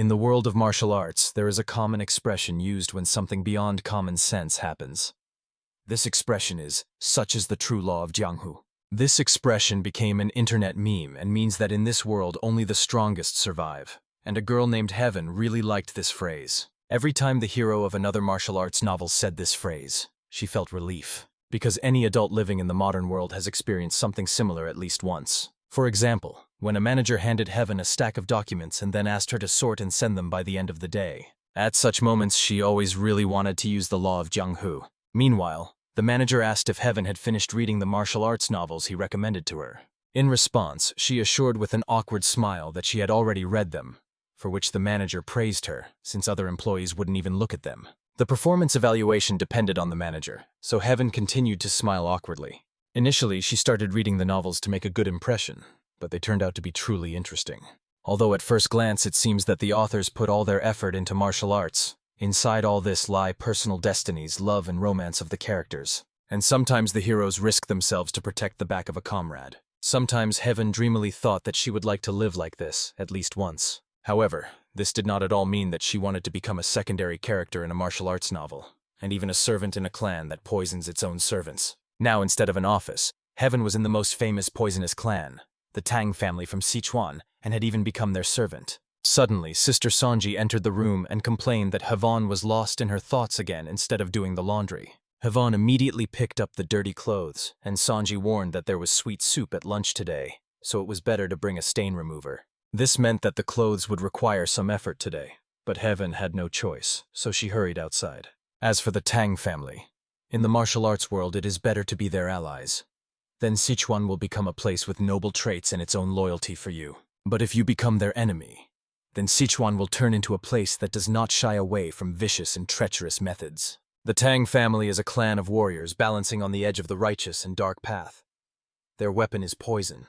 In the world of martial arts, there is a common expression used when something beyond common sense happens. This expression is, "Such is the true law of Jianghu." This expression became an internet meme and means that in this world only the strongest survive. And a girl named Heaven really liked this phrase. Every time the hero of another martial arts novel said this phrase, she felt relief. Because any adult living in the modern world has experienced something similar at least once. For example, when a manager handed Heaven a stack of documents and then asked her to sort and send them by the end of the day. At such moments, she always really wanted to use the law of Jianghu. Meanwhile, the manager asked if Heaven had finished reading the martial arts novels he recommended to her. In response, she assured with an awkward smile that she had already read them, for which the manager praised her, since other employees wouldn't even look at them. The performance evaluation depended on the manager, so Heaven continued to smile awkwardly. Initially, she started reading the novels to make a good impression, but they turned out to be truly interesting. Although at first glance it seems that the authors put all their effort into martial arts, inside all this lie personal destinies, love and romance of the characters. And sometimes the heroes risk themselves to protect the back of a comrade. Sometimes Heaven dreamily thought that she would like to live like this, at least once. However, this did not at all mean that she wanted to become a secondary character in a martial arts novel, and even a servant in a clan that poisons its own servants. Now, instead of an office, Heaven was in the most famous poisonous clan, the Tang family from Sichuan, and had even become their servant. Suddenly, Sister Sanji entered the room and complained that Heaven was lost in her thoughts again instead of doing the laundry. Heaven immediately picked up the dirty clothes, and Sanji warned that there was sweet soup at lunch today, so it was better to bring a stain remover. This meant that the clothes would require some effort today, but Heaven had no choice, so she hurried outside. As for the Tang family, in the martial arts world it is better to be their allies. Then Sichuan will become a place with noble traits and its own loyalty for you. But if you become their enemy, then Sichuan will turn into a place that does not shy away from vicious and treacherous methods. The Tang family is a clan of warriors balancing on the edge of the righteous and dark path. Their weapon is poison,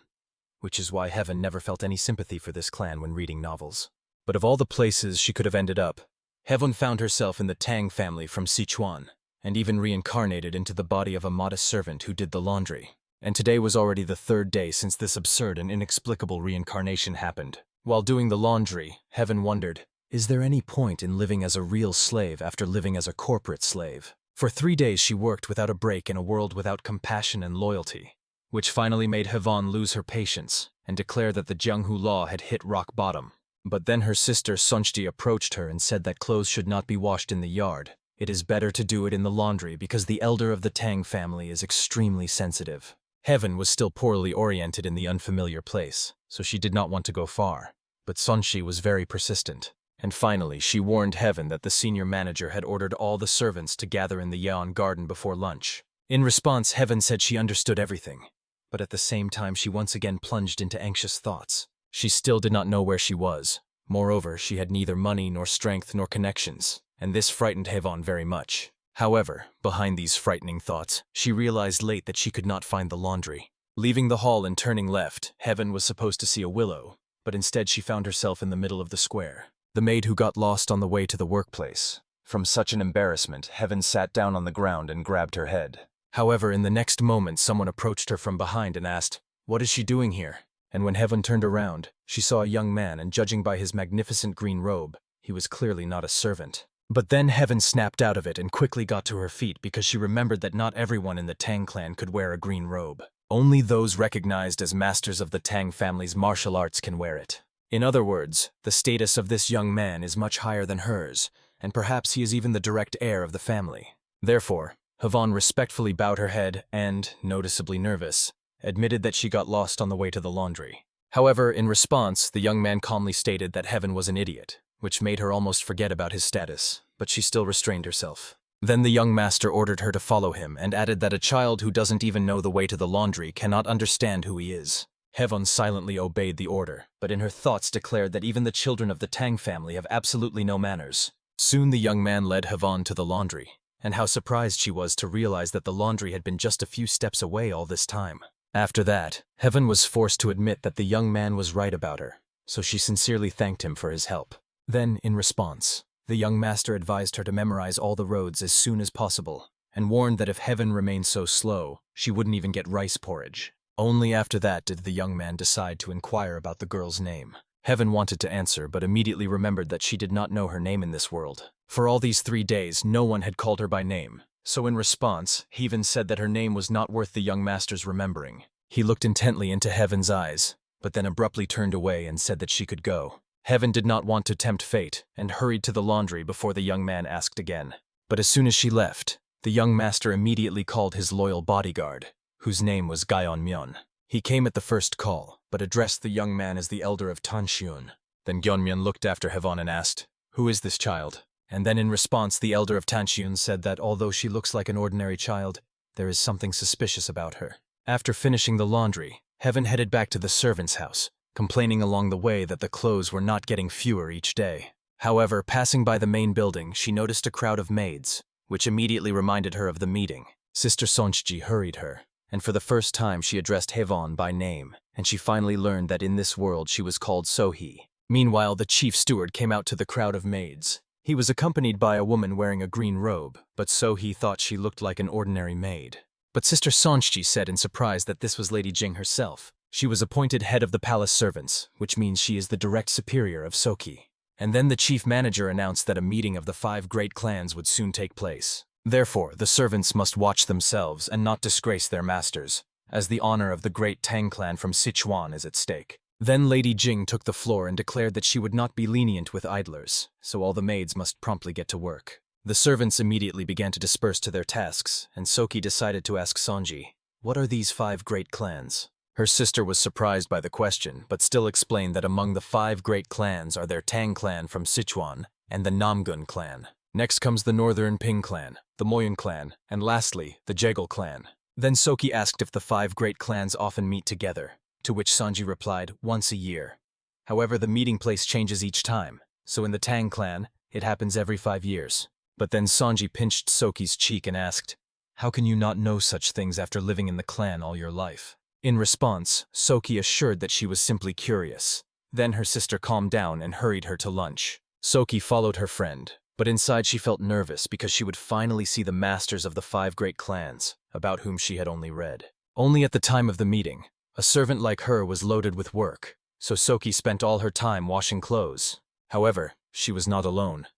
which is why Heaven never felt any sympathy for this clan when reading novels. But of all the places she could have ended up, Heaven found herself in the Tang family from Sichuan, and even reincarnated into the body of a modest servant who did the laundry. And today was already the third day since this absurd and inexplicable reincarnation happened. While doing the laundry, Heaven wondered, is there any point in living as a real slave after living as a corporate slave? For 3 days she worked without a break in a world without compassion and loyalty, which finally made Heaven lose her patience and declare that the Jianghu law had hit rock bottom. But then her sister Sunshti approached her and said that clothes should not be washed in the yard. It is better to do it in the laundry because the elder of the Tang family is extremely sensitive. Heaven was still poorly oriented in the unfamiliar place, so she did not want to go far. But Sunshti was very persistent. And finally, she warned Heaven that the senior manager had ordered all the servants to gather in the Yaon garden before lunch. In response, Heaven said she understood everything. But at the same time she once again plunged into anxious thoughts. She still did not know where she was. Moreover, she had neither money nor strength nor connections, and this frightened Heaven very much. However, behind these frightening thoughts, she realized late that she could not find the laundry. Leaving the hall and turning left, Heaven was supposed to see a willow, but instead she found herself in the middle of the square. The maid who got lost on the way to the workplace. From such an embarrassment, Heaven sat down on the ground and grabbed her head. However, in the next moment someone approached her from behind and asked, "What is she doing here?" And when Heaven turned around, she saw a young man, and judging by his magnificent green robe, he was clearly not a servant. But then Heaven snapped out of it and quickly got to her feet because she remembered that not everyone in the Tang clan could wear a green robe. Only those recognized as masters of the Tang family's martial arts can wear it. In other words, the status of this young man is much higher than hers, and perhaps he is even the direct heir of the family. Therefore, Heaven respectfully bowed her head and, noticeably nervous, admitted that she got lost on the way to the laundry. However, in response, the young man calmly stated that Heaven was an idiot, which made her almost forget about his status, but she still restrained herself. Then the young master ordered her to follow him and added that a child who doesn't even know the way to the laundry cannot understand who he is. Heaven silently obeyed the order, but in her thoughts declared that even the children of the Tang family have absolutely no manners. Soon the young man led Heaven to the laundry, and how surprised she was to realize that the laundry had been just a few steps away all this time. After that, Heaven was forced to admit that the young man was right about her, so she sincerely thanked him for his help. Then, in response, the young master advised her to memorize all the roads as soon as possible, and warned that if Heaven remained so slow, she wouldn't even get rice porridge. Only after that did the young man decide to inquire about the girl's name. Heaven wanted to answer, but immediately remembered that she did not know her name in this world. For all these 3 days, no one had called her by name. So in response, he even said that her name was not worth the young master's remembering. He looked intently into Heaven's eyes, but then abruptly turned away and said that she could go. Heaven did not want to tempt fate, and hurried to the laundry before the young man asked again. But as soon as she left, the young master immediately called his loyal bodyguard, whose name was Gyeonmyeon. He came at the first call, but addressed the young man as the elder of Tanshun. Then Gyeonmyeon looked after Heaven and asked, "Who is this child?" And then in response, the elder of Tanshun said that although she looks like an ordinary child, there is something suspicious about her. After finishing the laundry, Heaven headed back to the servant's house, complaining along the way that the clothes were not getting fewer each day. However, passing by the main building, she noticed a crowd of maids, which immediately reminded her of the meeting. Sister Sonchji hurried her, and for the first time she addressed Hevon by name, and she finally learned that in this world she was called Sohee. Meanwhile, the chief steward came out to the crowd of maids. He was accompanied by a woman wearing a green robe, but Sohee thought she looked like an ordinary maid. But Sister Sonchji said in surprise that this was Lady Jing herself. She was appointed head of the palace servants, which means she is the direct superior of Soki. And then the chief manager announced that a meeting of the 5 great clans would soon take place. Therefore, the servants must watch themselves and not disgrace their masters, as the honor of the great Tang clan from Sichuan is at stake. Then Lady Jing took the floor and declared that she would not be lenient with idlers, so all the maids must promptly get to work. The servants immediately began to disperse to their tasks, and Soki decided to ask Sonji, "What are these 5 great clans?" Her sister was surprised by the question, but still explained that among the 5 great clans are their Tang clan from Sichuan and the Namgun clan. Next comes the Northern Ping clan, the Moyun clan, and lastly, the Jegal clan. Then Soki asked if the 5 great clans often meet together, to which Sonji replied, once a year. However, the meeting place changes each time, so in the Tang clan, it happens every 5 years. But then Sonji pinched Soki's cheek and asked, "How can you not know such things after living in the clan all your life?" In response, Soki assured that she was simply curious. Then her sister calmed down and hurried her to lunch. Soki followed her friend, but inside she felt nervous because she would finally see the masters of the 5 great clans, about whom she had only read. Only at the time of the meeting, a servant like her was loaded with work, so Soki spent all her time washing clothes. However, she was not alone.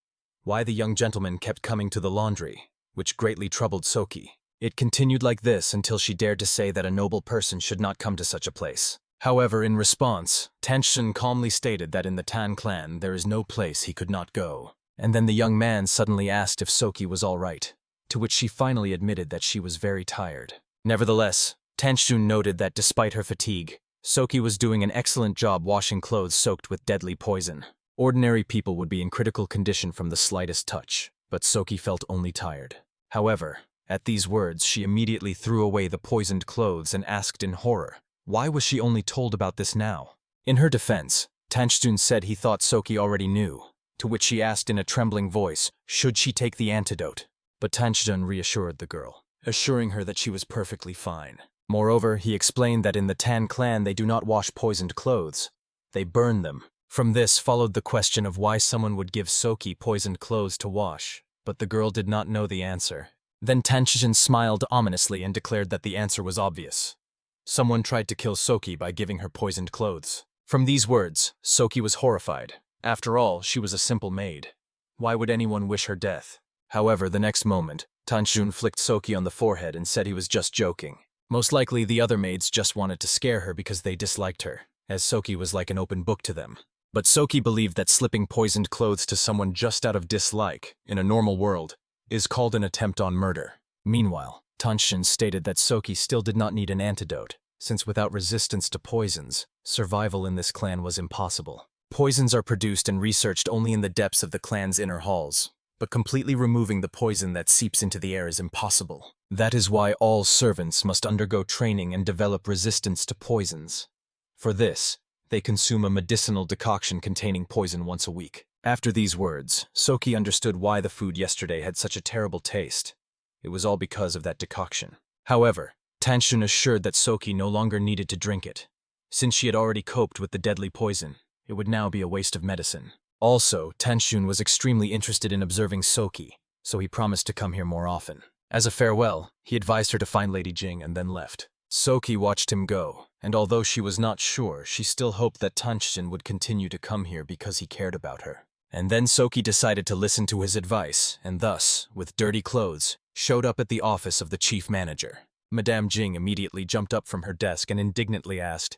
Why the young gentleman kept coming to the laundry, which greatly troubled Soki. It continued like this until she dared to say that a noble person should not come to such a place. However, in response, Tanshun calmly stated that in the Tan clan there is no place he could not go. And then the young man suddenly asked if Soki was all right, to which she finally admitted that she was very tired. Nevertheless, Tanshun noted that despite her fatigue, Soki was doing an excellent job washing clothes soaked with deadly poison. Ordinary people would be in critical condition from the slightest touch, but Soki felt only tired. However, at these words, she immediately threw away the poisoned clothes and asked in horror, why was she only told about this now? In her defense, Tanshun said he thought Soki already knew, to which she asked in a trembling voice, should she take the antidote? But Tanshun reassured the girl, assuring her that she was perfectly fine. Moreover, he explained that in the Tan clan they do not wash poisoned clothes, they burn them. From this followed the question of why someone would give Soki poisoned clothes to wash, but the girl did not know the answer. Then Tanshun smiled ominously and declared that the answer was obvious. Someone tried to kill Soki by giving her poisoned clothes. From these words, Soki was horrified. After all, she was a simple maid. Why would anyone wish her death? However, the next moment, Tanshun flicked Soki on the forehead and said he was just joking. Most likely, the other maids just wanted to scare her because they disliked her, as Soki was like an open book to them. But Soki believed that slipping poisoned clothes to someone just out of dislike, in a normal world, is called an attempt on murder. Meanwhile, Tanshun stated that Soki still did not need an antidote, since without resistance to poisons, survival in this clan was impossible. Poisons are produced and researched only in the depths of the clan's inner halls, but completely removing the poison that seeps into the air is impossible. That is why all servants must undergo training and develop resistance to poisons. For this, they consume a medicinal decoction containing poison once a week. After these words, Soki understood why the food yesterday had such a terrible taste. It was all because of that decoction. However, Tanshun assured that Soki no longer needed to drink it. Since she had already coped with the deadly poison, it would now be a waste of medicine. Also, Tanshun was extremely interested in observing Soki, so he promised to come here more often. As a farewell, he advised her to find Lady Jing and then left. Soki watched him go, and although she was not sure, she still hoped that Tanjin would continue to come here because he cared about her. And then Soki decided to listen to his advice, and thus, with dirty clothes, showed up at the office of the chief manager. Madame Jing immediately jumped up from her desk and indignantly asked,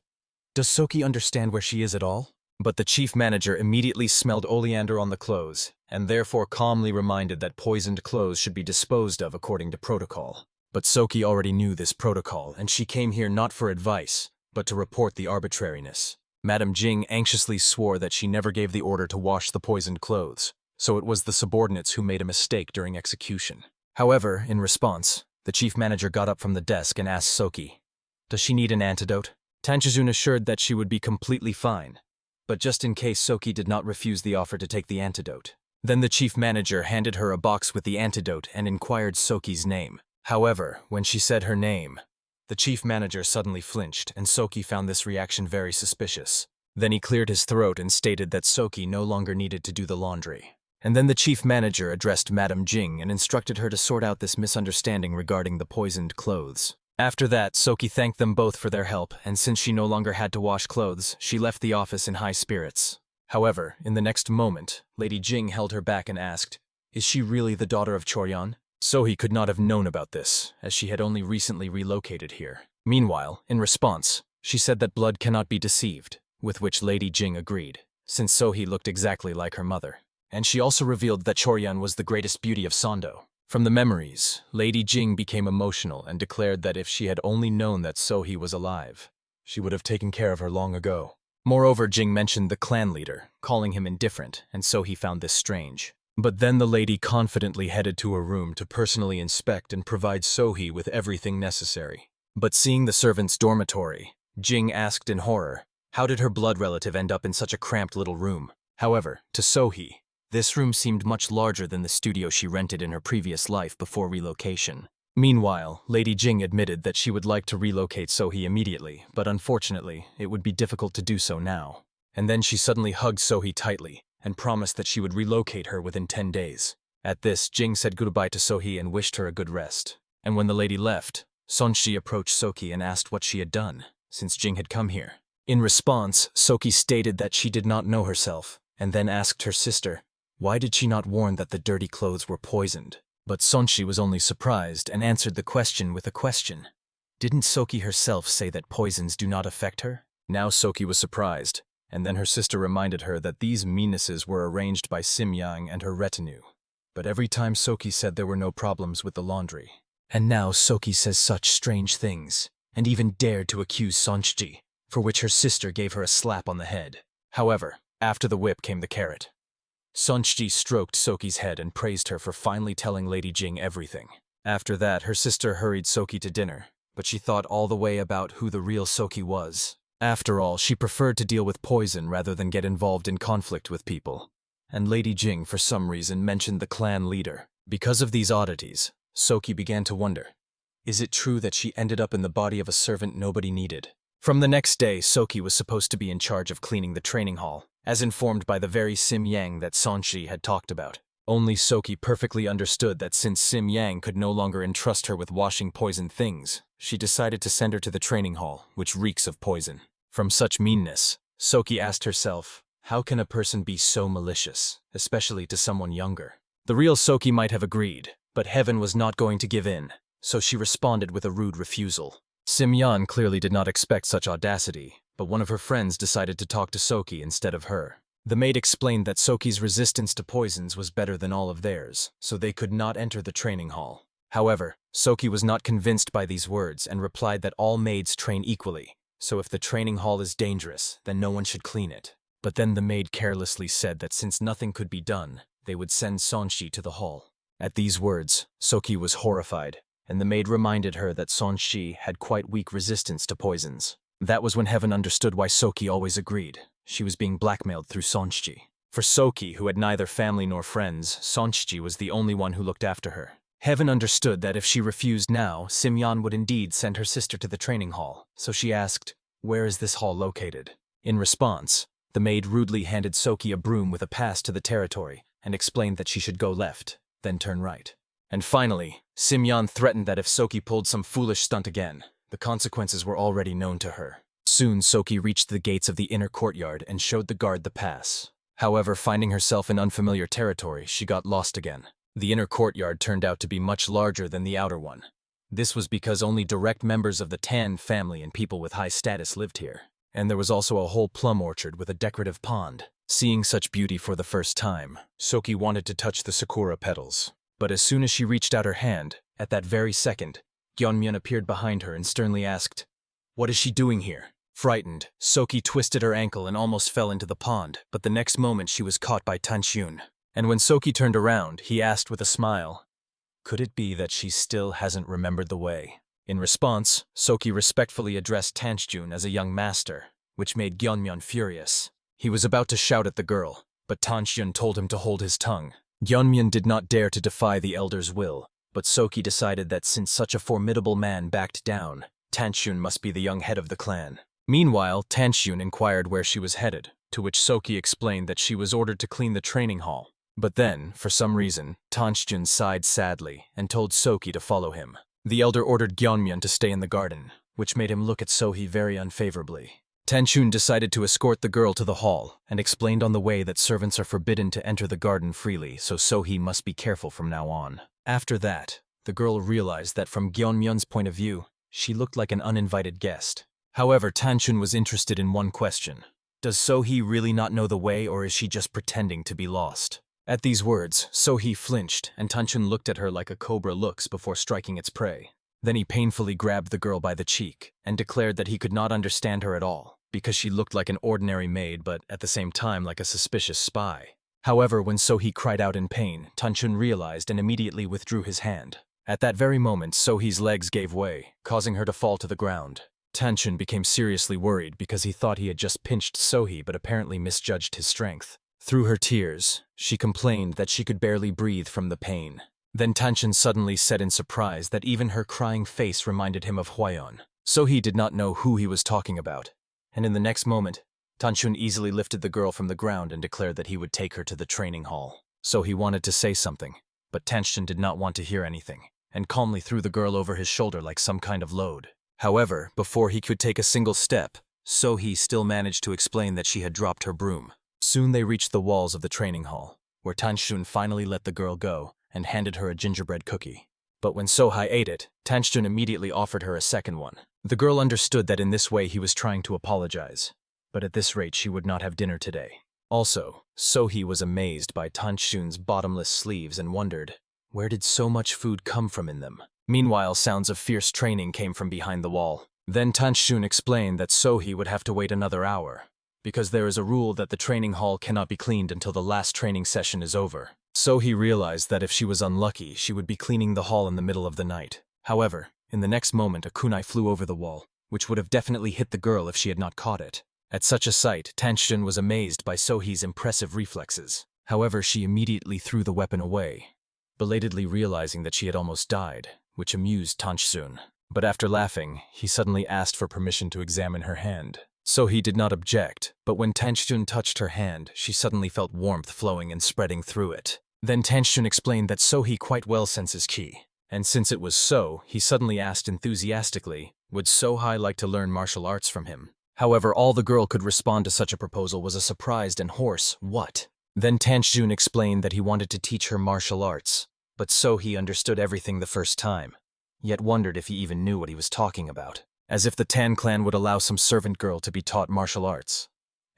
"Does Soki understand where she is at all?" But the chief manager immediately smelled oleander on the clothes, and therefore calmly reminded that poisoned clothes should be disposed of according to protocol. But Soki already knew this protocol, and she came here not for advice, but to report the arbitrariness. Madame Jing anxiously swore that she never gave the order to wash the poisoned clothes, so it was the subordinates who made a mistake during execution. However, in response, the chief manager got up from the desk and asked Soki, "Does she need an antidote?" Tanjin assured that she would be completely fine, but just in case Soki did not refuse the offer to take the antidote. Then the chief manager handed her a box with the antidote and inquired Soki's name. However, when she said her name, the chief manager suddenly flinched, and Soki found this reaction very suspicious. Then he cleared his throat and stated that Soki no longer needed to do the laundry. And then the chief manager addressed Madame Jing and instructed her to sort out this misunderstanding regarding the poisoned clothes. After that, Soki thanked them both for their help, and since she no longer had to wash clothes, she left the office in high spirits. However, in the next moment, Lady Jing held her back and asked, "Is she really the daughter of Choryan?" Sohi could not have known about this, as she had only recently relocated here. Meanwhile, in response, she said that blood cannot be deceived, with which Lady Jing agreed, since Sohi looked exactly like her mother. And she also revealed that Choryan was the greatest beauty of Sando. From the memories, Lady Jing became emotional and declared that if she had only known that Sohi was alive, she would have taken care of her long ago. Moreover, Jing mentioned the clan leader, calling him indifferent, and Sohi found this strange. But then the lady confidently headed to her room to personally inspect and provide Sohi with everything necessary. But seeing the servants' dormitory, Jing asked in horror, how did her blood relative end up in such a cramped little room? However, to Sohi, this room seemed much larger than the studio she rented in her previous life before relocation. Meanwhile, Lady Jing admitted that she would like to relocate Sohi immediately, but unfortunately, it would be difficult to do so now. And then she suddenly hugged Sohi tightly, and promised that she would relocate her within 10 days. At this, Jing said goodbye to Sohi and wished her a good rest. And when the lady left, Sonshi approached Soki and asked what she had done, since Jing had come here. In response, Soki stated that she did not know herself, and then asked her sister, why did she not warn that the dirty clothes were poisoned? But Sonshi was only surprised and answered the question with a question. Didn't Soki herself say that poisons do not affect her? Now Soki was surprised, and then her sister reminded her that these meannesses were arranged by Simyang and her retinue. But every time Soki said there were no problems with the laundry. And now Soki says such strange things, and even dared to accuse Sonshi, for which her sister gave her a slap on the head. However, after the whip came the carrot. Sonshi stroked Soki's head and praised her for finally telling Lady Jing everything. After that, her sister hurried Soki to dinner, but she thought all the way about who the real Soki was. After all, she preferred to deal with poison rather than get involved in conflict with people. And Lady Jing, for some reason, mentioned the clan leader. Because of these oddities, Soki began to wonder, is it true that she ended up in the body of a servant nobody needed? From the next day, Soki was supposed to be in charge of cleaning the training hall, as informed by the very Sim Yang that Sonshi had talked about. Only Soki perfectly understood that since Sim Yang could no longer entrust her with washing poisoned things, she decided to send her to the training hall, which reeks of poison. From such meanness, Soki asked herself, how can a person be so malicious, especially to someone younger? The real Soki might have agreed, but heaven was not going to give in, so she responded with a rude refusal. Sim Yan clearly did not expect such audacity, but one of her friends decided to talk to Soki instead of her. The maid explained that Soki's resistance to poisons was better than all of theirs, so they could not enter the training hall. However, Soki was not convinced by these words and replied that all maids train equally, so if the training hall is dangerous, then no one should clean it. But then the maid carelessly said that since nothing could be done, they would send Sonshi to the hall. At these words, Soki was horrified, and the maid reminded her that Sonshi had quite weak resistance to poisons. That was when Heaven understood why Soki always agreed. She was being blackmailed through Sonshi. For Soki, who had neither family nor friends, Sonshi was the only one who looked after her. Heaven understood that if she refused now, Simyan would indeed send her sister to the training hall, so she asked, where is this hall located? In response, the maid rudely handed Soki a broom with a pass to the territory and explained that she should go left, then turn right. And finally, Simyan threatened that if Soki pulled some foolish stunt again, the consequences were already known to her. Soon, Soki reached the gates of the inner courtyard and showed the guard the pass. However, finding herself in unfamiliar territory, she got lost again. The inner courtyard turned out to be much larger than the outer one. This was because only direct members of the Tan family and people with high status lived here. And there was also a whole plum orchard with a decorative pond. Seeing such beauty for the first time, Soki wanted to touch the sakura petals. But as soon as she reached out her hand, at that very second, Gyeonmyeon appeared behind her and sternly asked, "What is she doing here?" Frightened, Soki twisted her ankle and almost fell into the pond, but the next moment she was caught by Tanchun. And when Soki turned around, he asked with a smile, "Could it be that she still hasn't remembered the way?" In response, Soki respectfully addressed Tanchun as a young master, which made Gyeonmyeon furious. He was about to shout at the girl, but Tanchun told him to hold his tongue. Gyeonmyeon did not dare to defy the elder's will, but Soki decided that since such a formidable man backed down, Tanchun must be the young head of the clan. Meanwhile, Tanchun inquired where she was headed, to which Soki explained that she was ordered to clean the training hall. But then, for some reason, Tanchun sighed sadly and told Soki to follow him. The elder ordered Gyeonmyeon to stay in the garden, which made him look at Sohee very unfavorably. Tanchun decided to escort the girl to the hall and explained on the way that servants are forbidden to enter the garden freely, so Sohee must be careful from now on. After that, the girl realized that from Gyeonmyeon's point of view, she looked like an uninvited guest. However, Tanchun was interested in one question. Does Sohee really not know the way, or is she just pretending to be lost? At these words, Sohee flinched, and Tanchun looked at her like a cobra looks before striking its prey. Then he painfully grabbed the girl by the cheek and declared that he could not understand her at all, because she looked like an ordinary maid but at the same time like a suspicious spy. However, when Sohee cried out in pain, Tanchun realized and immediately withdrew his hand. At that very moment, Sohee's legs gave way, causing her to fall to the ground. Tanchun became seriously worried because he thought he had just pinched Sohee but apparently misjudged his strength. Through her tears, she complained that she could barely breathe from the pain. Then Tanchun suddenly said in surprise that even her crying face reminded him of Hwayeon. Sohee did not know who he was talking about, and in the next moment, Tanchun easily lifted the girl from the ground and declared that he would take her to the training hall. Sohee wanted to say something, but Tanchun did not want to hear anything, and calmly threw the girl over his shoulder like some kind of load. However, before he could take a single step, Sohee still managed to explain that she had dropped her broom. Soon they reached the walls of the training hall, where Tanchun finally let the girl go and handed her a gingerbread cookie. But when Sohee ate it, Tanchun immediately offered her a second one. The girl understood that in this way he was trying to apologize, but at this rate she would not have dinner today. Also, Sohee was amazed by Tanchun's bottomless sleeves and wondered, where did so much food come from in them? Meanwhile, sounds of fierce training came from behind the wall. Then Tanchun explained that Sohee would have to wait another hour, because there is a rule that the training hall cannot be cleaned until the last training session is over. Sohee realized that if she was unlucky, she would be cleaning the hall in the middle of the night. However, in the next moment a kunai flew over the wall, which would have definitely hit the girl if she had not caught it. At such a sight, Tanchun was amazed by Sohee's impressive reflexes. However, she immediately threw the weapon away, belatedly realizing that she had almost died, which amused Tanchun. But after laughing, he suddenly asked for permission to examine her hand. Sohee did not object, but when Tanchun touched her hand, she suddenly felt warmth flowing and spreading through it. Then Tanchun explained that Sohee quite well senses ki, and since it was so, he suddenly asked enthusiastically, would Sohee like to learn martial arts from him? However, all the girl could respond to such a proposal was a surprised and hoarse, "What?" Then Tanchun explained that he wanted to teach her martial arts, but Sohee understood everything the first time, yet wondered if he even knew what he was talking about. As if the Tan clan would allow some servant girl to be taught martial arts.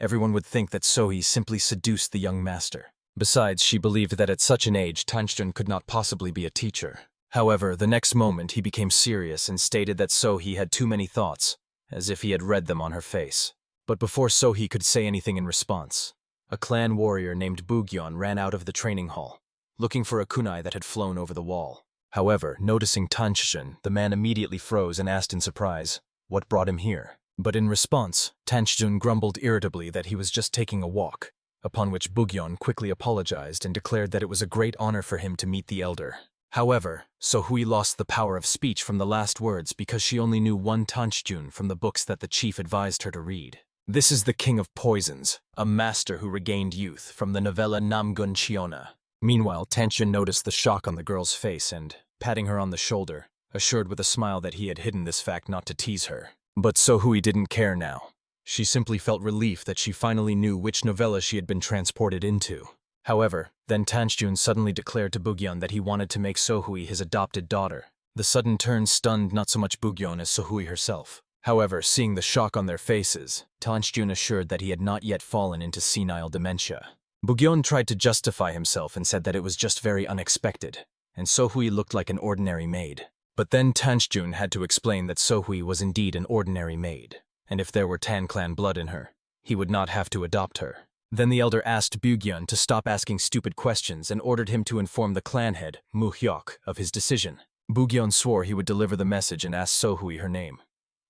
Everyone would think that Sohee simply seduced the young master. Besides, she believed that at such an age, Tanchun could not possibly be a teacher. However, the next moment he became serious and stated that Sohee had too many thoughts, as if he had read them on her face. But before Sohee could say anything in response, a clan warrior named Bugyeon ran out of the training hall, looking for a kunai that had flown over the wall. However, noticing Tanchun, the man immediately froze and asked in surprise, what brought him here? But in response, Tanchun grumbled irritably that he was just taking a walk, upon which Bugyeon quickly apologized and declared that it was a great honor for him to meet the elder. However, Sohee lost the power of speech from the last words because she only knew one Tanchun from the books that the chief advised her to read. This is the King of Poisons, a master who regained youth from the novella Namgun Chiona. Meanwhile, Tanchun noticed the shock on the girl's face and, patting her on the shoulder, assured with a smile that he had hidden this fact not to tease her. But Sohui didn't care now. She simply felt relief that she finally knew which novella she had been transported into. However, then Tanjun suddenly declared to Bugyeon that he wanted to make Sohui his adopted daughter. The sudden turn stunned not so much Bugyeon as Sohui herself. However, seeing the shock on their faces, Tanjun assured that he had not yet fallen into senile dementia. Bugyeon tried to justify himself and said that it was just very unexpected, and Sohui looked like an ordinary maid. But then Tanjun had to explain that Sohui was indeed an ordinary maid, and if there were Tan clan blood in her, he would not have to adopt her. Then the elder asked Bugyeon to stop asking stupid questions and ordered him to inform the clan head, Muhyok, of his decision. Bugyeon swore he would deliver the message and asked Sohui her name.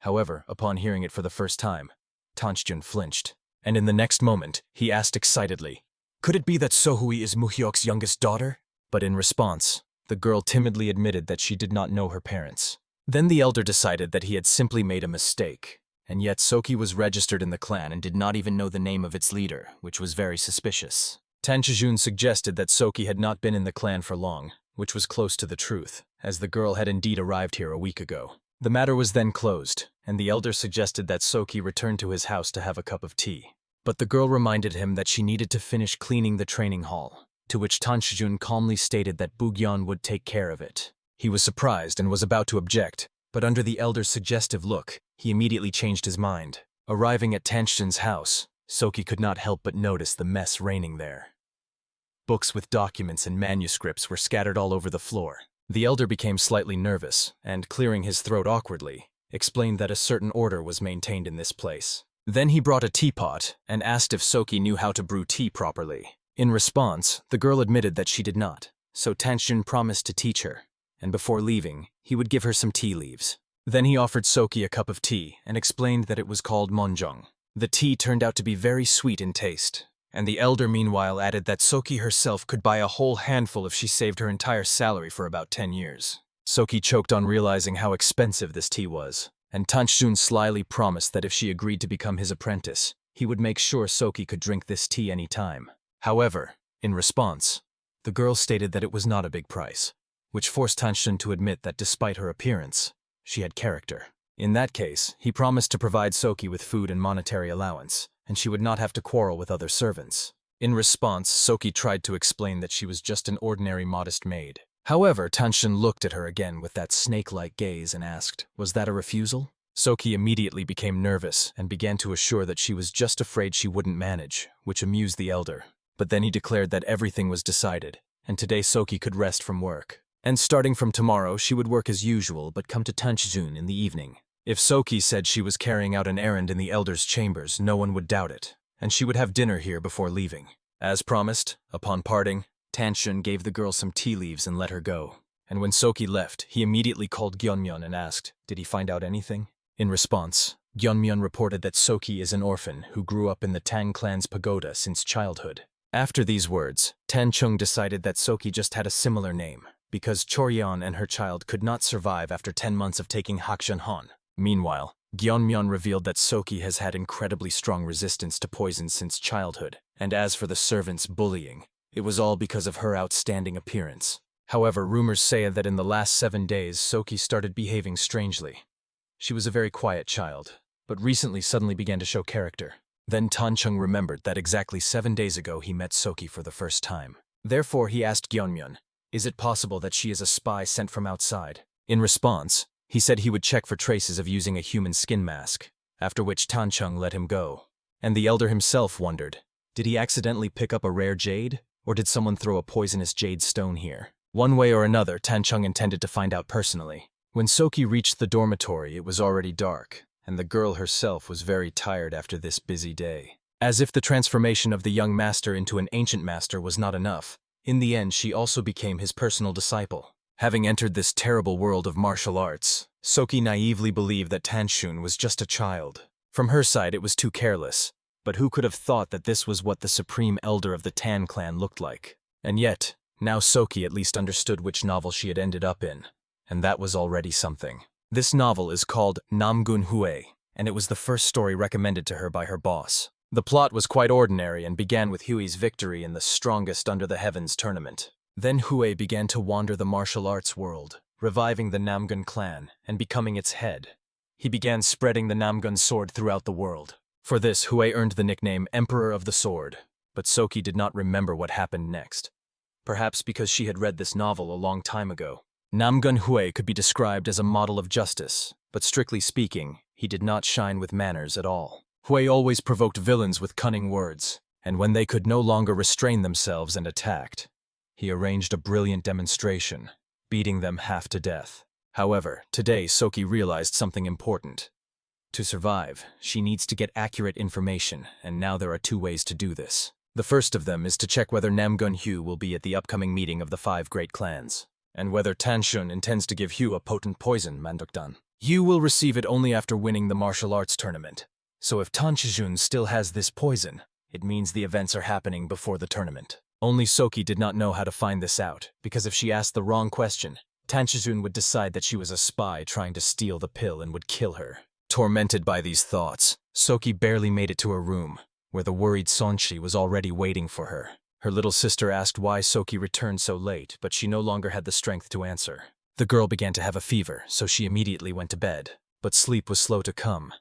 However, upon hearing it for the first time, Tanjun flinched, and in the next moment, he asked excitedly, "Could it be that Sohui is Muhyok's youngest daughter?" But in response, the girl timidly admitted that she did not know her parents. Then the elder decided that he had simply made a mistake, and yet Soki was registered in the clan and did not even know the name of its leader, which was very suspicious. Tanjun suggested that Soki had not been in the clan for long, which was close to the truth, as the girl had indeed arrived here a week ago. The matter was then closed, and the elder suggested that Soki return to his house to have a cup of tea. But the girl reminded him that she needed to finish cleaning the training hall, to which Tanjun calmly stated that Bugyeon would take care of it. He was surprised and was about to object, but under the elder's suggestive look, he immediately changed his mind. Arriving at Tanjun's house, Soki could not help but notice the mess reigning there. Books with documents and manuscripts were scattered all over the floor. The elder became slightly nervous, and clearing his throat awkwardly, explained that a certain order was maintained in this place. Then he brought a teapot and asked if Soki knew how to brew tea properly. In response, the girl admitted that she did not, so Tanjun promised to teach her, and before leaving, he would give her some tea leaves. Then he offered Soki a cup of tea and explained that it was called monjong. The tea turned out to be very sweet in taste, and the elder meanwhile added that Soki herself could buy a whole handful if she saved her entire salary for about 10 years. Soki choked on realizing how expensive this tea was, and Tanjun slyly promised that if she agreed to become his apprentice, he would make sure Soki could drink this tea any time. However, in response, the girl stated that it was not a big price, which forced Tanjun to admit that despite her appearance, she had character. In that case, he promised to provide Soki with food and monetary allowance, and she would not have to quarrel with other servants. In response, Soki tried to explain that she was just an ordinary modest maid. However, Tanjun looked at her again with that snake-like gaze and asked, "Was that a refusal?" Soki immediately became nervous and began to assure that she was just afraid she wouldn't manage, which amused the elder. But then he declared that everything was decided, and today Soki could rest from work. And starting from tomorrow, she would work as usual but come to Tanjun in the evening. If Soki said she was carrying out an errand in the elder's chambers, no one would doubt it, and she would have dinner here before leaving. As promised, upon parting, Tanjun gave the girl some tea leaves and let her go. And when Soki left, he immediately called Gyeonmyeon and asked, did he find out anything? In response, Gyeonmyeon reported that Soki is an orphan who grew up in the Tang clan's pagoda since childhood. After these words, Tanjung decided that Soki just had a similar name, because Choryeon and her child could not survive after 10 months of taking Hakshanhan. Meanwhile, Gyeonmyeon revealed that Soki has had incredibly strong resistance to poison since childhood, and as for the servants' bullying, it was all because of her outstanding appearance. However, rumors say that in the last 7 days, Soki started behaving strangely. She was a very quiet child, but recently suddenly began to show character. Then Tanjung remembered that exactly 7 days ago he met Soki for the first time. Therefore, he asked Gyeonmyeon, is it possible that she is a spy sent from outside? In response, he said he would check for traces of using a human skin mask, after which Tanjung let him go. And the elder himself wondered, did he accidentally pick up a rare jade, or did someone throw a poisonous jade stone here? One way or another, Tanjung intended to find out personally. When Soki reached the dormitory, it was already dark, and the girl herself was very tired after this busy day. As if the transformation of the young master into an ancient master was not enough, in the end she also became his personal disciple. Having entered this terrible world of martial arts, Soki naively believed that Tanjun was just a child. From her side it was too careless, but who could have thought that this was what the supreme elder of the Tan clan looked like? And yet, now Soki at least understood which novel she had ended up in, and that was already something. This novel is called Namgun Hue, and it was the first story recommended to her by her boss. The plot was quite ordinary and began with Hui's victory in the Strongest Under the Heavens tournament. Then Hue began to wander the martial arts world, reviving the Namgun clan and becoming its head. he began spreading the Namgun sword throughout the world. For this, Hui earned the nickname Emperor of the Sword, but Soki did not remember what happened next. Perhaps because she had read this novel a long time ago. Namgun Hui could be described as a model of justice, but strictly speaking, he did not shine with manners at all. Hui always provoked villains with cunning words, and when they could no longer restrain themselves and attacked, he arranged a brilliant demonstration, beating them half to death. However, today Soki realized something important. To survive, she needs to get accurate information, and now there are two ways to do this. The first of them is to check whether Namgun Hugh will be at the upcoming meeting of the 5 great clans, and whether Tanshun intends to give Hugh a potent poison, Mandukdan. Hugh will receive it only after winning the martial arts tournament. So if Tanshun still has this poison, it means the events are happening before the tournament. Only Soki did not know how to find this out, because if she asked the wrong question, Tanshun would decide that she was a spy trying to steal the pill and would kill her. Tormented by these thoughts, Soki barely made it to her room, where the worried Sonchi was already waiting for her. Her little sister asked why Soki returned so late, but she no longer had the strength to answer. The girl began to have a fever, so she immediately went to bed, but sleep was slow to come.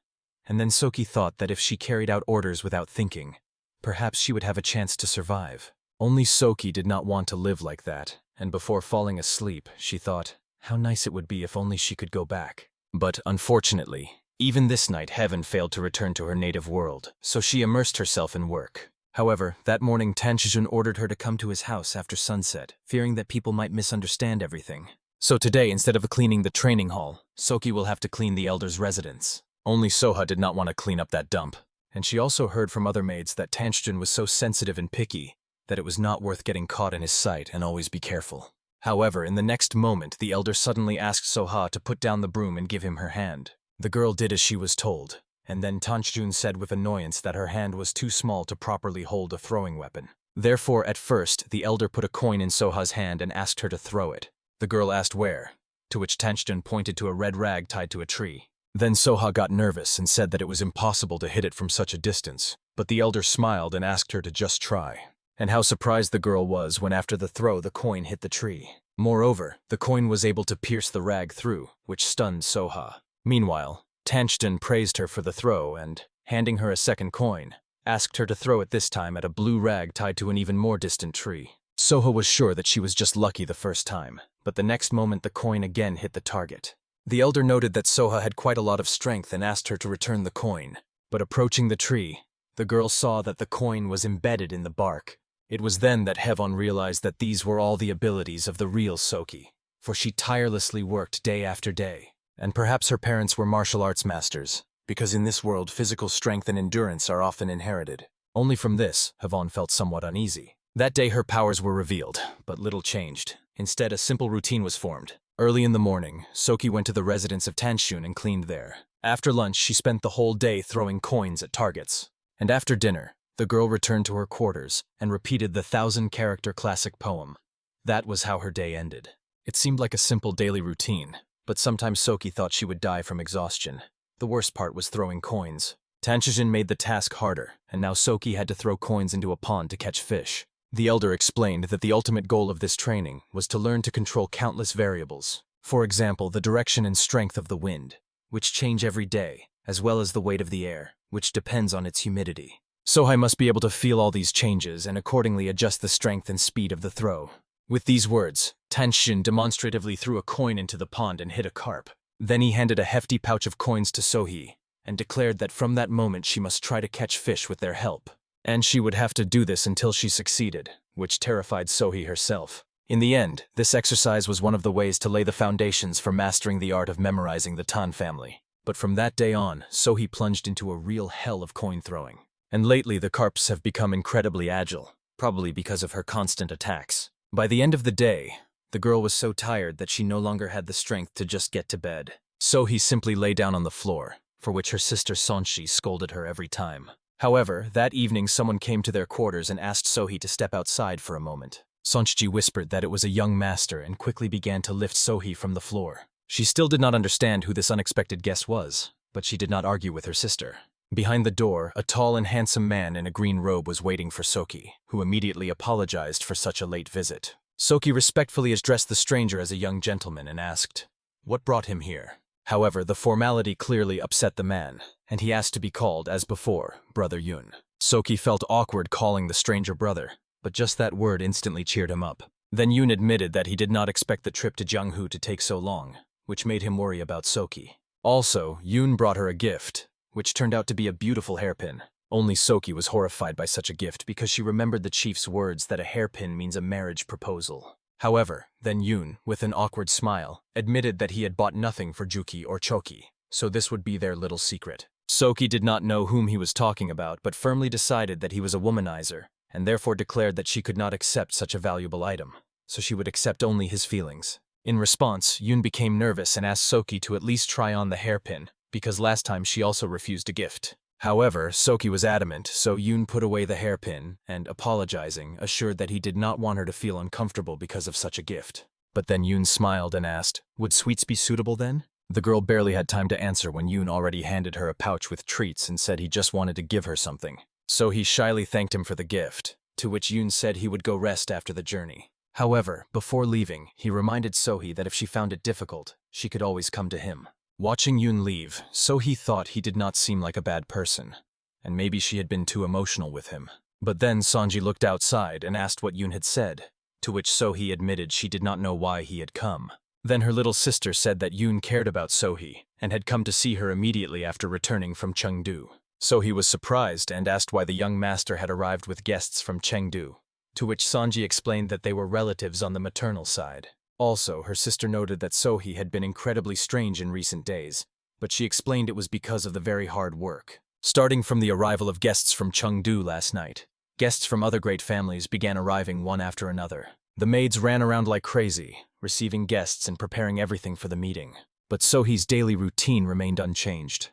And then Soki thought that if she carried out orders without thinking, perhaps she would have a chance to survive. Only Soki did not want to live like that, and before falling asleep, she thought, how nice it would be if only she could go back. But unfortunately, even this night Heaven failed to return to her native world, so she immersed herself in work. However, that morning Tanshun ordered her to come to his house after sunset, fearing that people might misunderstand everything. So today, instead of cleaning the training hall, Soki will have to clean the elder's residence. Only Soha did not want to clean up that dump, and she also heard from other maids that Tanshun was so sensitive and picky that it was not worth getting caught in his sight and always be careful. However, in the next moment, the elder suddenly asked Soha to put down the broom and give him her hand. The girl did as she was told, and then Tanshun said with annoyance that her hand was too small to properly hold a throwing weapon. Therefore, at first, the elder put a coin in Soha's hand and asked her to throw it. The girl asked where, to which Tanshun pointed to a red rag tied to a tree. Then Soha got nervous and said that it was impossible to hit it from such a distance, but the elder smiled and asked her to just try. And how surprised the girl was when after the throw the coin hit the tree. Moreover, the coin was able to pierce the rag through, which stunned Soha. Meanwhile, Tanshun praised her for the throw and, handing her a second coin, asked her to throw it this time at a blue rag tied to an even more distant tree. Soha was sure that she was just lucky the first time, but the next moment the coin again hit the target. The elder noted that Soha had quite a lot of strength and asked her to return the coin. But approaching the tree, the girl saw that the coin was embedded in the bark. It was then that Hevon realized that these were all the abilities of the real Soki, for she tirelessly worked day after day. And perhaps her parents were martial arts masters, because in this world physical strength and endurance are often inherited. Only from this, Hevon felt somewhat uneasy. That day her powers were revealed, but little changed. Instead, a simple routine was formed. Early in the morning, Soki went to the residence of Tanshun and cleaned there. After lunch, she spent the whole day throwing coins at targets. And after dinner, the girl returned to her quarters and repeated the 1,000-character classic poem. That was how her day ended. It seemed like a simple daily routine, but sometimes Soki thought she would die from exhaustion. The worst part was throwing coins. Tanshun made the task harder, and now Soki had to throw coins into a pond to catch fish. The elder explained that the ultimate goal of this training was to learn to control countless variables. For example, the direction and strength of the wind, which change every day, as well as the weight of the air, which depends on its humidity. Sohai must be able to feel all these changes and accordingly adjust the strength and speed of the throw. With these words, Tanshun demonstratively threw a coin into the pond and hit a carp. Then he handed a hefty pouch of coins to Sohi and declared that from that moment she must try to catch fish with their help. And she would have to do this until she succeeded, which terrified Sohi herself. In the end, this exercise was one of the ways to lay the foundations for mastering the art of memorizing the Tan family. But from that day on, Sohi plunged into a real hell of coin throwing. And lately the carps have become incredibly agile, probably because of her constant attacks. By the end of the day, the girl was so tired that she no longer had the strength to just get to bed. Sohi simply lay down on the floor, for which her sister Sonchi scolded her every time. However, that evening someone came to their quarters and asked Sohi to step outside for a moment. Sonchi whispered that it was a young master and quickly began to lift Sohi from the floor. She still did not understand who this unexpected guest was, but she did not argue with her sister. Behind the door, a tall and handsome man in a green robe was waiting for Soki, who immediately apologized for such a late visit. Soki respectfully addressed the stranger as a young gentleman and asked, "What brought him here?" However, the formality clearly upset the man, and he asked to be called, as before, Brother Yoon. Soki felt awkward calling the stranger brother, but just that word instantly cheered him up. Then Yoon admitted that he did not expect the trip to Janghu to take so long, which made him worry about Soki. Also, Yoon brought her a gift, which turned out to be a beautiful hairpin. Only Soki was horrified by such a gift because she remembered the chief's words that a hairpin means a marriage proposal. However, then Yoon, with an awkward smile, admitted that he had bought nothing for Juki or Choki, so this would be their little secret. Soki did not know whom he was talking about, but firmly decided that he was a womanizer, and therefore declared that she could not accept such a valuable item, so she would accept only his feelings. In response, Yoon became nervous and asked Soki to at least try on the hairpin, because last time she also refused a gift. However, Soki was adamant, so Yoon put away the hairpin and, apologizing, assured that he did not want her to feel uncomfortable because of such a gift. But then Yoon smiled and asked, "Would sweets be suitable then?" The girl barely had time to answer when Yoon already handed her a pouch with treats and said he just wanted to give her something. So he shyly thanked him for the gift, to which Yoon said he would go rest after the journey. However, before leaving, he reminded Sohee that if she found it difficult, she could always come to him. Watching Yoon leave, Sohee thought he did not seem like a bad person, and maybe she had been too emotional with him. But then Sanji looked outside and asked what Yoon had said, to which Sohee admitted she did not know why he had come. Then her little sister said that Yoon cared about Sohee and had come to see her immediately after returning from Chengdu. Sohee was surprised and asked why the young master had arrived with guests from Chengdu, to which Sanji explained that they were relatives on the maternal side. Also, her sister noted that Sohee had been incredibly strange in recent days, but she explained it was because of the very hard work. Starting from the arrival of guests from Chengdu last night, guests from other great families began arriving one after another. The maids ran around like crazy, receiving guests and preparing everything for the meeting. But Sohee's daily routine remained unchanged.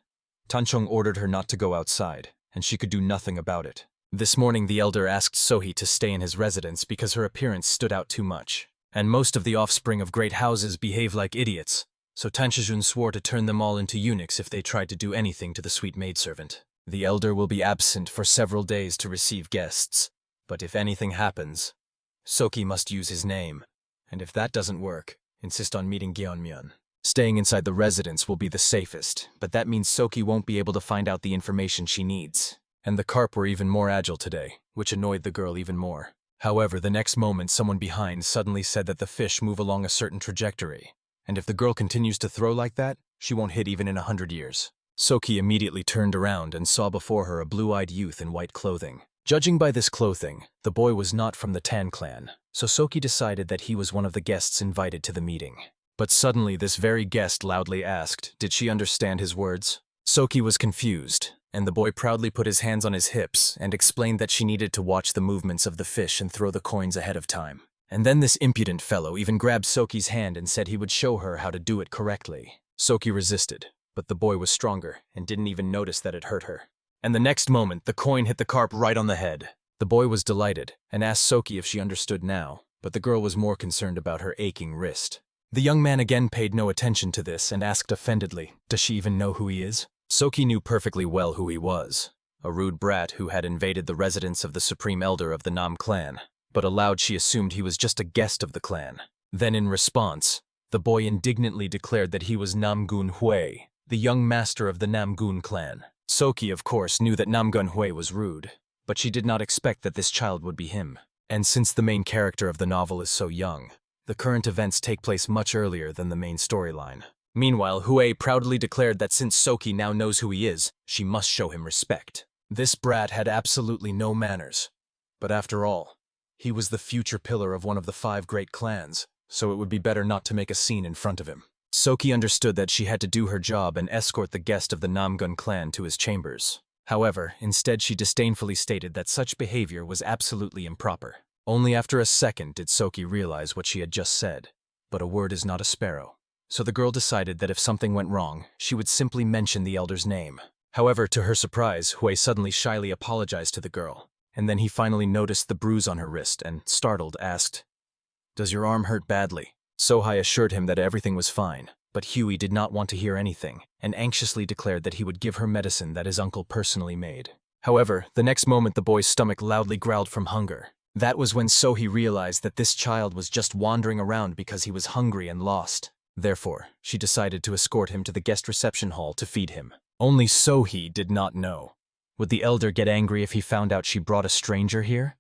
Tanchong ordered her not to go outside, and she could do nothing about it. This morning the elder asked Sohee to stay in his residence because her appearance stood out too much. And most of the offspring of great houses behave like idiots, so Tanchijun swore to turn them all into eunuchs if they tried to do anything to the sweet maidservant. The elder will be absent for several days to receive guests, but if anything happens, Soki must use his name, and if that doesn't work, insist on meeting Gyeonmyeon. Staying inside the residence will be the safest, but that means Soki won't be able to find out the information she needs. And the carp were even more agile today, which annoyed the girl even more. However, the next moment someone behind suddenly said that the fish move along a certain trajectory, and if the girl continues to throw like that, she won't hit even in 100 years. Soki immediately turned around and saw before her a blue-eyed youth in white clothing. Judging by this clothing, the boy was not from the Tan clan, so Soki decided that he was one of the guests invited to the meeting. But suddenly this very guest loudly asked, did she understand his words? Soki was confused, and the boy proudly put his hands on his hips and explained that she needed to watch the movements of the fish and throw the coins ahead of time. And then this impudent fellow even grabbed Soki's hand and said he would show her how to do it correctly. Soki resisted, but the boy was stronger and didn't even notice that it hurt her. And the next moment, the coin hit the carp right on the head. The boy was delighted and asked Soki if she understood now, but the girl was more concerned about her aching wrist. The young man again paid no attention to this and asked offendedly, does she even know who he is? Soki knew perfectly well who he was, a rude brat who had invaded the residence of the supreme elder of the Nam clan, but aloud she assumed he was just a guest of the clan. Then in response, the boy indignantly declared that he was Namgun Hui, the young master of the Namgun clan. Soki, of course, knew that Namgun Hui was rude, but she did not expect that this child would be him. And since the main character of the novel is so young, the current events take place much earlier than the main storyline. Meanwhile, Hui proudly declared that since Soki now knows who he is, she must show him respect. This brat had absolutely no manners. But after all, he was the future pillar of one of the 5 great clans, so it would be better not to make a scene in front of him. Soki understood that she had to do her job and escort the guest of the Namgun clan to his chambers. However, instead she disdainfully stated that such behavior was absolutely improper. Only after a second did Soki realize what she had just said. But a word is not a sparrow. So the girl decided that if something went wrong, she would simply mention the elder's name. However, to her surprise, Hui suddenly shyly apologized to the girl, and then he finally noticed the bruise on her wrist and, startled, asked, "Does your arm hurt badly?" Sohai assured him that everything was fine, but Huey did not want to hear anything, and anxiously declared that he would give her medicine that his uncle personally made. However, the next moment the boy's stomach loudly growled from hunger. That was when Sohei realized that this child was just wandering around because he was hungry and lost. Therefore, she decided to escort him to the guest reception hall to feed him. Only Sohee did not know. Would the elder get angry if he found out she brought a stranger here?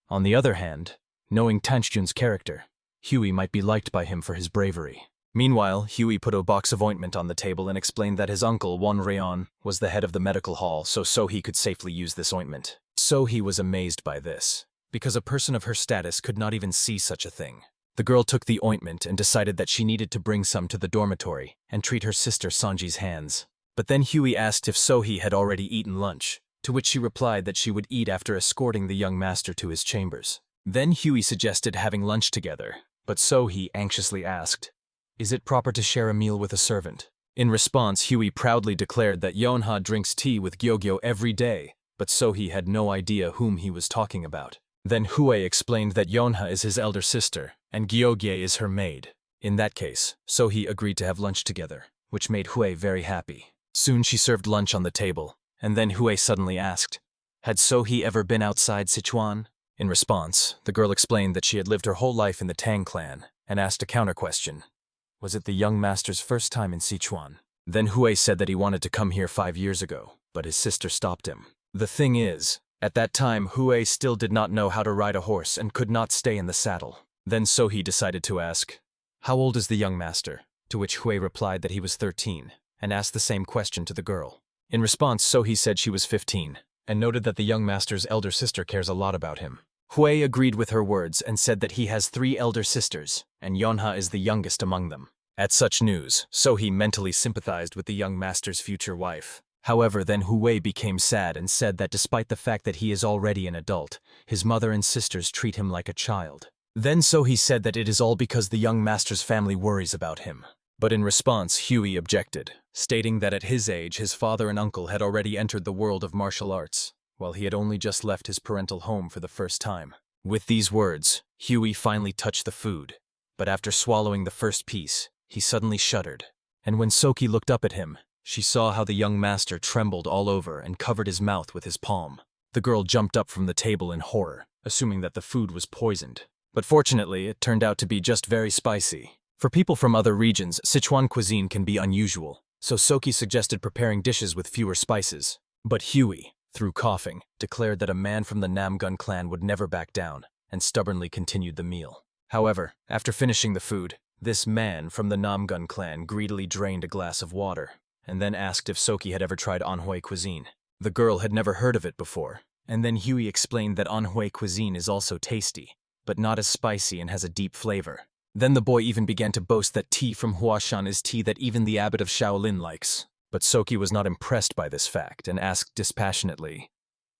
On the other hand, knowing Tanchjun's character, Huey might be liked by him for his bravery. Meanwhile, Huey put a box of ointment on the table and explained that his uncle, Won Rayon, was the head of the medical hall, so Sohee could safely use this ointment. Sohee was amazed by this, because a person of her status could not even see such a thing. The girl took the ointment and decided that she needed to bring some to the dormitory and treat her sister Sanji's hands. But then Huey asked if Sohee had already eaten lunch, to which she replied that she would eat after escorting the young master to his chambers. Then Huey suggested having lunch together, but Sohee anxiously asked, "Is it proper to share a meal with a servant?" In response, Huey proudly declared that Yeonha drinks tea with Gyogyo every day, but Sohee had no idea whom he was talking about. Then Huey explained that Yeonha is his elder sister, and Gyogye is her maid. In that case, Sohee agreed to have lunch together, which made Huey very happy. Soon she served lunch on the table, and then Huey suddenly asked, "Had Sohee ever been outside Sichuan?" In response, the girl explained that she had lived her whole life in the Tang clan, and asked a counter-question. Was it the young master's first time in Sichuan? Then Huey said that he wanted to come here 5 years ago, but his sister stopped him. The thing is, at that time Huey still did not know how to ride a horse and could not stay in the saddle. Then Sohee decided to ask, "How old is the young master?" To which Huey replied that he was 13, and asked the same question to the girl. In response, Sohee said she was 15, and noted that the young master's elder sister cares a lot about him. Huey agreed with her words and said that he has 3 elder sisters, and Yeonha is the youngest among them. At such news, Sohee mentally sympathized with the young master's future wife. However, then Huey became sad and said that despite the fact that he is already an adult, his mother and sisters treat him like a child. Then Sohee said that it is all because the young master's family worries about him. But in response, Huey objected, stating that at his age his father and uncle had already entered the world of martial arts, while he had only just left his parental home for the first time. With these words, Huey finally touched the food, but after swallowing the first piece, he suddenly shuddered. And when Sohee looked up at him, she saw how the young master trembled all over and covered his mouth with his palm. The girl jumped up from the table in horror, assuming that the food was poisoned. But fortunately, it turned out to be just very spicy. For people from other regions, Sichuan cuisine can be unusual, so Sohee suggested preparing dishes with fewer spices. But Huey, through coughing, declared that a man from the Namgun clan would never back down, and stubbornly continued the meal. However, after finishing the food, this man from the Namgun clan greedily drained a glass of water, and then asked if Sohee had ever tried Anhui cuisine. The girl had never heard of it before, and then Huey explained that Anhui cuisine is also tasty, but not as spicy and has a deep flavor. Then the boy even began to boast that tea from Huashan is tea that even the abbot of Shaolin likes. But Sohee was not impressed by this fact and asked dispassionately,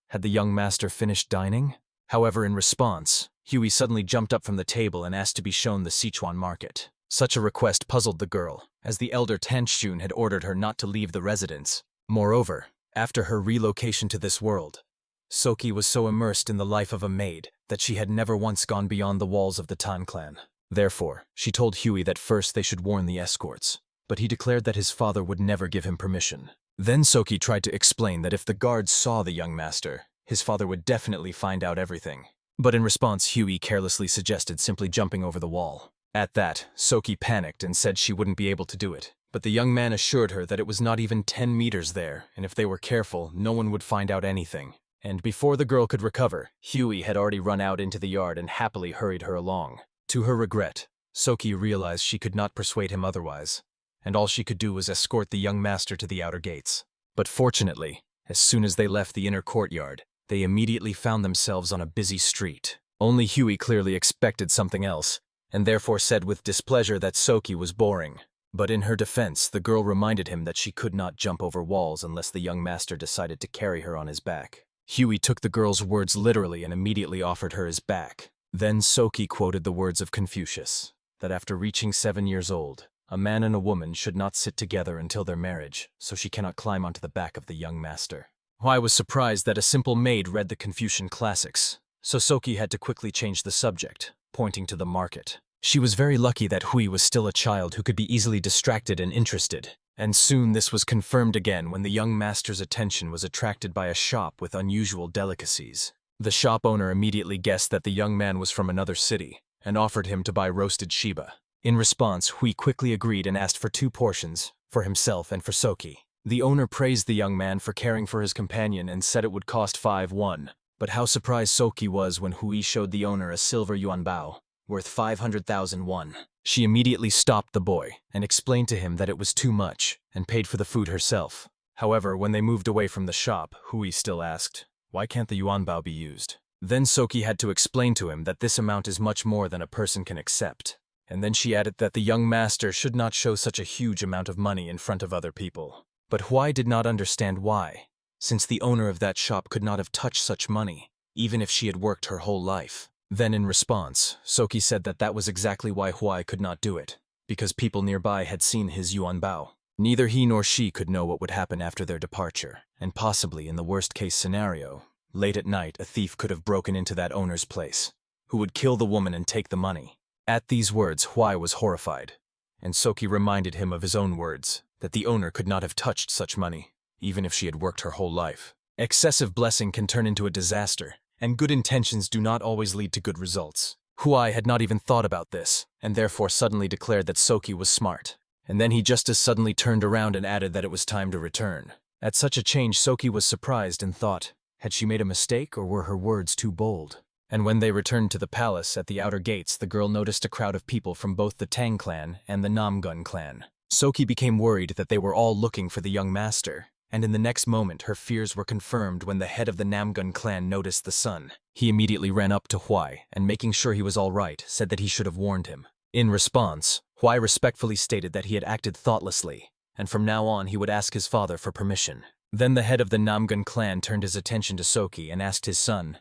had the young master finished dining? However, in response, Huey suddenly jumped up from the table and asked to be shown the Sichuan market. Such a request puzzled the girl, as the elder Tanchjun had ordered her not to leave the residence. Moreover, after her relocation to this world, Sohee was so immersed in the life of a maid that she had never once gone beyond the walls of the Tan clan. Therefore, she told Huey that first they should warn the escorts, but he declared that his father would never give him permission. Then Sohee tried to explain that if the guards saw the young master, his father would definitely find out everything. But in response, Huey carelessly suggested simply jumping over the wall. At that, Sohee panicked and said she wouldn't be able to do it. But the young man assured her that it was not even 10 meters there, and if they were careful, no one would find out anything. And before the girl could recover, Huey had already run out into the yard and happily hurried her along. To her regret, Sohee realized she could not persuade him otherwise, and all she could do was escort the young master to the outer gates. But fortunately, as soon as they left the inner courtyard, they immediately found themselves on a busy street. Only Huey clearly expected something else, and therefore said with displeasure that Sohee was boring. But in her defense, the girl reminded him that she could not jump over walls unless the young master decided to carry her on his back. Huey took the girl's words literally and immediately offered her his back. Then Sohee quoted the words of Confucius, that after reaching 7 years old, a man and a woman should not sit together until their marriage, so she cannot climb onto the back of the young master. I was surprised that a simple maid read the Confucian classics, so Sohee had to quickly change the subject, pointing to the market. She was very lucky that Huey was still a child who could be easily distracted and interested, and soon this was confirmed again when the young master's attention was attracted by a shop with unusual delicacies. The shop owner immediately guessed that the young man was from another city, and offered him to buy roasted Shiba. In response, Hui quickly agreed and asked for 2 portions, for himself and for Soki. The owner praised the young man for caring for his companion and said it would cost 5 won. But how surprised Soki was when Hui showed the owner a silver yuan bao, worth 500,000 won. She immediately stopped the boy and explained to him that it was too much and paid for the food herself. However, when they moved away from the shop, Hui still asked, "Why can't the yuan bao be used?" Then Soki had to explain to him that this amount is much more than a person can accept. And then she added that the young master should not show such a huge amount of money in front of other people. But Hui did not understand why, since the owner of that shop could not have touched such money, even if she had worked her whole life. Then in response, Soki said that that was exactly why Hui could not do it, because people nearby had seen his yuan bao. Neither he nor she could know what would happen after their departure, and possibly in the worst-case scenario, late at night a thief could have broken into that owner's place, who would kill the woman and take the money. At these words, Hui was horrified, and Soki reminded him of his own words, that the owner could not have touched such money, even if she had worked her whole life. Excessive blessing can turn into a disaster, and good intentions do not always lead to good results. Hui had not even thought about this, and therefore suddenly declared that Soki was smart. And then he just as suddenly turned around and added that it was time to return. At such a change, Soki was surprised and thought, had she made a mistake or were her words too bold? And when they returned to the palace at the outer gates, the girl noticed a crowd of people from both the Tang clan and the Namgun clan. Soki became worried that they were all looking for the young master, and in the next moment her fears were confirmed when the head of the Namgun clan noticed the son. He immediately ran up to Hui, and making sure he was all right, said that he should have warned him. In response, Hui respectfully stated that he had acted thoughtlessly, and from now on he would ask his father for permission. Then the head of the Namgun clan turned his attention to Soki and asked his son,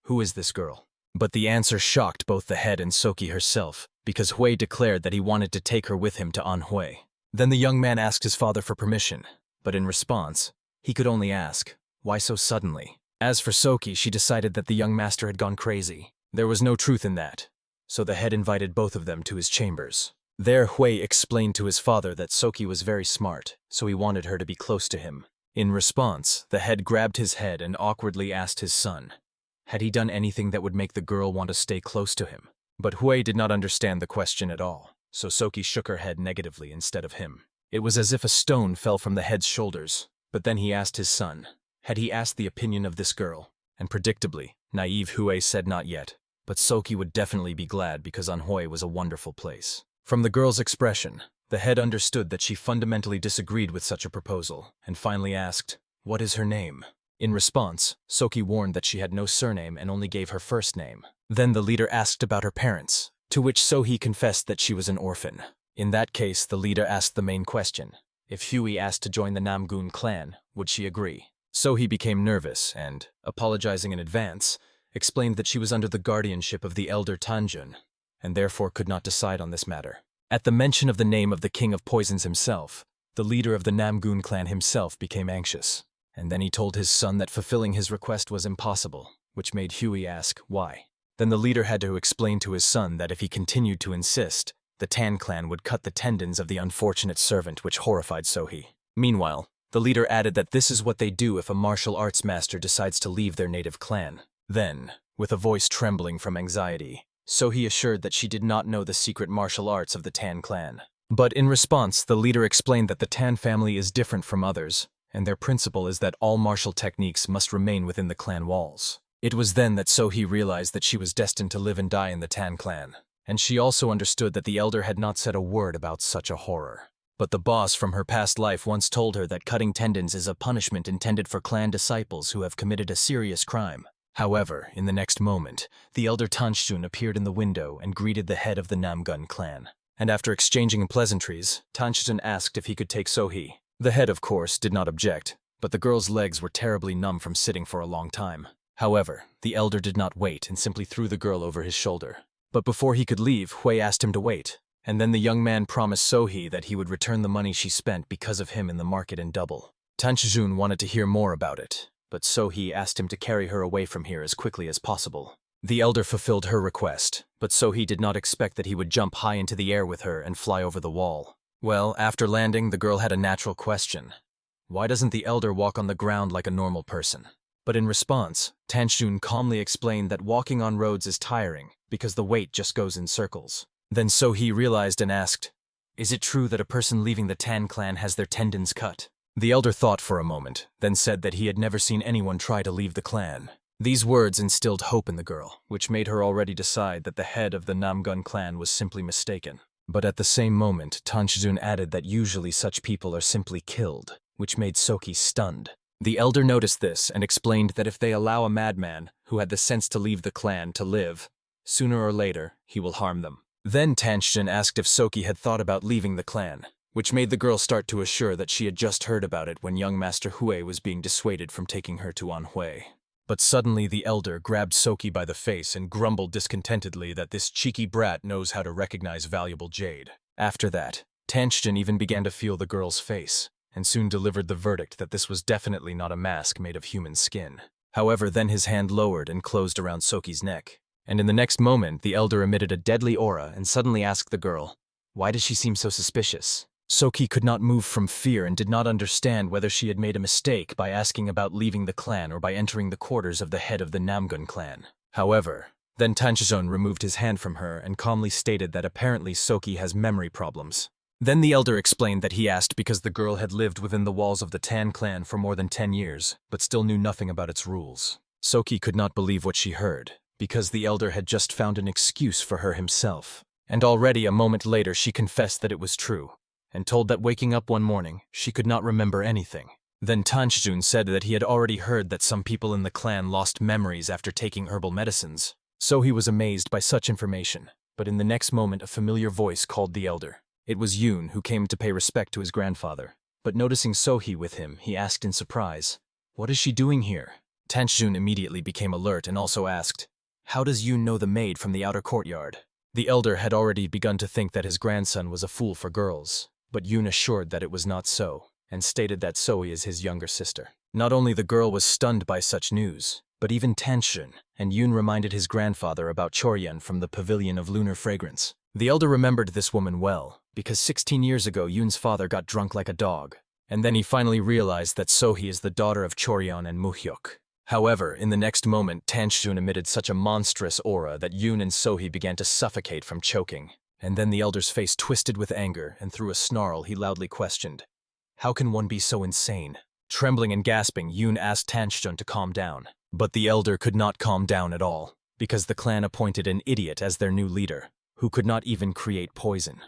"Who is this girl?" But the answer shocked both the head and Soki herself, because Hui declared that he wanted to take her with him to Anhui. Then the young man asked his father for permission, but in response, he could only ask, "Why so suddenly?" As for Soki, she decided that the young master had gone crazy. There was no truth in that, so the head invited both of them to his chambers. There Hui explained to his father that Soki was very smart, so he wanted her to be close to him. In response, the head grabbed his head and awkwardly asked his son, had he done anything that would make the girl want to stay close to him? But Hui did not understand the question at all, so Soki shook her head negatively instead of him. It was as if a stone fell from the head's shoulders, but then he asked his son, had he asked the opinion of this girl? And predictably, naive Hui said not yet, but Soki would definitely be glad because Anhui was a wonderful place. From the girl's expression, the head understood that she fundamentally disagreed with such a proposal, and finally asked, "What is her name?" In response, Soki warned that she had no surname and only gave her first name. Then the leader asked about her parents, to which Sohi confessed that she was an orphan. In that case, the leader asked the main question. If Hui asked to join the Namgun clan, would she agree? Sohi became nervous and, apologizing in advance, explained that she was under the guardianship of the elder Tanjun, and therefore could not decide on this matter. At the mention of the name of the king of poisons himself, the leader of the Namgun clan himself became anxious. And then he told his son that fulfilling his request was impossible, which made Hui ask why. Then the leader had to explain to his son that if he continued to insist, the Tan clan would cut the tendons of the unfortunate servant, which horrified Sohi. Meanwhile, the leader added that this is what they do if a martial arts master decides to leave their native clan. Then, with a voice trembling from anxiety, Sohi assured that she did not know the secret martial arts of the Tan clan. But in response, the leader explained that the Tan family is different from others, and their principle is that all martial techniques must remain within the clan walls. It was then that Sohi realized that she was destined to live and die in the Tan clan, and she also understood that the elder had not said a word about such a horror. But the boss from her past life once told her that cutting tendons is a punishment intended for clan disciples who have committed a serious crime. However, in the next moment, the elder Tanjun appeared in the window and greeted the head of the Namgun clan. And after exchanging pleasantries, Tanjun asked if he could take Sohi. The head, of course, did not object, but the girl's legs were terribly numb from sitting for a long time. However, the elder did not wait and simply threw the girl over his shoulder. But before he could leave, Hui asked him to wait, and then the young man promised Sohi that he would return the money she spent because of him in the market in double. Tanjun wanted to hear more about it, but Sohi asked him to carry her away from here as quickly as possible. The elder fulfilled her request, but Sohi did not expect that he would jump high into the air with her and fly over the wall. Well, after landing, the girl had a natural question. Why doesn't the elder walk on the ground like a normal person? But in response, Tanjun calmly explained that walking on roads is tiring because the weight just goes in circles. Then So-hee realized and asked, "Is it true that a person leaving the Tan clan has their tendons cut?" The elder thought for a moment, then said that he had never seen anyone try to leave the clan. These words instilled hope in the girl, which made her already decide that the head of the Namgun clan was simply mistaken. But at the same moment, Tanshijun added that usually such people are simply killed, which made Soki stunned. The elder noticed this and explained that if they allow a madman, who had the sense to leave the clan, to live, sooner or later, he will harm them. Then Tanshijun asked if Soki had thought about leaving the clan, which made the girl start to assure that she had just heard about it when young Master Hui was being dissuaded from taking her to Anhui. But suddenly the elder grabbed Soki by the face and grumbled discontentedly that this cheeky brat knows how to recognize valuable jade. After that, Tanshijun even began to feel the girl's face, and soon delivered the verdict that this was definitely not a mask made of human skin. However, then his hand lowered and closed around Soki's neck, and in the next moment the elder emitted a deadly aura and suddenly asked the girl, "Why does she seem so suspicious?" Soki could not move from fear and did not understand whether she had made a mistake by asking about leaving the clan or by entering the quarters of the head of the Namgun clan. However, then Tanshijun removed his hand from her and calmly stated that apparently Soki has memory problems. Then the elder explained that he asked because the girl had lived within the walls of the Tan clan for more than 10 years, but still knew nothing about its rules. Soki could not believe what she heard, because the elder had just found an excuse for her himself. And already a moment later she confessed that it was true, and told that waking up one morning, she could not remember anything. Then Tanshijun said that he had already heard that some people in the clan lost memories after taking herbal medicines. So he was amazed by such information, but in the next moment a familiar voice called the elder. It was Yoon, who came to pay respect to his grandfather. But noticing So-hee with him, he asked in surprise, "What is she doing here?" Tanshijun immediately became alert and also asked, "How does Yoon know the maid from the outer courtyard?" The elder had already begun to think that his grandson was a fool for girls, but Yoon assured that it was not so, and stated that So-hee is his younger sister. Not only the girl was stunned by such news, but even Tanshijun, and Yoon reminded his grandfather about Choryeon from the Pavilion of Lunar Fragrance. The elder remembered this woman well, because 16 years ago Yoon's father got drunk like a dog, and then he finally realized that So-hee is the daughter of Choryeon and Muhyuk. However, in the next moment Tanshijun emitted such a monstrous aura that Yoon and So-hee began to suffocate from choking. And then the elder's face twisted with anger, and through a snarl he loudly questioned, "How can one be so insane?" Trembling and gasping, Yoon asked Tanshijun to calm down. But the elder could not calm down at all, because the clan appointed an idiot as their new leader, who could not even create poison.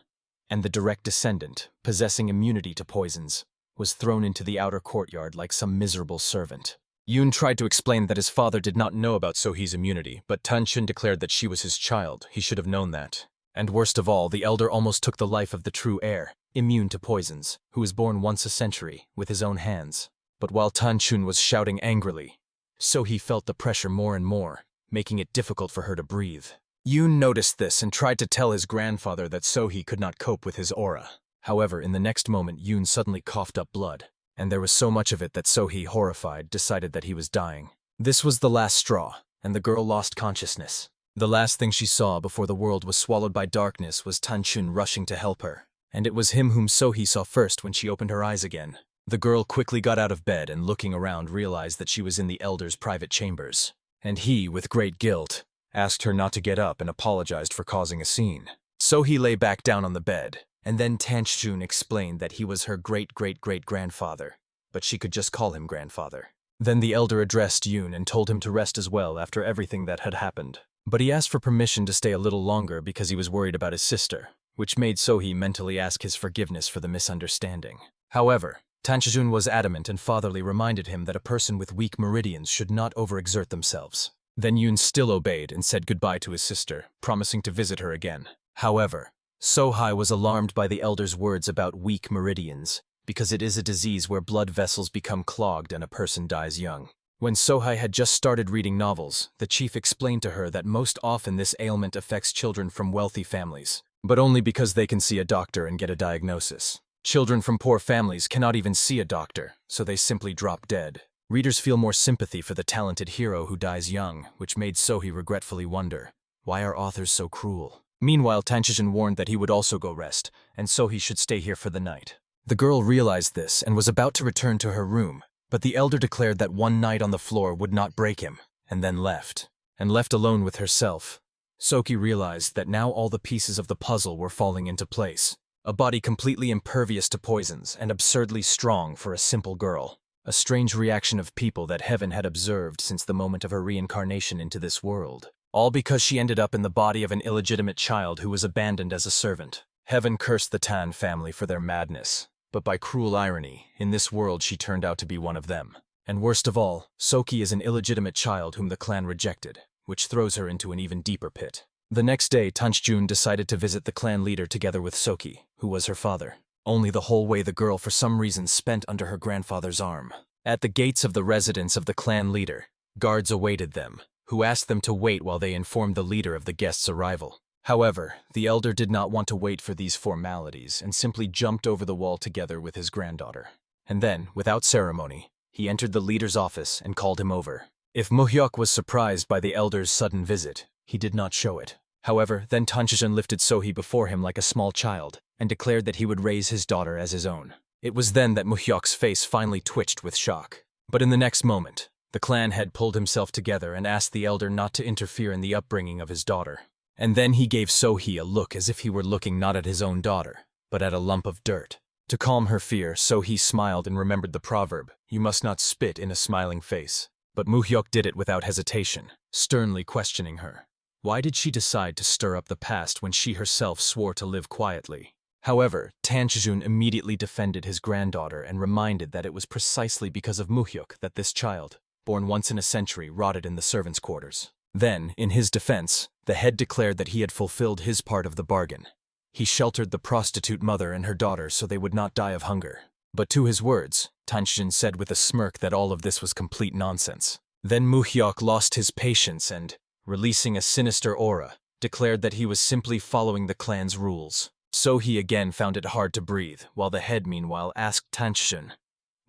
And the direct descendant, possessing immunity to poisons, was thrown into the outer courtyard like some miserable servant. Yoon tried to explain that his father did not know about So-hee's immunity, but Tanshijun declared that she was his child, he should have known that. And worst of all, the elder almost took the life of the true heir, immune to poisons, who was born once a century, with his own hands. But while Tanshijun was shouting angrily, So-hee felt the pressure more and more, making it difficult for her to breathe. Yoon noticed this and tried to tell his grandfather that So-hee could not cope with his aura. However, in the next moment Yoon suddenly coughed up blood, and there was so much of it that So-hee, horrified, decided that he was dying. This was the last straw, and the girl lost consciousness. The last thing she saw before the world was swallowed by darkness was Tanshijun rushing to help her, and it was him whom So-hee saw first when she opened her eyes again. The girl quickly got out of bed and looking around realized that she was in the elder's private chambers, and he, with great guilt, asked her not to get up and apologized for causing a scene. So-hee lay back down on the bed, and then Tanshijun explained that he was her great-great-great-grandfather, but she could just call him grandfather. Then the elder addressed Yoon and told him to rest as well after everything that had happened. But he asked for permission to stay a little longer because he was worried about his sister, which made So-hee mentally ask his forgiveness for the misunderstanding. However, Tanshijun was adamant and fatherly reminded him that a person with weak meridians should not overexert themselves. Then Yoon still obeyed and said goodbye to his sister, promising to visit her again. However, So-hee was alarmed by the elder's words about weak meridians, because it is a disease where blood vessels become clogged and a person dies young. When So-hee had just started reading novels, the chief explained to her that most often this ailment affects children from wealthy families, but only because they can see a doctor and get a diagnosis. Children from poor families cannot even see a doctor, so they simply drop dead. Readers feel more sympathy for the talented hero who dies young, which made So-hee regretfully wonder, why are authors so cruel? Meanwhile, Tanshijun warned that he would also go rest, and So-hee should stay here for the night. The girl realized this and was about to return to her room, but the elder declared that one night on the floor would not break him, and then left alone with herself. Soki realized that now all the pieces of the puzzle were falling into place. A body completely impervious to poisons and absurdly strong for a simple girl. A strange reaction of people that heaven had observed since the moment of her reincarnation into this world. All because she ended up in the body of an illegitimate child who was abandoned as a servant. Heaven cursed the Tan family for their madness. But by cruel irony, in this world she turned out to be one of them. And worst of all, Soki is an illegitimate child whom the clan rejected, which throws her into an even deeper pit. The next day, Tanchjun decided to visit the clan leader together with Soki, who was her father. Only the whole way the girl for some reason spent under her grandfather's arm. At the gates of the residence of the clan leader, guards awaited them, who asked them to wait while they informed the leader of the guest's arrival. However, the elder did not want to wait for these formalities and simply jumped over the wall together with his granddaughter. And then, without ceremony, he entered the leader's office and called him over. If ManhwaCapped was surprised by the elder's sudden visit, he did not show it. However, then Tanchjun lifted Sohi before him like a small child and declared that he would raise his daughter as his own. It was then that ManhwaCapped's face finally twitched with shock. But in the next moment, the clan head pulled himself together and asked the elder not to interfere in the upbringing of his daughter. And then he gave Sohi a look as if he were looking not at his own daughter, but at a lump of dirt. To calm her fear, Sohi smiled and remembered the proverb, "You must not spit in a smiling face." But ManhwaCapped did it without hesitation, sternly questioning her. Why did she decide to stir up the past when she herself swore to live quietly? However, Tanchjun immediately defended his granddaughter and reminded that it was precisely because of ManhwaCapped that this child, born once in a century, rotted in the servants' quarters. Then, in his defense, the head declared that he had fulfilled his part of the bargain. He sheltered the prostitute mother and her daughter so they would not die of hunger. But to his words, Tanchjun said with a smirk that all of this was complete nonsense. Then ManhwaCapped lost his patience and, releasing a sinister aura, declared that he was simply following the clan's rules. So he again found it hard to breathe, while the head meanwhile asked Tanchjun,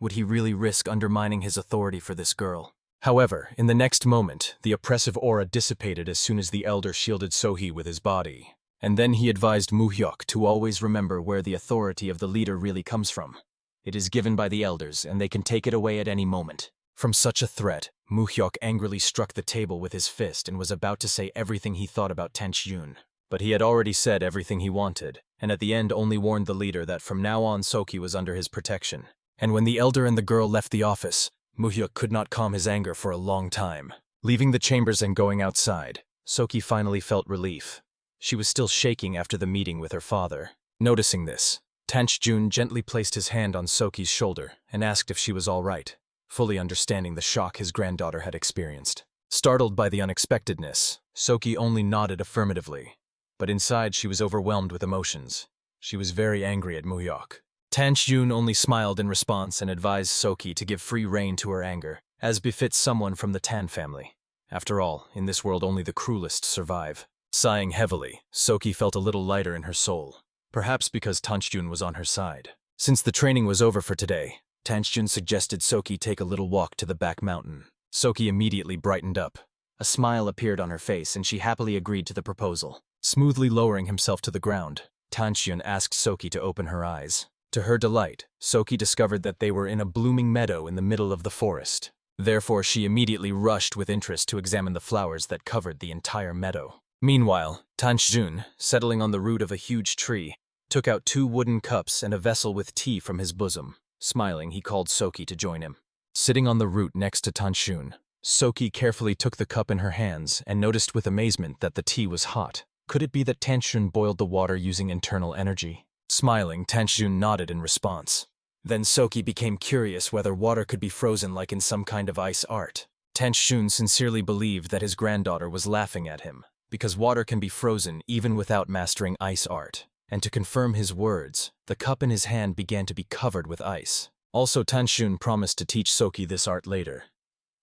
would he really risk undermining his authority for this girl? However, in the next moment, the oppressive aura dissipated as soon as the elder shielded Sohi with his body. And then he advised ManhwaCapped to always remember where the authority of the leader really comes from. It is given by the elders, and they can take it away at any moment. From such a threat, ManhwaCapped angrily struck the table with his fist and was about to say everything he thought about Tanchjun. But he had already said everything he wanted, and at the end only warned the leader that from now on Soki was under his protection. And when the elder and the girl left the office, ManhwaCapped could not calm his anger for a long time. Leaving the chambers and going outside, Soki finally felt relief. She was still shaking after the meeting with her father. Noticing this, Tanchjun gently placed his hand on Soki's shoulder and asked if she was all right, fully understanding the shock his granddaughter had experienced. Startled by the unexpectedness, Soki only nodded affirmatively. But inside she was overwhelmed with emotions. She was very angry at ManhwaCapped. Tanchjun only smiled in response and advised Soki to give free rein to her anger, as befits someone from the Tan family. After all, in this world only the cruelest survive. Sighing heavily, Soki felt a little lighter in her soul, perhaps because Tanchjun was on her side. Since the training was over for today, Tanchjun suggested Soki take a little walk to the back mountain. Soki immediately brightened up. A smile appeared on her face and she happily agreed to the proposal. Smoothly lowering himself to the ground, Tanchjun asked Soki to open her eyes. To her delight, Soki discovered that they were in a blooming meadow in the middle of the forest. Therefore, she immediately rushed with interest to examine the flowers that covered the entire meadow. Meanwhile, Tanchjun, settling on the root of a huge tree, took out 2 wooden cups and a vessel with tea from his bosom. Smiling, he called Soki to join him. Sitting on the root next to Tanchjun, Soki carefully took the cup in her hands and noticed with amazement that the tea was hot. Could it be that Tanchjun boiled the water using internal energy? Smiling, Tanchjun nodded in response. Then Soki became curious whether water could be frozen like in some kind of ice art. Tanchjun sincerely believed that his granddaughter was laughing at him, because water can be frozen even without mastering ice art. And to confirm his words, the cup in his hand began to be covered with ice. Also, Tanchjun promised to teach Soki this art later.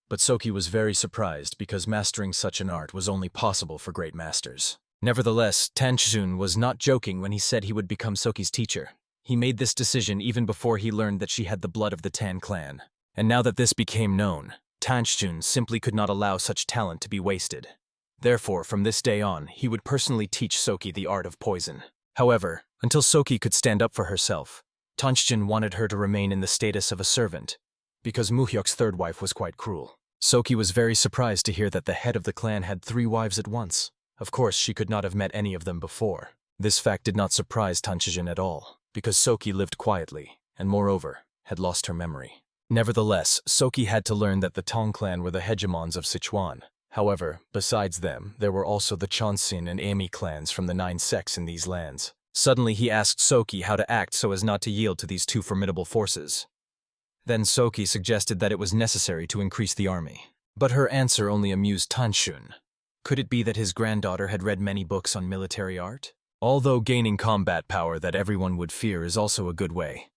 But Soki was very surprised because mastering such an art was only possible for great masters. Nevertheless, Tanchjun was not joking when he said he would become Soki's teacher. He made this decision even before he learned that she had the blood of the Tan clan. And now that this became known, Tanchjun simply could not allow such talent to be wasted. Therefore, from this day on, he would personally teach Soki the art of poison. However, until Soki could stand up for herself, Tanchjun wanted her to remain in the status of a servant, because ManhwaCapped's third wife was quite cruel. Soki was very surprised to hear that the head of the clan had 3 wives at once. Of course, she could not have met any of them before. This fact did not surprise Tanchijin at all, because Soki lived quietly, and moreover, had lost her memory. Nevertheless, Soki had to learn that the Tong clan were the hegemons of Sichuan. However, besides them, there were also the Chonsin and Ami clans from the 9 sects in these lands. Suddenly he asked Soki how to act so as not to yield to these two formidable forces. Then Soki suggested that it was necessary to increase the army. But her answer only amused Tanshun. Could it be that his granddaughter had read many books on military art? Although gaining combat power that everyone would fear is also a good way,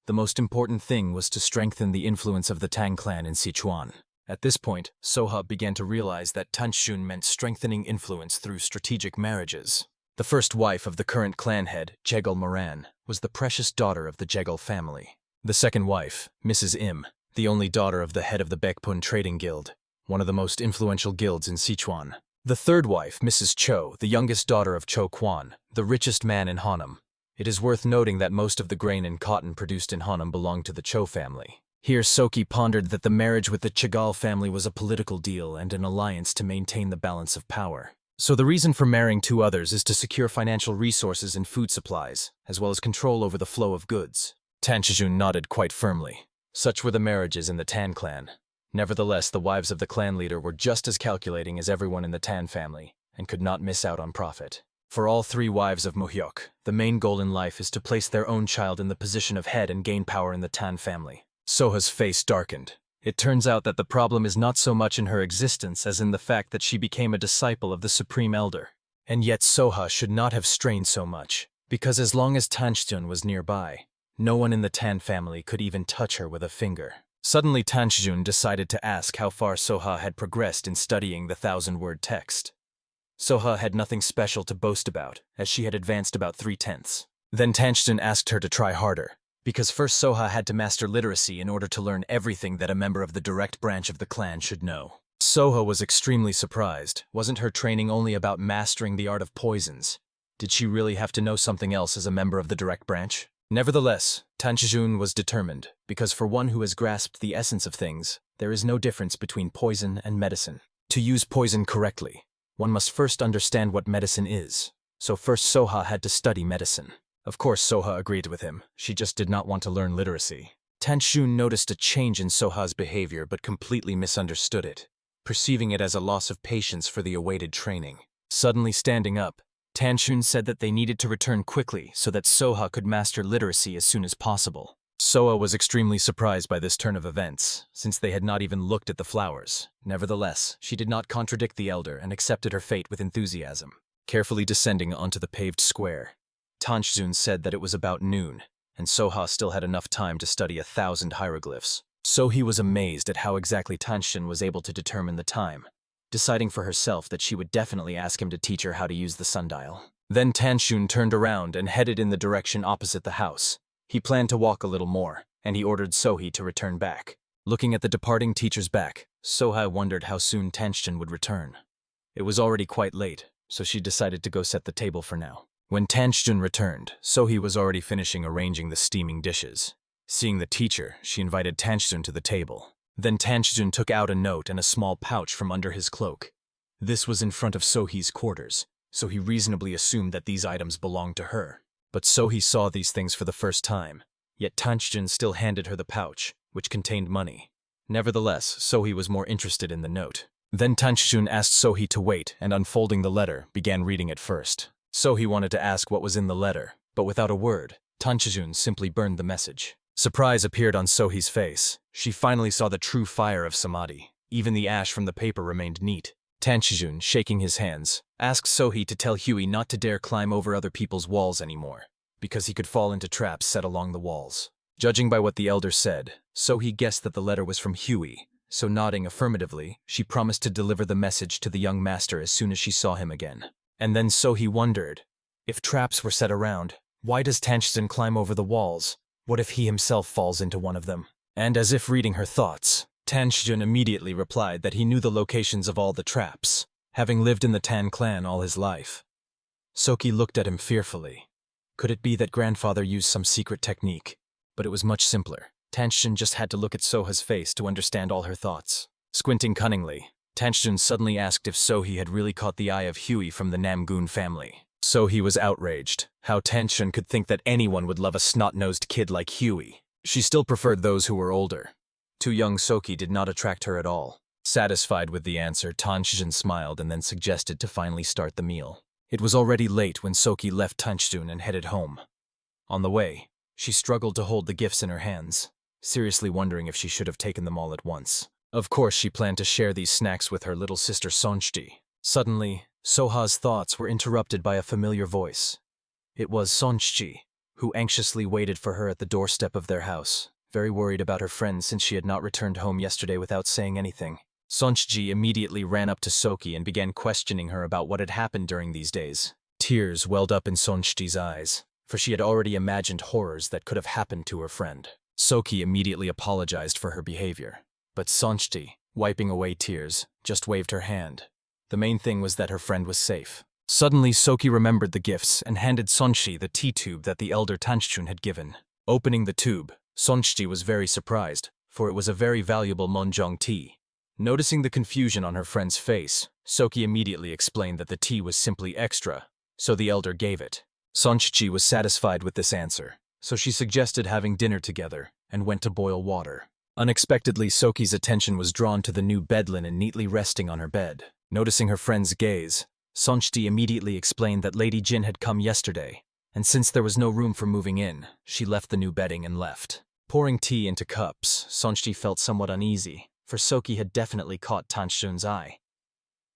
the most important thing was to strengthen the influence of the Tang clan in Sichuan. At this point, Soha began to realize that Tanshun meant strengthening influence through strategic marriages. The first wife of the current clan head, Jegal Moran, was the precious daughter of the Jegal family. The second wife, Mrs. Im, the only daughter of the head of the Baekpun Trading Guild, one of the most influential guilds in Sichuan. The third wife, Mrs. Cho, the youngest daughter of Cho Quan, the richest man in Hanam. It is worth noting that most of the grain and cotton produced in Hanam belonged to the Cho family. Here Soki pondered that the marriage with the Chigal family was a political deal and an alliance to maintain the balance of power. So the reason for marrying two others is to secure financial resources and food supplies, as well as control over the flow of goods. Tanchijun nodded quite firmly. Such were the marriages in the Tan clan. Nevertheless, the wives of the clan leader were just as calculating as everyone in the Tan family, and could not miss out on profit. For all 3 wives of Muhyok, the main goal in life is to place their own child in the position of head and gain power in the Tan family. Soha's face darkened. It turns out that the problem is not so much in her existence as in the fact that she became a disciple of the Supreme Elder. And yet Soha should not have strained so much, because as long as Tanchjun was nearby, no one in the Tan family could even touch her with a finger. Suddenly Tanchjun decided to ask how far Soha had progressed in studying the 1,000-word text. Soha had nothing special to boast about, as she had advanced about 3/10. Then Tanchjun asked her to try harder, because first Soha had to master literacy in order to learn everything that a member of the direct branch of the clan should know. Soha was extremely surprised. Wasn't her training only about mastering the art of poisons? Did she really have to know something else as a member of the direct branch? Nevertheless, Tanchijun was determined, because for one who has grasped the essence of things, there is no difference between poison and medicine. To use poison correctly, one must first understand what medicine is. So first Soha had to study medicine. Of course Soha agreed with him, she just did not want to learn literacy. Tanchjun noticed a change in Soha's behavior but completely misunderstood it, perceiving it as a loss of patience for the awaited training. Suddenly standing up, Tanchjun said that they needed to return quickly so that Soha could master literacy as soon as possible. Soha was extremely surprised by this turn of events, since they had not even looked at the flowers. Nevertheless, she did not contradict the elder and accepted her fate with enthusiasm. Carefully descending onto the paved square, Tanchjun said that it was about noon, and Soha still had enough time to study 1,000 hieroglyphs. So he was amazed at how exactly Tanchjun was able to determine the time, deciding for herself that she would definitely ask him to teach her how to use the sundial. Then Tanchjun turned around and headed in the direction opposite the house. He planned to walk a little more, and he ordered Sohi to return back. Looking at the departing teacher's back, Soha wondered how soon Tanchjun would return. It was already quite late, so she decided to go set the table for now. When Tanchjun returned, Sohi was already finishing arranging the steaming dishes. Seeing the teacher, she invited Tanchjun to the table. Then Tanchjun took out a note and a small pouch from under his cloak. This was in front of Sohi's quarters, so he reasonably assumed that these items belonged to her. But Sohi saw these things for the first time, yet Tanchjun still handed her the pouch, which contained money. Nevertheless, Sohi was more interested in the note. Then Tanchjun asked Sohi to wait and, unfolding the letter, began reading it first. Sohi wanted to ask what was in the letter, but without a word, Tanchjun simply burned the message. Surprise appeared on Sohi's face. She finally saw the true fire of Samadhi. Even the ash from the paper remained neat. Tanchjun, shaking his hands, asked Sohi to tell Huey not to dare climb over other people's walls anymore, because he could fall into traps set along the walls. Judging by what the elder said, Sohi guessed that the letter was from Huey, so nodding affirmatively, she promised to deliver the message to the young master as soon as she saw him again. And then Sohi wondered, if traps were set around, why does Tanchjun climb over the walls? What if he himself falls into one of them? And as if reading her thoughts, Tanchjun immediately replied that he knew the locations of all the traps, having lived in the Tan clan all his life. Soki looked at him fearfully. Could it be that grandfather used some secret technique? But it was much simpler. Tanchjun just had to look at Soha's face to understand all her thoughts. Squinting cunningly, Tanjun suddenly asked if Sohee had really caught the eye of Huey from the Namgoon family. Sohee was outraged. How Tanjun could think that anyone would love a snot-nosed kid like Huey. She still preferred those who were older. Too young Sohee did not attract her at all. Satisfied with the answer, Tanjun smiled and then suggested to finally start the meal. It was already late when Sohee left Tanjun and headed home. On the way, she struggled to hold the gifts in her hands, seriously wondering if she should have taken them all at once. Of course, she planned to share these snacks with her little sister Sonjji. Suddenly, Soha's thoughts were interrupted by a familiar voice. It was Sonjji, who anxiously waited for her at the doorstep of their house, very worried about her friend since she had not returned home yesterday without saying anything. Sonjji immediately ran up to Sohee and began questioning her about what had happened during these days. Tears welled up in Sonjji's eyes, for she had already imagined horrors that could have happened to her friend. Sohee immediately apologized for her behavior, but Sonjji, wiping away tears, just waved her hand. The main thing was that her friend was safe. Suddenly, Sohee remembered the gifts and handed Sonjji the tea tube that the elder Tanjun had given. Opening the tube, Sonjji was very surprised, for it was a very valuable Monjong tea. Noticing the confusion on her friend's face, Sohee immediately explained that the tea was simply extra, so the elder gave it. Sonjji was satisfied with this answer, so she suggested having dinner together and went to boil water. Unexpectedly, Sohee's attention was drawn to the new bed linen neatly resting on her bed. Noticing her friend's gaze, Sonjji immediately explained that Lady Jin had come yesterday, and since there was no room for moving in, she left the new bedding and left. Pouring tea into cups, Sonjji felt somewhat uneasy, for Sohee had definitely caught Tanjun's eye.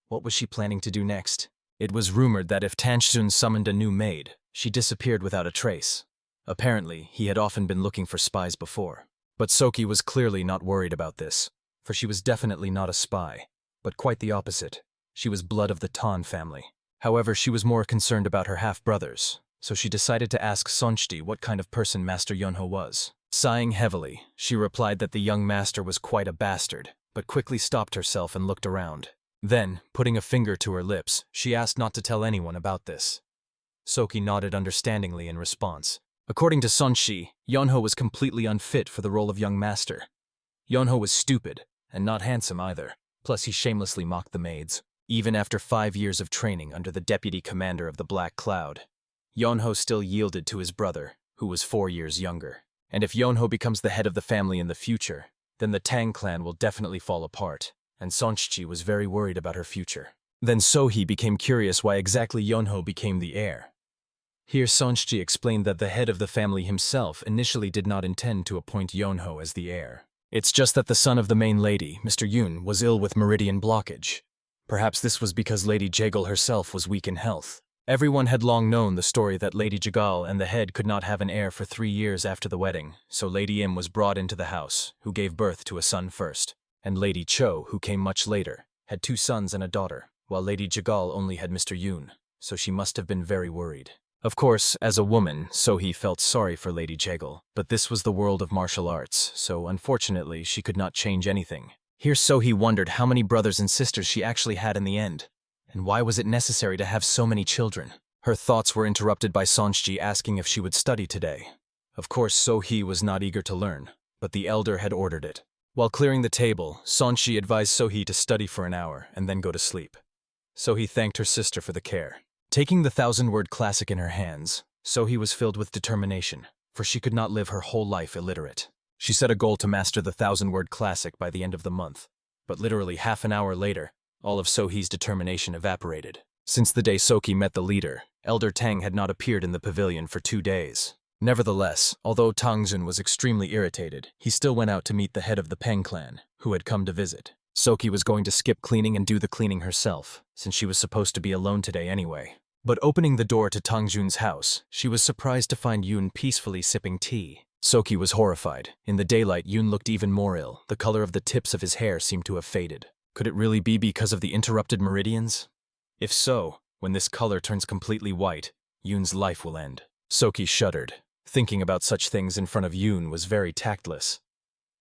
What was she planning to do next? It was rumored that if Tanjun summoned a new maid, she disappeared without a trace. Apparently, he had often been looking for spies before. But Sohee was clearly not worried about this, for she was definitely not a spy, but quite the opposite. She was blood of the Tan family. However, she was more concerned about her half-brothers, so she decided to ask Sonjji what kind of person Master Yunho was. Sighing heavily, she replied that the young master was quite a bastard, but quickly stopped herself and looked around. Then, putting a finger to her lips, she asked not to tell anyone about this. Sohee nodded understandingly in response. According to Sonjji, Yunho was completely unfit for the role of young master. Yunho was stupid, and not handsome either. Plus, he shamelessly mocked the maids. Even after 5 years of training under the deputy commander of the Black Cloud, Yunho still yielded to his brother, who was 4 years younger. And if Yunho becomes the head of the family in the future, then the Tang clan will definitely fall apart, and Sonjji was very worried about her future. Then Sohee became curious why exactly Yunho became the heir. Here Sonjji explained that the head of the family himself initially did not intend to appoint Yunho as the heir. It's just that the son of the main lady, Mr. Yoon, was ill with meridian blockage. Perhaps this was because Lady Jagal herself was weak in health. Everyone had long known the story that Lady Jagal and the head could not have an heir for 3 years after the wedding, so Lady Im was brought into the house, who gave birth to a son first, and Lady Cho, who came much later, had 2 sons and a daughter, while Lady Jagal only had Mr. Yoon, so she must have been very worried. Of course, as a woman, Sohee felt sorry for Lady Jagal, but this was the world of martial arts, so unfortunately she could not change anything. Here Sohee wondered how many brothers and sisters she actually had in the end, and why was it necessary to have so many children? Her thoughts were interrupted by Sonjji asking if she would study today. Of course, Sohee was not eager to learn, but the elder had ordered it. While clearing the table, Sonjji advised Sohee to study for an hour and then go to sleep. Sohee thanked her sister for the care. Taking the 1,000-word classic in her hands, Sohee was filled with determination, for she could not live her whole life illiterate. She set a goal to master the 1,000-word classic by the end of the month, but literally half an hour later, all of Sohee's determination evaporated. Since the day Sohee met the leader, Elder Tang had not appeared in the pavilion for 2 days. Nevertheless, although Tangzun was extremely irritated, he still went out to meet the head of the Peng clan, who had come to visit. Sohee was going to skip cleaning and do the cleaning herself, since she was supposed to be alone today anyway. But opening the door to Tangzun's house, she was surprised to find Yoon peacefully sipping tea. Sohee was horrified. In the daylight, Yoon looked even more ill. The color of the tips of his hair seemed to have faded. Could it really be because of the interrupted meridians? If so, when this color turns completely white, Yoon's life will end. Sohee shuddered. Thinking about such things in front of Yoon was very tactless.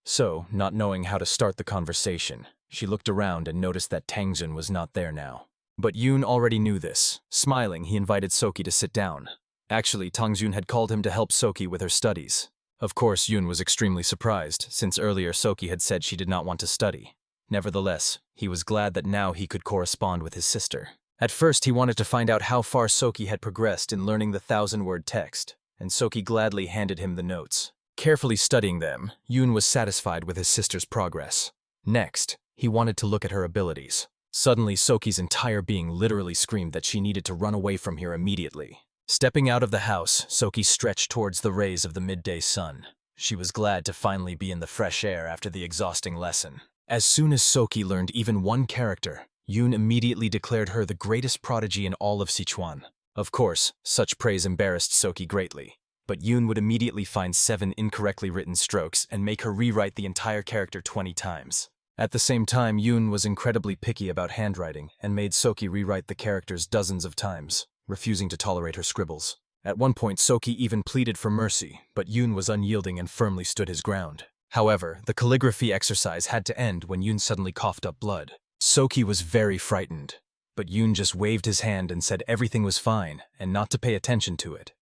So, not knowing how to start the conversation, she looked around and noticed that Tangzun was not there now. But Yoon already knew this. Smiling, he invited Sohee to sit down. Actually, Tangzun had called him to help Sohee with her studies. Of course, Yoon was extremely surprised, since earlier Sohee had said she did not want to study. Nevertheless, he was glad that now he could correspond with his sister. At first, he wanted to find out how far Soki had progressed in learning the 1,000-word text, and Soki gladly handed him the notes. Carefully studying them, Yoon was satisfied with his sister's progress. Next, he wanted to look at her abilities. Suddenly, Soki's entire being literally screamed that she needed to run away from here immediately. Stepping out of the house, Soki stretched towards the rays of the midday sun. She was glad to finally be in the fresh air after the exhausting lesson. As soon as Soki learned even one character, Yoon immediately declared her the greatest prodigy in all of Sichuan. Of course, such praise embarrassed Soki greatly, but Yoon would immediately find 7 incorrectly written strokes and make her rewrite the entire character 20 times. At the same time, Yoon was incredibly picky about handwriting and made Soki rewrite the characters dozens of times, refusing to tolerate her scribbles. At one point, Soki even pleaded for mercy, but Yoon was unyielding and firmly stood his ground. However, the calligraphy exercise had to end when Yoon suddenly coughed up blood. Soki was very frightened, but Yoon just waved his hand and said everything was fine and not to pay attention to it.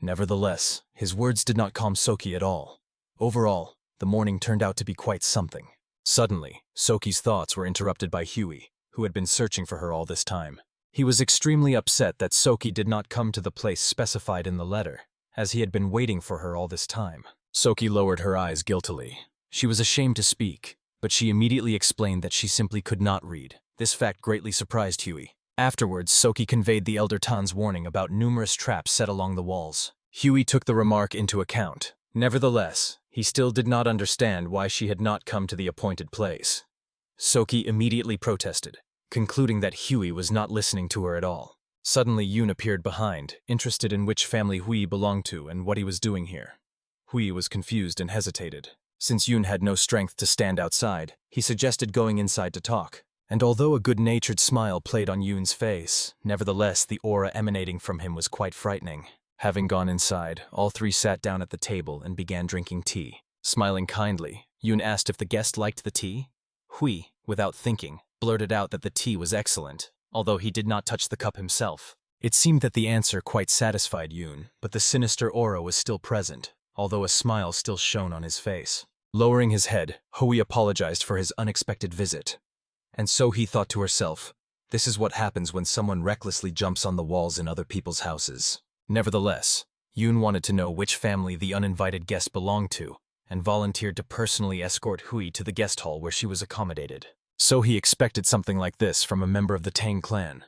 Nevertheless, his words did not calm Soki at all. Overall, the morning turned out to be quite something. Suddenly, Soki's thoughts were interrupted by Huey, who had been searching for her all this time. He was extremely upset that Soki did not come to the place specified in the letter, as he had been waiting for her all this time. Soki lowered her eyes guiltily. She was ashamed to speak, but she immediately explained that she simply could not read. This fact greatly surprised Huey. Afterwards, Soki conveyed the Elder Tan's warning about numerous traps set along the walls. Huey took the remark into account. Nevertheless, he still did not understand why she had not come to the appointed place. Soki immediately protested, concluding that Huey was not listening to her at all. Suddenly, Yoon appeared behind, interested in which family Huey belonged to and what he was doing here. Huey was confused and hesitated. Since Yoon had no strength to stand outside, he suggested going inside to talk. And although a good-natured smile played on Yoon's face, nevertheless the aura emanating from him was quite frightening. Having gone inside, all three sat down at the table and began drinking tea. Smiling kindly, Yoon asked if the guest liked the tea. Hui, without thinking, blurted out that the tea was excellent, although he did not touch the cup himself. It seemed that the answer quite satisfied Yoon, but the sinister aura was still present, although a smile still shone on his face. Lowering his head, Hui apologized for his unexpected visit. And so he thought to herself, this is what happens when someone recklessly jumps on the walls in other people's houses. Nevertheless, Yoon wanted to know which family the uninvited guest belonged to, and volunteered to personally escort Hui to the guest hall where she was accommodated. So he expected something like this from a member of the Tang clan.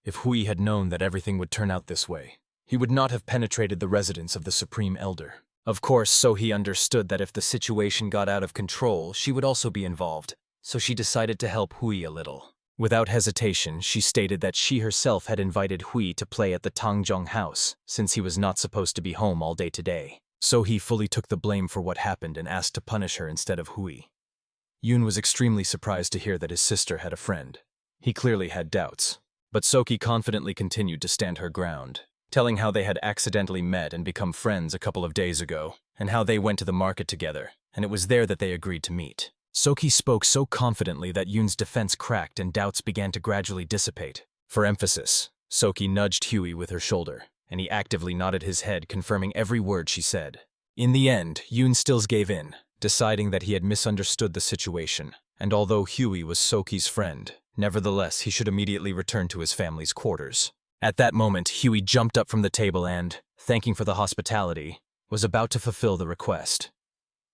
If Hui had known that everything would turn out this way, he would not have penetrated the residence of the Supreme Elder. Of course, so he understood that if the situation got out of control, she would also be involved, so she decided to help Hui a little. Without hesitation, she stated that she herself had invited Hui to play at the Tangjong house, since he was not supposed to be home all day today. So he fully took the blame for what happened and asked to punish her instead of Hui. Yoon was extremely surprised to hear that his sister had a friend. He clearly had doubts, but Soki confidently continued to stand her ground, telling how they had accidentally met and become friends a couple of days ago, and how they went to the market together, and it was there that they agreed to meet. Soki spoke so confidently that Yoon's defense cracked and doubts began to gradually dissipate. For emphasis, Soki nudged Huey with her shoulder, and he actively nodded his head, confirming every word she said. In the end, Yoon still gave in, deciding that he had misunderstood the situation, and although Huey was Soki's friend, nevertheless he should immediately return to his family's quarters. At that moment, Huey jumped up from the table and, thanking for the hospitality, was about to fulfill the request.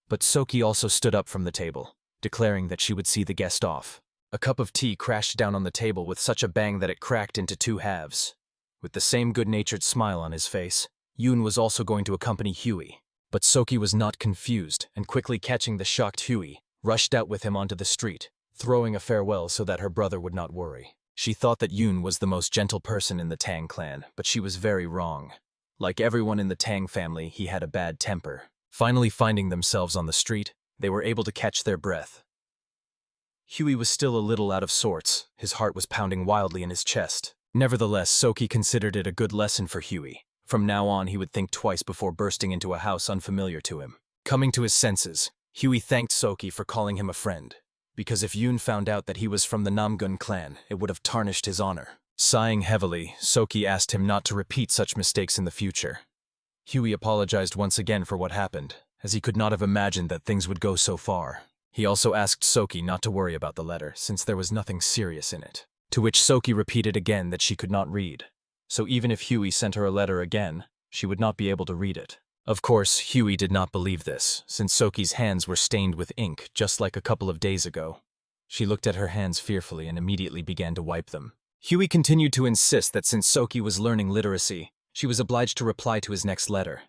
But Soki also stood up from the table, declaring that she would see the guest off. A cup of tea crashed down on the table with such a bang that it cracked into 2 halves. With the same good-natured smile on his face, Yoon was also going to accompany Huey. But Soki was not confused, and quickly catching the shocked Huey, rushed out with him onto the street, throwing a farewell so that her brother would not worry. She thought that Yoon was the most gentle person in the Tang clan, but she was very wrong. Like everyone in the Tang family, he had a bad temper. Finally finding themselves on the street, they were able to catch their breath. Huey was still a little out of sorts. His heart was pounding wildly in his chest. Nevertheless, Soki considered it a good lesson for Huey. From now on, he would think twice before bursting into a house unfamiliar to him. Coming to his senses, Huey thanked Soki for calling him a friend, because if Yoon found out that he was from the Namgun clan, it would have tarnished his honor. Sighing heavily, Soki asked him not to repeat such mistakes in the future. Huey apologized once again for what happened, as he could not have imagined that things would go so far. He also asked Soki not to worry about the letter, since there was nothing serious in it. To which Soki repeated again that she could not read. So even if Huey sent her a letter again, she would not be able to read it. Of course, Huey did not believe this, since Soki's hands were stained with ink just like a couple of days ago. She looked at her hands fearfully and immediately began to wipe them. Huey continued to insist that since Soki was learning literacy, she was obliged to reply to his next letter.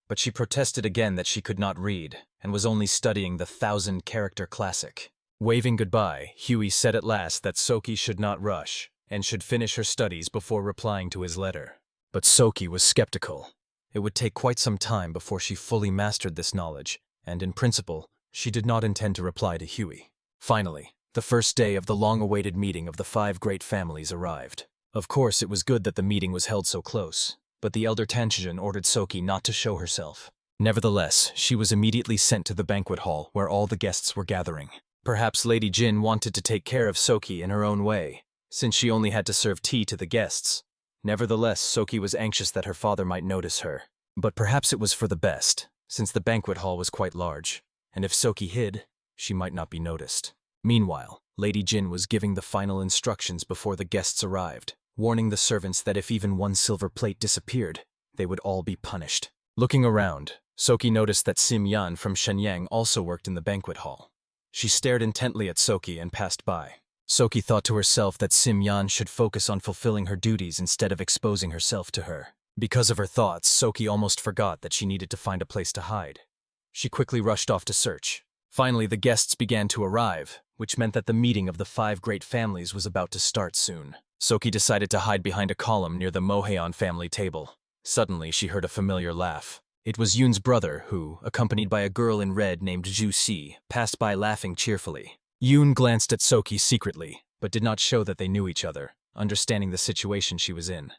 But she protested again that she could not read, and was only studying the 1,000-character classic. Waving goodbye, Huey said at last that Soki should not rush, and should finish her studies before replying to his letter. But Soki was skeptical. It would take quite some time before she fully mastered this knowledge, and in principle, she did not intend to reply to Huey. Finally, the first day of the long-awaited meeting of the 5 great families arrived. Of course, it was good that the meeting was held so close, but the elder Tanchijun ordered Soki not to show herself. Nevertheless, she was immediately sent to the banquet hall where all the guests were gathering. Perhaps Lady Jin wanted to take care of Soki in her own way, since she only had to serve tea to the guests. Nevertheless, Soki was anxious that her father might notice her. But perhaps it was for the best, since the banquet hall was quite large, and if Soki hid, she might not be noticed. Meanwhile, Lady Jin was giving the final instructions before the guests arrived, warning the servants that if even one silver plate disappeared, they would all be punished. Looking around, Soki noticed that Sim Yan from Shenyang also worked in the banquet hall. She stared intently at Soki and passed by. Soki thought to herself that Sim Yan should focus on fulfilling her duties instead of exposing herself to her. Because of her thoughts, Soki almost forgot that she needed to find a place to hide. She quickly rushed off to search. Finally, the guests began to arrive, which meant that the meeting of the 5 great families was about to start soon. Soki decided to hide behind a column near the Moheon family table. Suddenly, she heard a familiar laugh. It was Yoon's brother who, accompanied by a girl in red named Ju Si, passed by laughing cheerfully. Yoon glanced at Soki secretly, but did not show that they knew each other, understanding the situation she was in.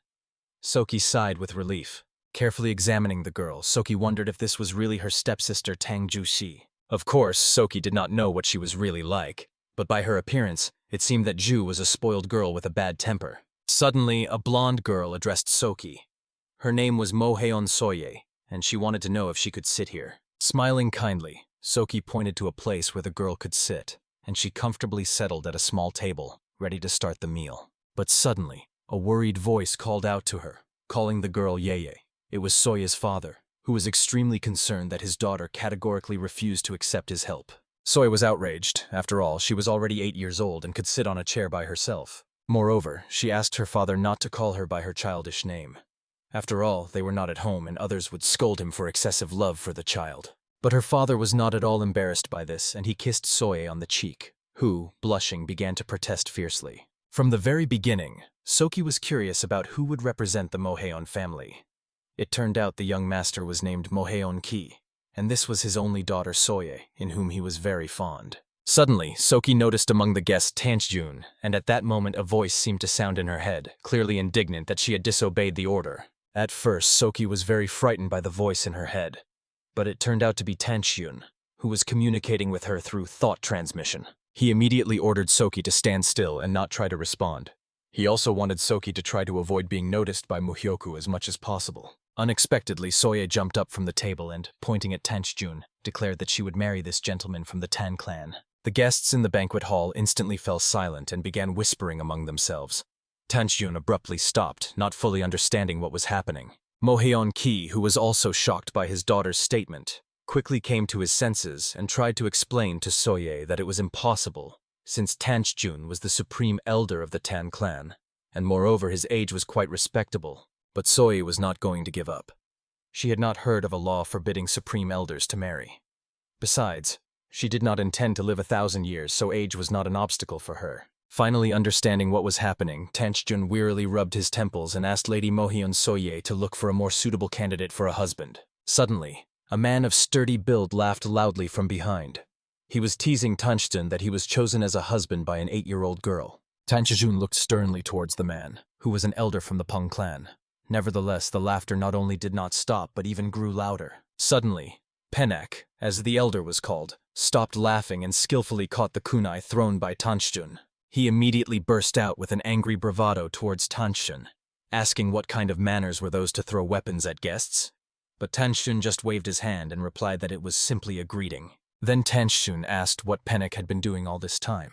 Soki sighed with relief. Carefully examining the girl, Soki wondered if this was really her stepsister Tang Ju Si. Of course, Soki did not know what she was really like, but by her appearance, it seemed that Ju was a spoiled girl with a bad temper. Suddenly, a blonde girl addressed Soki. Her name was Moheon Soye, and she wanted to know if she could sit here. Smiling kindly, Soki pointed to a place where the girl could sit, and she comfortably settled at a small table, ready to start the meal. But suddenly, a worried voice called out to her, calling the girl Yeye. It was Soye's father, who was extremely concerned that his daughter categorically refused to accept his help. Soye was outraged. After all, she was already 8 years old and could sit on a chair by herself. Moreover, she asked her father not to call her by her childish name. After all, they were not at home and others would scold him for excessive love for the child. But her father was not at all embarrassed by this, and he kissed Soye on the cheek, who, blushing, began to protest fiercely. From the very beginning, Soki was curious about who would represent the Moheon family. It turned out the young master was named Moheon Ki, and this was his only daughter Soye, in whom he was very fond. Suddenly, Soki noticed among the guests Tanchijun, and at that moment a voice seemed to sound in her head, clearly indignant that she had disobeyed the order. At first, Soki was very frightened by the voice in her head, but it turned out to be Tanchijun, who was communicating with her through thought transmission. He immediately ordered Soki to stand still and not try to respond. He also wanted Soki to try to avoid being noticed by Muhyoku as much as possible. Unexpectedly, Soye jumped up from the table and, pointing at Tanchijun, declared that she would marry this gentleman from the Tan clan. The guests in the banquet hall instantly fell silent and began whispering among themselves. Tanchijun abruptly stopped, not fully understanding what was happening. Moheon Ki, who was also shocked by his daughter's statement, quickly came to his senses and tried to explain to Soye that it was impossible, since Tanchijun was the supreme elder of the Tan clan, and moreover his age was quite respectable. But Soye was not going to give up. She had not heard of a law forbidding supreme elders to marry. Besides, she did not intend to live 1,000 years, so age was not an obstacle for her. Finally understanding what was happening, Tanchijun wearily rubbed his temples and asked Lady Moheon Soye to look for a more suitable candidate for a husband. Suddenly, a man of sturdy build laughed loudly from behind. He was teasing Tanchijun that he was chosen as a husband by an 8-year-old girl. Tanchijun looked sternly towards the man, who was an elder from the Peng clan. Nevertheless, the laughter not only did not stop, but even grew louder. Suddenly, Penak, as the elder was called, stopped laughing and skillfully caught the kunai thrown by Tanchijun. He immediately burst out with an angry bravado towards Tanchijun, asking what kind of manners were those to throw weapons at guests. But Tanchijun just waved his hand and replied that it was simply a greeting. Then Tanshun asked what Pennek had been doing all this time,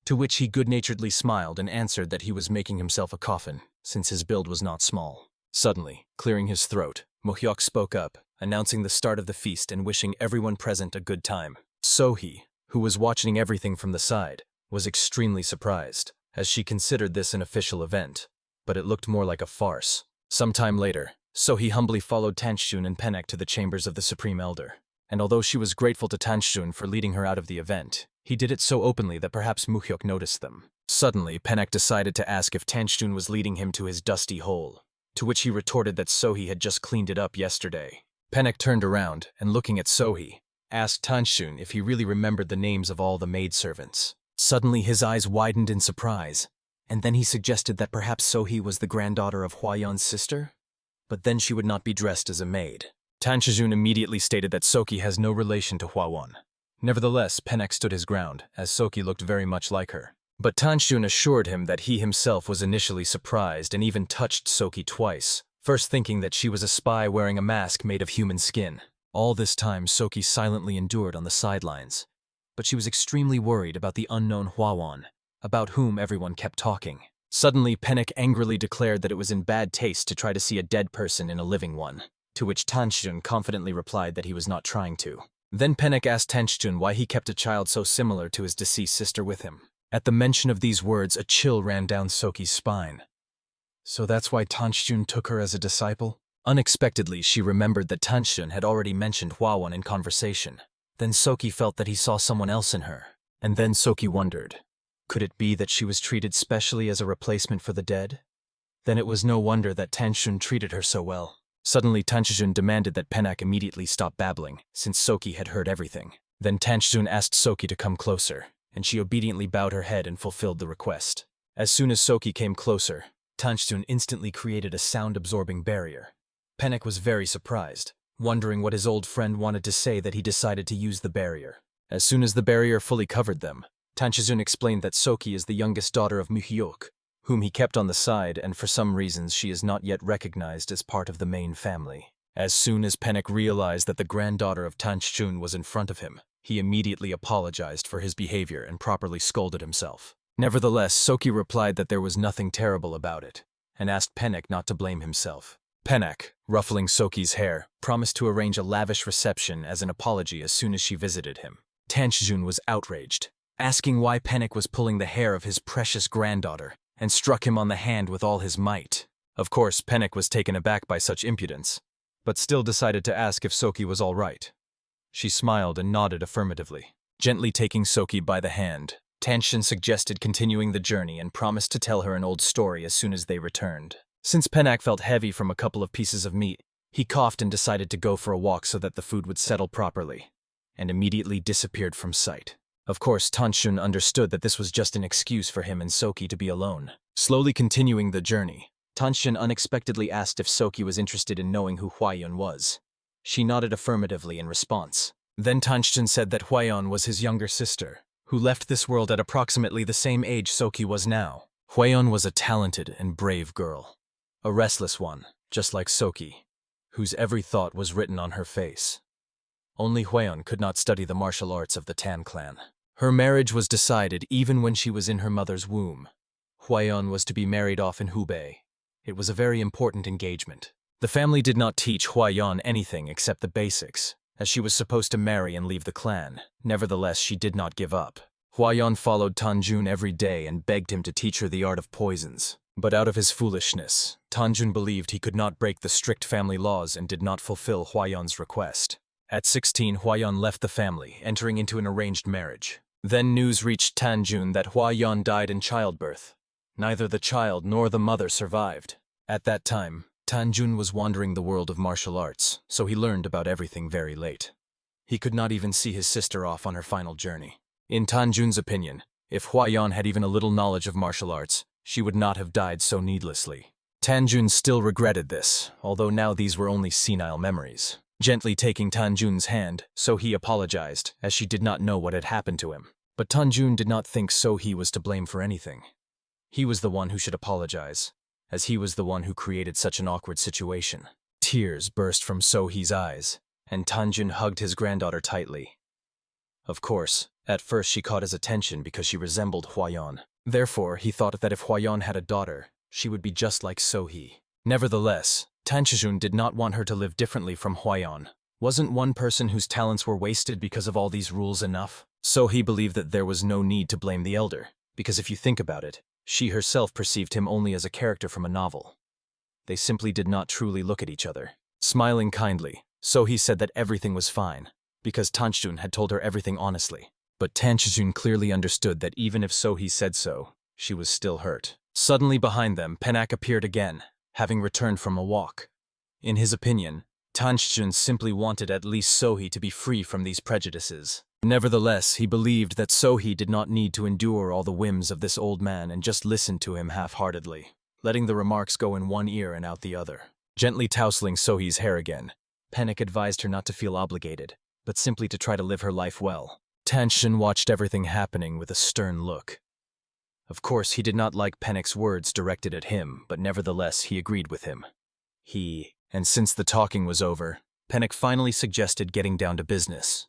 to which he good-naturedly smiled and answered that he was making himself a coffin, since his build was not small. Suddenly, clearing his throat, Mohyok spoke up, announcing the start of the feast and wishing everyone present a good time. Sohee, who was watching everything from the side, was extremely surprised, as she considered this an official event, but it looked more like a farce. Some time later, Sohee humbly followed Tanshun and Pennek to the chambers of the Supreme Elder, and although she was grateful to Tanshun for leading her out of the event, he did it so openly that perhaps Mohyok noticed them. Suddenly, Pennek decided to ask if Tanshun was leading him to his dusty hole, to which he retorted that Sohee had just cleaned it up yesterday. Pennek turned around and, looking at Sohee, asked Tanshun if he really remembered the names of all the maidservants. Suddenly his eyes widened in surprise, and then he suggested that perhaps Sohee was the granddaughter of Hwayeon's sister? But then she would not be dressed as a maid. Tanshun immediately stated that Sohee has no relation to Hwayeon. Nevertheless, Pennek stood his ground, as Sohee looked very much like her. But Tanshun assured him that he himself was initially surprised and even touched Sohee twice, first thinking that she was a spy wearing a mask made of human skin. All this time, Sohee silently endured on the sidelines, but she was extremely worried about the unknown Hwayeon, about whom everyone kept talking. Suddenly, Pennek angrily declared that it was in bad taste to try to see a dead person in a living one, to which Tanshun confidently replied that he was not trying to. Then Pennek asked Tanshun why he kept a child so similar to his deceased sister with him. At the mention of these words, a chill ran down Sohee's spine. So that's why Tanshun took her as a disciple? Unexpectedly, she remembered that Tanshun had already mentioned Hwayeon in conversation. Then Sohee felt that he saw someone else in her. And then Sohee wondered, could it be that she was treated specially as a replacement for the dead? Then it was no wonder that Tanshun treated her so well. Suddenly, Tanshun demanded that Pennek immediately stop babbling, since Sohee had heard everything. Then Tanshun asked Sohee to come closer, and she obediently bowed her head and fulfilled the request. As soon as Sohee came closer, Tanshun instantly created a sound-absorbing barrier. Pennek was very surprised, wondering what his old friend wanted to say that he decided to use the barrier. As soon as the barrier fully covered them, Tanshun explained that Sohee is the youngest daughter of Mohyok, whom he kept on the side, and for some reasons she is not yet recognized as part of the main family. As soon as Pennek realized that the granddaughter of Tanshun was in front of him, he immediately apologized for his behavior and properly scolded himself. Nevertheless, Sohee replied that there was nothing terrible about it, and asked Pennek not to blame himself. Pennek, ruffling Sohee's hair, promised to arrange a lavish reception as an apology as soon as she visited him. Tanshun was outraged, asking why Pennek was pulling the hair of his precious granddaughter, and struck him on the hand with all his might. Of course, Pennek was taken aback by such impudence, but still decided to ask if Sohee was all right. She smiled and nodded affirmatively. Gently taking Sohee by the hand, Tanshun suggested continuing the journey and promised to tell her an old story as soon as they returned. Since Pennek felt heavy from a couple of pieces of meat, he coughed and decided to go for a walk so that the food would settle properly, and immediately disappeared from sight. Of course, Tanshun understood that this was just an excuse for him and Sohee to be alone. Slowly continuing the journey, Tanshun unexpectedly asked if Sohee was interested in knowing who Hwayeon was. She nodded affirmatively in response. Then Tanshun said that Hwayeon was his younger sister, who left this world at approximately the same age Sohee was now. Hwayeon was a talented and brave girl, a restless one, just like Sohee, whose every thought was written on her face. Only Hwayeon could not study the martial arts of the Tan clan. Her marriage was decided even when she was in her mother's womb. Hwayeon was to be married off in Hubei. It was a very important engagement. The family did not teach Hwayeon anything except the basics, as she was supposed to marry and leave the clan. Nevertheless, she did not give up. Hwayeon followed Tanjun every day and begged him to teach her the art of poisons. But out of his foolishness, Tanjun believed he could not break the strict family laws and did not fulfill Hwayeon's request. At 16, Hwayeon left the family, entering into an arranged marriage. Then news reached Tanjun that Hwayeon died in childbirth. Neither the child nor the mother survived. At that time, Tanjun was wandering the world of martial arts, so he learned about everything very late. He could not even see his sister off on her final journey. In Tanjun's opinion, if Hwayeon had even a little knowledge of martial arts, she would not have died so needlessly. Tanjun still regretted this, although now these were only senile memories. Gently taking Tanjun's hand, Sohee apologized, as she did not know what had happened to him. But Tanjun did not think Sohee was to blame for anything. He was the one who should apologize, as he was the one who created such an awkward situation. Tears burst from Sohee's eyes, and Tanjun hugged his granddaughter tightly. Of course, at first she caught his attention because she resembled Hwayeon. Therefore, he thought that if Hwayeon had a daughter, she would be just like So-hee. Nevertheless, Tanchijun did not want her to live differently from Hwayeon. Wasn't one person whose talents were wasted because of all these rules enough? So-hee believed that there was no need to blame the elder, because if you think about it, she herself perceived him only as a character from a novel. They simply did not truly look at each other. Smiling kindly, So-hee said that everything was fine, because Tanchijun had told her everything honestly. But Tanchijun clearly understood that even if So-hee said so, she was still hurt. Suddenly behind them, Penak appeared again, having returned from a walk. In his opinion, Tanchijun simply wanted at least So-hee to be free from these prejudices. Nevertheless, he believed that So-hee did not need to endure all the whims of this old man and just listened to him half-heartedly, letting the remarks go in one ear and out the other. Gently tousling So-hee's hair again, Penak advised her not to feel obligated, but simply to try to live her life well. Tanchijun watched everything happening with a stern look. Of course, he did not like Penak's words directed at him, but nevertheless he agreed with him. And since the talking was over, Penak finally suggested getting down to business.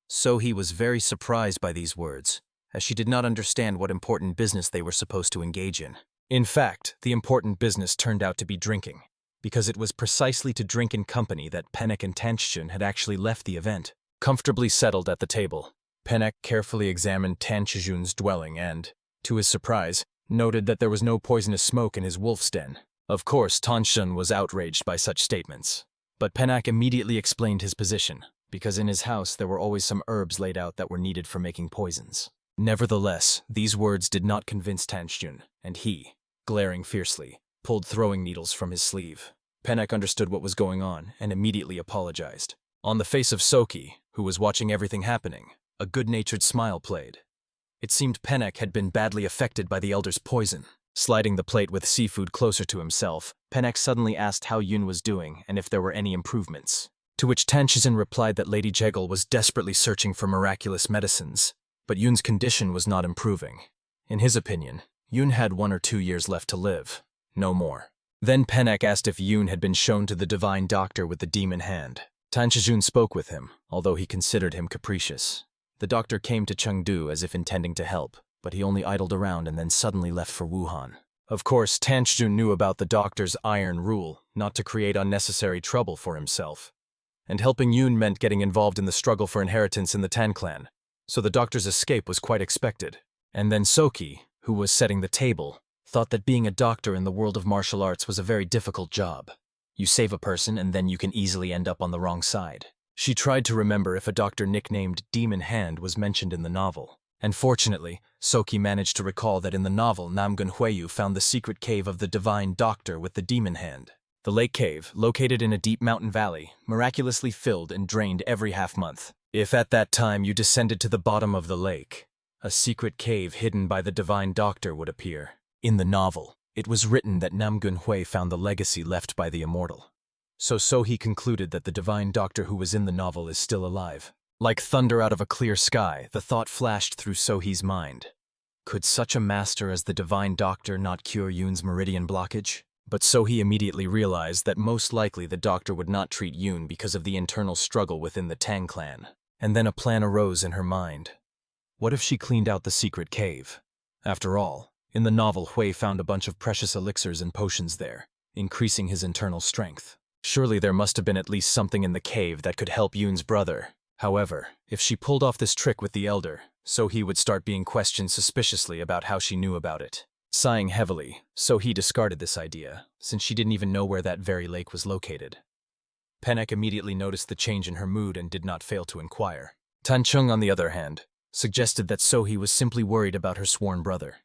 So-hee was very surprised by these words, as she did not understand what important business they were supposed to engage in. In fact, the important business turned out to be drinking, because it was precisely to drink in company that Penak and Tanchijun had actually left the event. Comfortably settled at the table, Penak carefully examined Tanchijun's dwelling and, to his surprise, noted that there was no poisonous smoke in his wolf's den. Of course, Tanchijun was outraged by such statements, but Penak immediately explained his position, because in his house there were always some herbs laid out that were needed for making poisons. Nevertheless, these words did not convince Tanchijun, and he, glaring fiercely, pulled throwing needles from his sleeve. Penak understood what was going on and immediately apologized. On the face of So-hee, who was watching everything happening, a good-natured smile played. It seemed Penak had been badly affected by the elder's poison. Sliding the plate with seafood closer to himself, Penak suddenly asked how Yoon was doing and if there were any improvements. To which Tanchijun replied that Lady Jegal was desperately searching for miraculous medicines, but Yoon's condition was not improving. In his opinion, Yoon had 1 or 2 years left to live, no more. Then Penak asked if Yoon had been shown to the divine doctor with the demon hand. Tanchijun spoke with him, although he considered him capricious. The doctor came to Chengdu as if intending to help, but he only idled around and then suddenly left for Wuhan. Of course, Tanchijun knew about the doctor's iron rule, not to create unnecessary trouble for himself. And helping Yoon meant getting involved in the struggle for inheritance in the Tan clan, so the doctor's escape was quite expected. And then So-hee, who was setting the table, thought that being a doctor in the world of martial arts was a very difficult job. You save a person and then you can easily end up on the wrong side. She tried to remember if a doctor nicknamed Demon Hand was mentioned in the novel. And fortunately, So-hee managed to recall that in the novel Nam Gun-hwayu found the secret cave of the divine doctor with the demon hand. The lake cave, located in a deep mountain valley, miraculously filled and drained every half-month. If at that time you descended to the bottom of the lake, a secret cave hidden by the divine doctor would appear. In the novel, it was written that Nam Gun-hwayu found the legacy left by the immortal. So-hee concluded that the divine doctor who was in the novel is still alive. Like thunder out of a clear sky, the thought flashed through So-hee's mind. Could such a master as the divine doctor not cure Yoon's meridian blockage? But So-hee immediately realized that most likely the doctor would not treat Yoon because of the internal struggle within the Tang clan. And then a plan arose in her mind. What if she cleaned out the secret cave? After all, in the novel Hui found a bunch of precious elixirs and potions there, increasing his internal strength. Surely there must have been at least something in the cave that could help Yoon's brother. However, if she pulled off this trick with the elder, So-hee would start being questioned suspiciously about how she knew about it. Sighing heavily, So-hee discarded this idea, since she didn't even know where that very lake was located. Penak immediately noticed the change in her mood and did not fail to inquire. Tanchung, on the other hand, suggested that So-hee was simply worried about her sworn brother.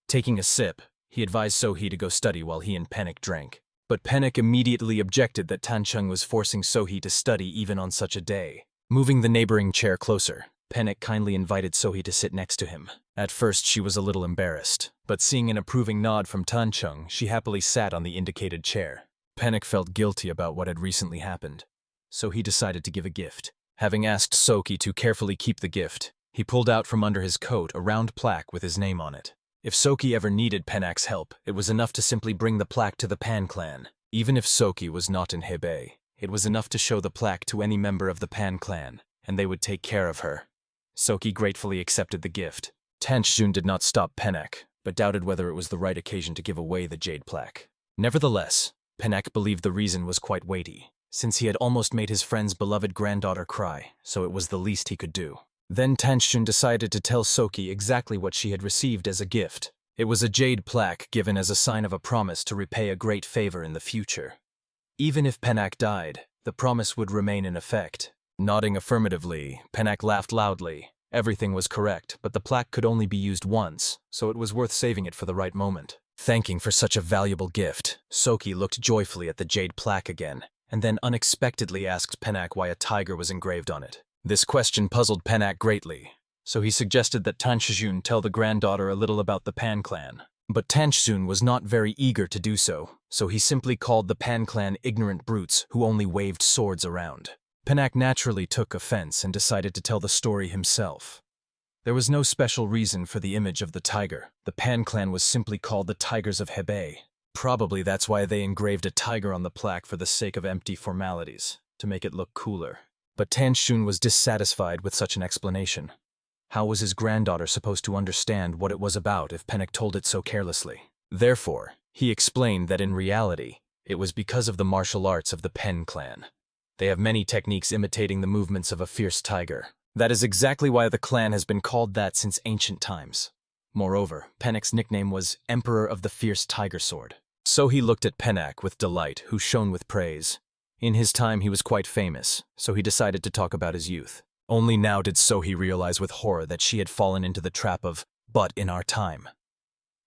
Taking a sip, he advised So-hee to go study while he and Penak drank. But Penak immediately objected that Tanchung was forcing So-hee to study even on such a day. Moving the neighboring chair closer, Penak kindly invited So-hee to sit next to him. At first she was a little embarrassed, but seeing an approving nod from Tanchung, she happily sat on the indicated chair. Penak felt guilty about what had recently happened, so he decided to give a gift. Having asked So-hee to carefully keep the gift, he pulled out from under his coat a round plaque with his name on it. If So-hee ever needed Penak's help, it was enough to simply bring the plaque to the Pan clan. Even if So-hee was not in Hebei, it was enough to show the plaque to any member of the Pan clan, and they would take care of her. Soki gratefully accepted the gift. Tanchjun did not stop Pennak, but doubted whether it was the right occasion to give away the jade plaque. Nevertheless, Pennak believed the reason was quite weighty, since he had almost made his friend's beloved granddaughter cry, so it was the least he could do. Then Tanchjun decided to tell Soki exactly what she had received as a gift. It was a jade plaque given as a sign of a promise to repay a great favor in the future. Even if Pennak died, the promise would remain in effect. Nodding affirmatively, Pennak laughed loudly. Everything was correct, but the plaque could only be used once, so it was worth saving it for the right moment. Thanking for such a valuable gift, Soki looked joyfully at the jade plaque again, and then unexpectedly asked Pennak why a tiger was engraved on it. This question puzzled Pennak greatly, so he suggested that Tanchjun tell the granddaughter a little about the Pan clan. But Tanchjun was not very eager to do so he simply called the Pan clan ignorant brutes who only waved swords around. Pennak naturally took offense and decided to tell the story himself. There was no special reason for the image of the tiger. The Pan clan was simply called the Tigers of Hebei. Probably that's why they engraved a tiger on the plaque for the sake of empty formalities, to make it look cooler. But Tanchjun was dissatisfied with such an explanation. How was his granddaughter supposed to understand what it was about if Pennak told it so carelessly? Therefore, he explained that in reality, it was because of the martial arts of the Pen clan. They have many techniques imitating the movements of a fierce tiger. That is exactly why the clan has been called that since ancient times. Moreover, Pennak's nickname was Emperor of the Fierce Tiger Sword. So he looked at Pennak with delight, who shone with praise. In his time he was quite famous, so he decided to talk about his youth. Only now did Sohi realize with horror that she had fallen into the trap of, "but in our time."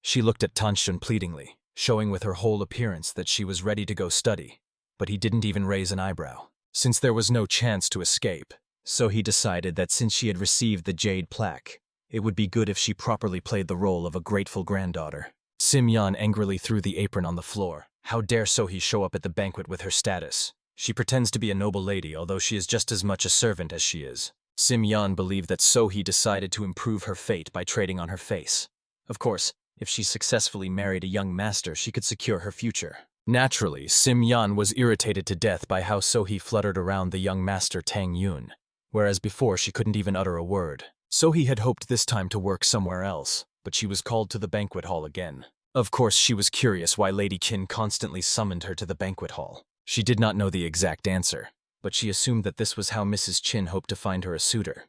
She looked at Tanchjun pleadingly, showing with her whole appearance that she was ready to go study, but he didn't even raise an eyebrow. Since there was no chance to escape, so he decided that since she had received the jade plaque, it would be good if she properly played the role of a grateful granddaughter. Simyan angrily threw the apron on the floor. How dare Sohi show up at the banquet with her status? She pretends to be a noble lady, although she is just as much a servant as she is. Simyan believed that Sohi decided to improve her fate by trading on her face. Of course, if she successfully married a young master, she could secure her future. Naturally, Simyan was irritated to death by how Sohi fluttered around the young master Tang Yun, whereas before she couldn't even utter a word. Sohi had hoped this time to work somewhere else, but she was called to the banquet hall again. Of course, she was curious why Lady Qin constantly summoned her to the banquet hall. She did not know the exact answer, but she assumed that this was how Mrs. Qin hoped to find her a suitor.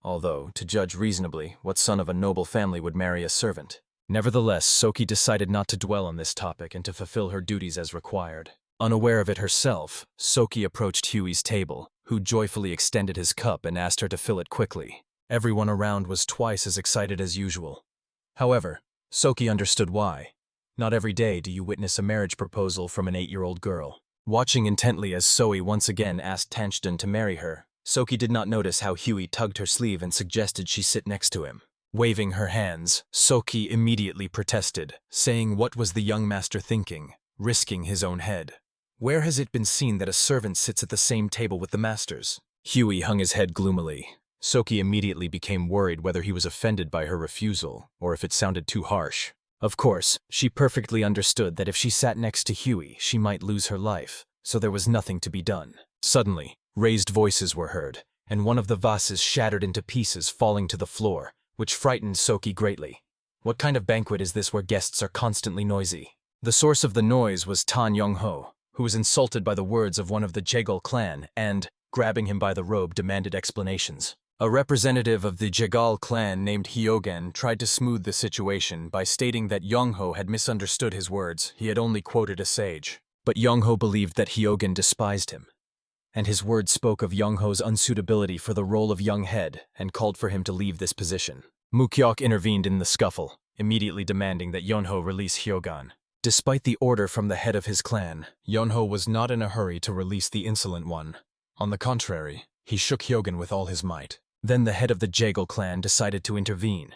Although, to judge reasonably, what son of a noble family would marry a servant? Nevertheless, Soki decided not to dwell on this topic and to fulfill her duties as required. Unaware of it herself, Soki approached Huey's table, who joyfully extended his cup and asked her to fill it quickly. Everyone around was twice as excited as usual. However, Soki understood why. Not every day do you witness a marriage proposal from an 8-year-old girl. Watching intently as Sohi once again asked Tanchjun to marry her, Soki did not notice how Huey tugged her sleeve and suggested she sit next to him. Waving her hands, Soki immediately protested, saying what was the young master thinking, risking his own head. Where has it been seen that a servant sits at the same table with the masters? Huey hung his head gloomily. Soki immediately became worried whether he was offended by her refusal, or if it sounded too harsh. Of course, she perfectly understood that if she sat next to Huey, she might lose her life, so there was nothing to be done. Suddenly, raised voices were heard, and one of the vases shattered into pieces, falling to the floor, which frightened Soki greatly. What kind of banquet is this where guests are constantly noisy? The source of the noise was Tan Yongho, who was insulted by the words of one of the Jegal clan and, grabbing him by the robe, demanded explanations. A representative of the Jegal clan named Hyogen tried to smooth the situation by stating that Yongho had misunderstood his words. He had only quoted a sage. But Yongho believed that Hyogen despised him, and his words spoke of Yongho's unsuitability for the role of young head and called for him to leave this position. Mukyok intervened in the scuffle, immediately demanding that Yonho release Hyogan. Despite the order from the head of his clan, Yonho was not in a hurry to release the insolent one. On the contrary, he shook Hyogan with all his might. Then the head of the Jegal clan decided to intervene.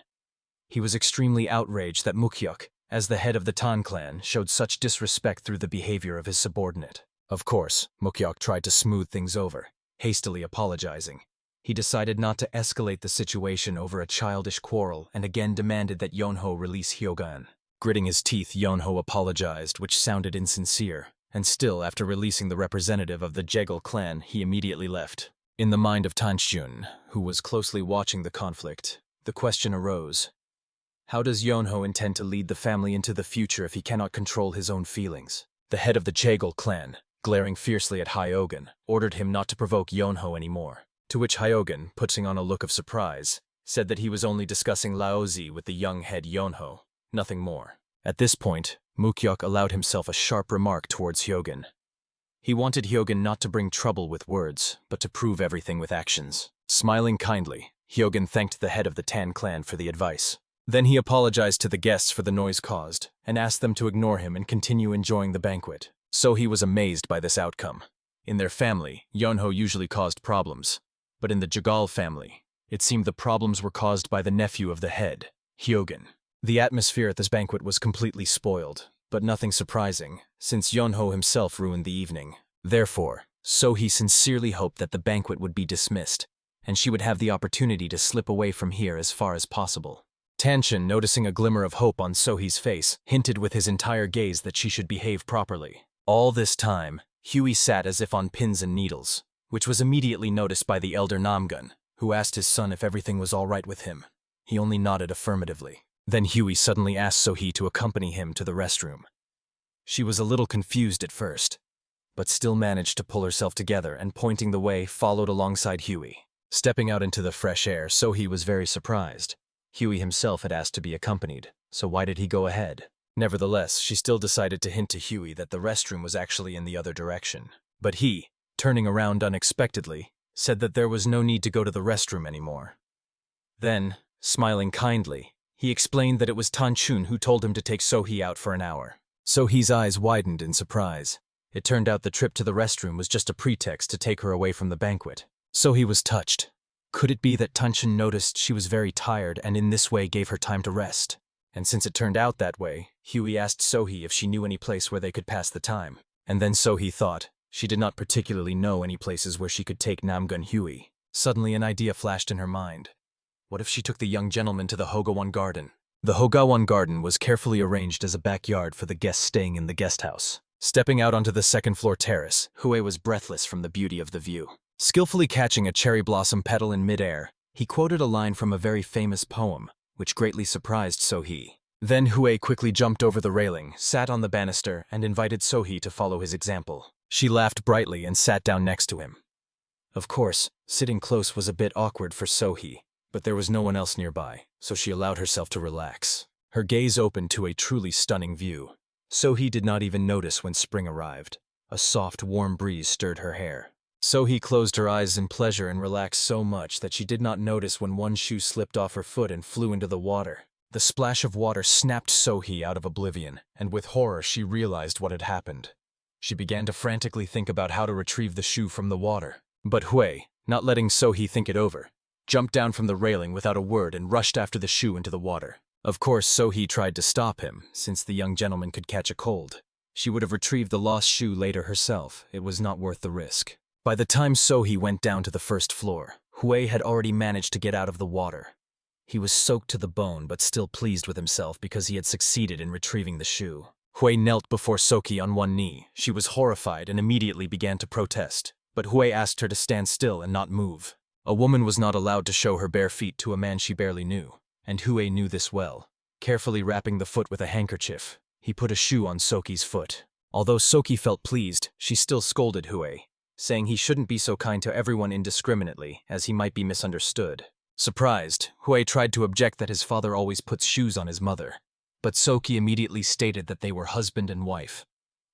He was extremely outraged that Mukyok, as the head of the Tan clan, showed such disrespect through the behavior of his subordinate. Of course, Mukyok tried to smooth things over, hastily apologizing. He decided not to escalate the situation over a childish quarrel and again demanded that Yonho release Hyogan. Gritting his teeth, Yonho apologized, which sounded insincere, and still, after releasing the representative of the Jegal clan, he immediately left. In the mind of Tanjun, who was closely watching the conflict, the question arose: how does Yonho intend to lead the family into the future if he cannot control his own feelings? The head of the Chaegol clan, glaring fiercely at Hyogen, ordered him not to provoke Yonho anymore, to which Hyogen, putting on a look of surprise, said that he was only discussing Laozi with the young head Yonho, nothing more. At this point, Mukyok allowed himself a sharp remark towards Hyogen. He wanted Hyogen not to bring trouble with words, but to prove everything with actions. Smiling kindly, Hyogen thanked the head of the Tan clan for the advice. Then he apologized to the guests for the noise caused, and asked them to ignore him and continue enjoying the banquet. So he was amazed by this outcome. In their family, Yonho usually caused problems, but in the Jagal family, it seemed the problems were caused by the nephew of the head, Hyogen. The atmosphere at this banquet was completely spoiled, but nothing surprising, since Yonho himself ruined the evening. Therefore, Sohee sincerely hoped that the banquet would be dismissed, and she would have the opportunity to slip away from here as far as possible. Tanshin, noticing a glimmer of hope on Sohee's face, hinted with his entire gaze that she should behave properly. All this time, Huey sat as if on pins and needles, which was immediately noticed by the elder Namgun, who asked his son if everything was all right with him. He only nodded affirmatively. Then Huey suddenly asked Sohee to accompany him to the restroom. She was a little confused at first, but still managed to pull herself together and, pointing the way, followed alongside Huey. Stepping out into the fresh air, Sohee was very surprised. Huey himself had asked to be accompanied, so why did he go ahead? Nevertheless, she still decided to hint to Huey that the restroom was actually in the other direction. But he, turning around unexpectedly, said that there was no need to go to the restroom anymore. Then, smiling kindly, he explained that it was Tanchun who told him to take Sohee out for an hour. Sohee's eyes widened in surprise. It turned out the trip to the restroom was just a pretext to take her away from the banquet. Sohee was touched. Could it be that Tanchun noticed she was very tired and in this way gave her time to rest? And since it turned out that way, Huey asked Sohee if she knew any place where they could pass the time. And then Sohee thought she did not particularly know any places where she could take Namgun Huey. Suddenly an idea flashed in her mind. What if she took the young gentleman to the Hogawan Garden? The Hogawan Garden was carefully arranged as a backyard for the guests staying in the guest house. Stepping out onto the second-floor terrace, Huey was breathless from the beauty of the view. Skillfully catching a cherry blossom petal in midair, he quoted a line from a very famous poem, which greatly surprised Sohee. Then Huey quickly jumped over the railing, sat on the banister, and invited Sohee to follow his example. She laughed brightly and sat down next to him. Of course, sitting close was a bit awkward for Sohee, but there was no one else nearby, so she allowed herself to relax. Her gaze opened to a truly stunning view. Sohee did not even notice when spring arrived. A soft, warm breeze stirred her hair. Sohee closed her eyes in pleasure and relaxed so much that she did not notice when one shoe slipped off her foot and flew into the water. The splash of water snapped Sohee out of oblivion, and with horror she realized what had happened. She began to frantically think about how to retrieve the shoe from the water. But Huey, not letting Sohee think it over, jumped down from the railing without a word and rushed after the shoe into the water. Of course, Sohee tried to stop him, since the young gentleman could catch a cold. She would have retrieved the lost shoe later herself. It was not worth the risk. By the time Sohee went down to the first floor, Huey had already managed to get out of the water. He was soaked to the bone but still pleased with himself because he had succeeded in retrieving the shoe. Huey knelt before Sohee on one knee. She was horrified and immediately began to protest, but Huey asked her to stand still and not move. A woman was not allowed to show her bare feet to a man she barely knew, and Huey knew this well. Carefully wrapping the foot with a handkerchief, he put a shoe on Sokee's foot. Although Sohee felt pleased, she still scolded Huey, saying he shouldn't be so kind to everyone indiscriminately, as he might be misunderstood. Surprised, Huey tried to object that his father always puts shoes on his mother, but Sohee immediately stated that they were husband and wife.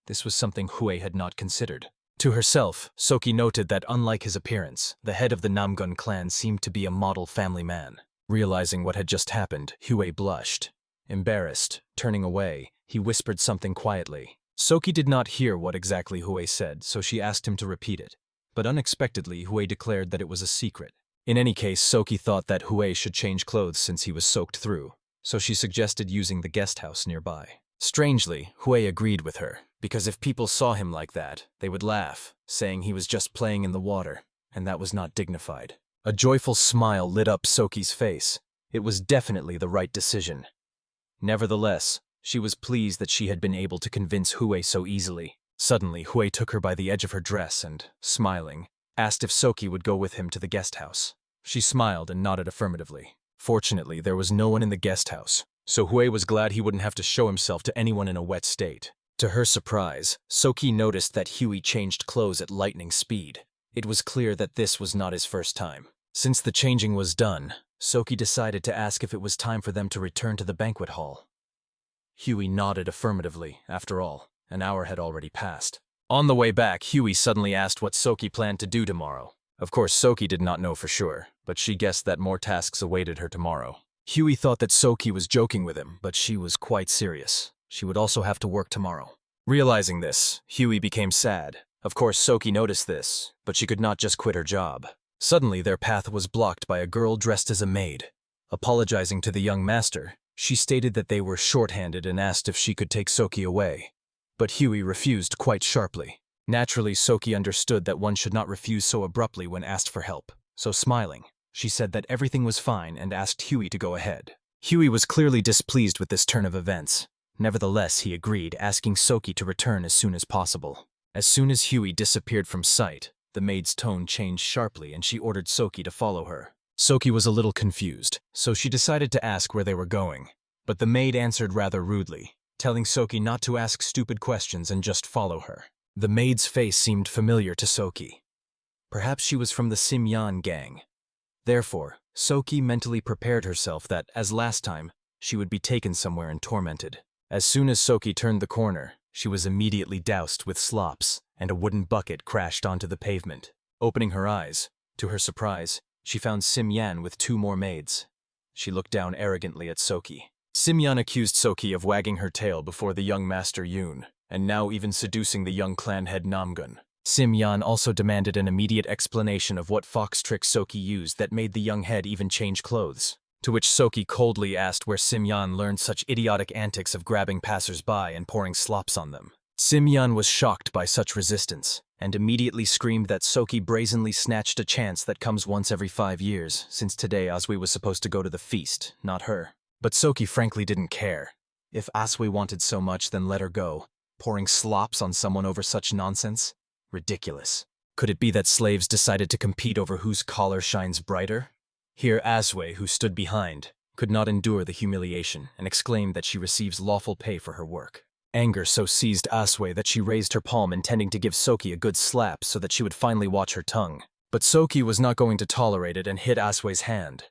This was something Huey had not considered. To herself, Sohee noted that unlike his appearance, the head of the Namgun clan seemed to be a model family man. Realizing what had just happened, Huey blushed. Embarrassed, turning away, he whispered something quietly. Sohee did not hear what exactly Huey said, so she asked him to repeat it. But unexpectedly, Huey declared that it was a secret. In any case, Sohee thought that Huey should change clothes since he was soaked through, so she suggested using the guest house nearby. Strangely, Huey agreed with her, because if people saw him like that, they would laugh, saying he was just playing in the water, and that was not dignified. A joyful smile lit up Sokee's face. It was definitely the right decision. Nevertheless, she was pleased that she had been able to convince Huey so easily. Suddenly, Huey took her by the edge of her dress and, smiling, asked if Soki would go with him to the guest house. She smiled and nodded affirmatively. Fortunately, there was no one in the guest house, so Hui was glad he wouldn't have to show himself to anyone in a wet state. To her surprise, Soki noticed that Huey changed clothes at lightning speed. It was clear that this was not his first time. Since the changing was done, Soki decided to ask if it was time for them to return to the banquet hall. Huey nodded affirmatively. After all, an hour had already passed. On the way back, Huey suddenly asked what Soki planned to do tomorrow. Of course, Soki did not know for sure, but she guessed that more tasks awaited her tomorrow. Huey thought that Soki was joking with him, but she was quite serious. She would also have to work tomorrow. Realizing this, Huey became sad. Of course, Soki noticed this, but she could not just quit her job. Suddenly, their path was blocked by a girl dressed as a maid. Apologizing to the young master, she stated that they were short-handed and asked if she could take Soki away. But Huey refused quite sharply. Naturally, Soki understood that one should not refuse so abruptly when asked for help. So smiling, she said that everything was fine and asked Huey to go ahead. Huey was clearly displeased with this turn of events. Nevertheless, he agreed, asking Soki to return as soon as possible. As soon as Huey disappeared from sight, the maid's tone changed sharply and she ordered Soki to follow her. Soki was a little confused, so she decided to ask where they were going. But the maid answered rather rudely, telling Soki not to ask stupid questions and just follow her. The maid's face seemed familiar to Soki. Perhaps she was from the Simyan gang. Therefore, Soki mentally prepared herself that, as last time, she would be taken somewhere and tormented. As soon as Soki turned the corner, she was immediately doused with slops, and a wooden bucket crashed onto the pavement. Opening her eyes, to her surprise, she found Simyan with 2 more maids. She looked down arrogantly at Soki. Simyan accused Soki of wagging her tail before the young master Yoon, and now even seducing the young clan head Namgun. Simyan also demanded an immediate explanation of what fox trick Soki used that made the young head even change clothes. To which Soki coldly asked where Simyan learned such idiotic antics of grabbing passers-by and pouring slops on them. Simyan was shocked by such resistance, and immediately screamed that Soki brazenly snatched a chance that comes once every 5 years, since today Asui was supposed to go to the feast, not her. But Soki frankly didn't care. If Asui wanted so much, then let her go. Pouring slops on someone over such nonsense? Ridiculous. Could it be that slaves decided to compete over whose collar shines brighter? Here Asui, who stood behind, could not endure the humiliation and exclaimed that she receives lawful pay for her work. Anger so seized Asui that she raised her palm intending to give Soki a good slap so that she would finally watch her tongue. But Soki was not going to tolerate it and hit Asui's hand.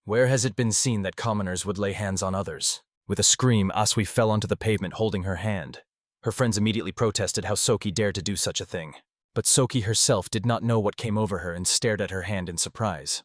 Where has it been seen that commoners would lay hands on others? With a scream, Asui fell onto the pavement holding her hand. Her friends immediately protested how Soki dared to do such a thing. But Soki herself did not know what came over her and stared at her hand in surprise.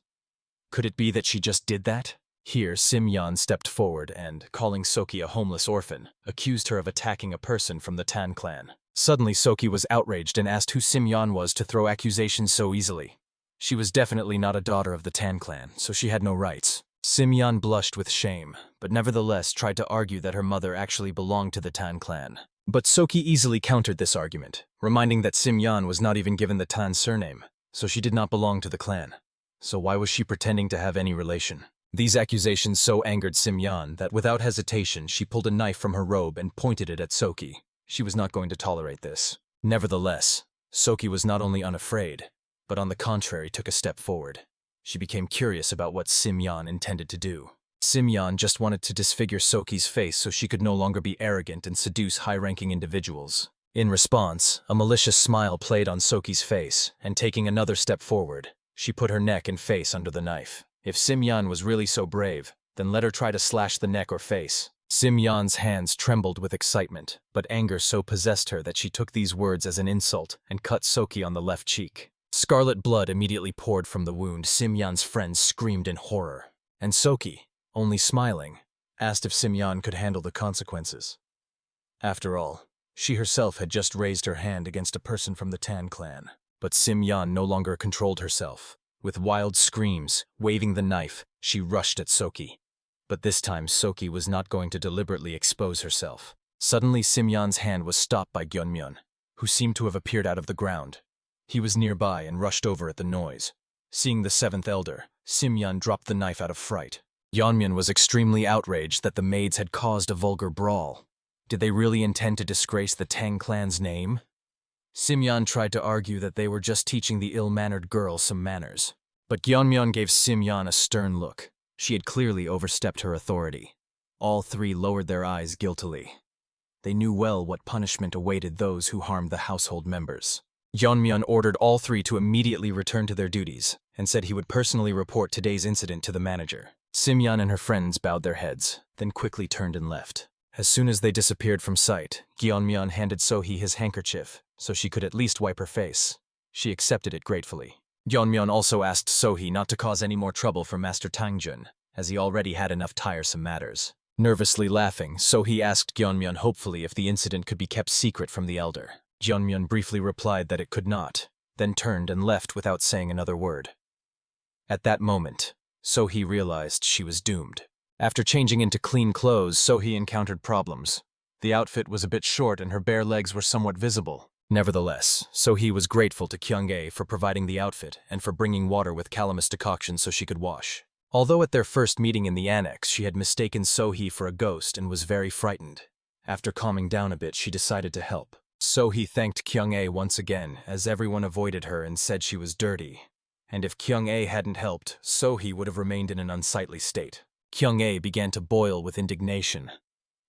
Could it be that she just did that? Here, Simyan stepped forward and, calling Soki a homeless orphan, accused her of attacking a person from the Tan clan. Suddenly, Soki was outraged and asked who Simyan was to throw accusations so easily. She was definitely not a daughter of the Tan clan, so she had no rights. Simyan blushed with shame, but nevertheless tried to argue that her mother actually belonged to the Tan clan. But Soki easily countered this argument, reminding that Simyan was not even given the Tan surname, so she did not belong to the clan. So why was she pretending to have any relation? These accusations so angered Simyan that without hesitation she pulled a knife from her robe and pointed it at Soki. She was not going to tolerate this. Nevertheless, Soki was not only unafraid, but on the contrary took a step forward. She became curious about what Simyan intended to do. Simyan just wanted to disfigure Soki's face so she could no longer be arrogant and seduce high-ranking individuals. In response, a malicious smile played on Soki's face, and taking another step forward, she put her neck and face under the knife. If Simyan was really so brave, then let her try to slash the neck or face. Simyan's hands trembled with excitement, but anger so possessed her that she took these words as an insult and cut Soki on the left cheek. Scarlet blood immediately poured from the wound. Simyan's friends screamed in horror, and Soki, only smiling, asked if Simyan could handle the consequences. After all, she herself had just raised her hand against a person from the Tan clan, but Simyan no longer controlled herself. With wild screams, waving the knife, she rushed at Soki. But this time Soki was not going to deliberately expose herself. Suddenly Simyan's hand was stopped by Gyunmyeon, who seemed to have appeared out of the ground. He was nearby and rushed over at the noise. Seeing the 7th elder, Simyan dropped the knife out of fright. Yeonmyeon was extremely outraged that the maids had caused a vulgar brawl. Did they really intend to disgrace the Tang clan's name? Simyeon tried to argue that they were just teaching the ill-mannered girl some manners. But Gyeonmyeon gave Simyeon a stern look. She had clearly overstepped her authority. All three lowered their eyes guiltily. They knew well what punishment awaited those who harmed the household members. Gyeonmyeon ordered all three to immediately return to their duties and said he would personally report today's incident to the manager. Simyeon and her friends bowed their heads, then quickly turned and left. As soon as they disappeared from sight, Gyeonmyeon handed Sohee his handkerchief so she could at least wipe her face. She accepted it gratefully. Gyeonmyeon also asked Sohee not to cause any more trouble for Master Tangjun, as he already had enough tiresome matters. Nervously laughing, Sohee asked Gyeonmyeon hopefully if the incident could be kept secret from the elder. Gyeonmyeon briefly replied that it could not, then turned and left without saying another word. At that moment, Sohee realized she was doomed. After changing into clean clothes, Sohee encountered problems. The outfit was a bit short and her bare legs were somewhat visible. Nevertheless, Sohee was grateful to Kyung-ae for providing the outfit and for bringing water with calamus decoction so she could wash. Although at their first meeting in the annex she had mistaken Sohee for a ghost and was very frightened. After calming down a bit, she decided to help. Sohee thanked Kyung-ae once again, as everyone avoided her and said she was dirty. And if Kyung-ae hadn't helped, Sohee would have remained in an unsightly state. Kyung-ae began to boil with indignation.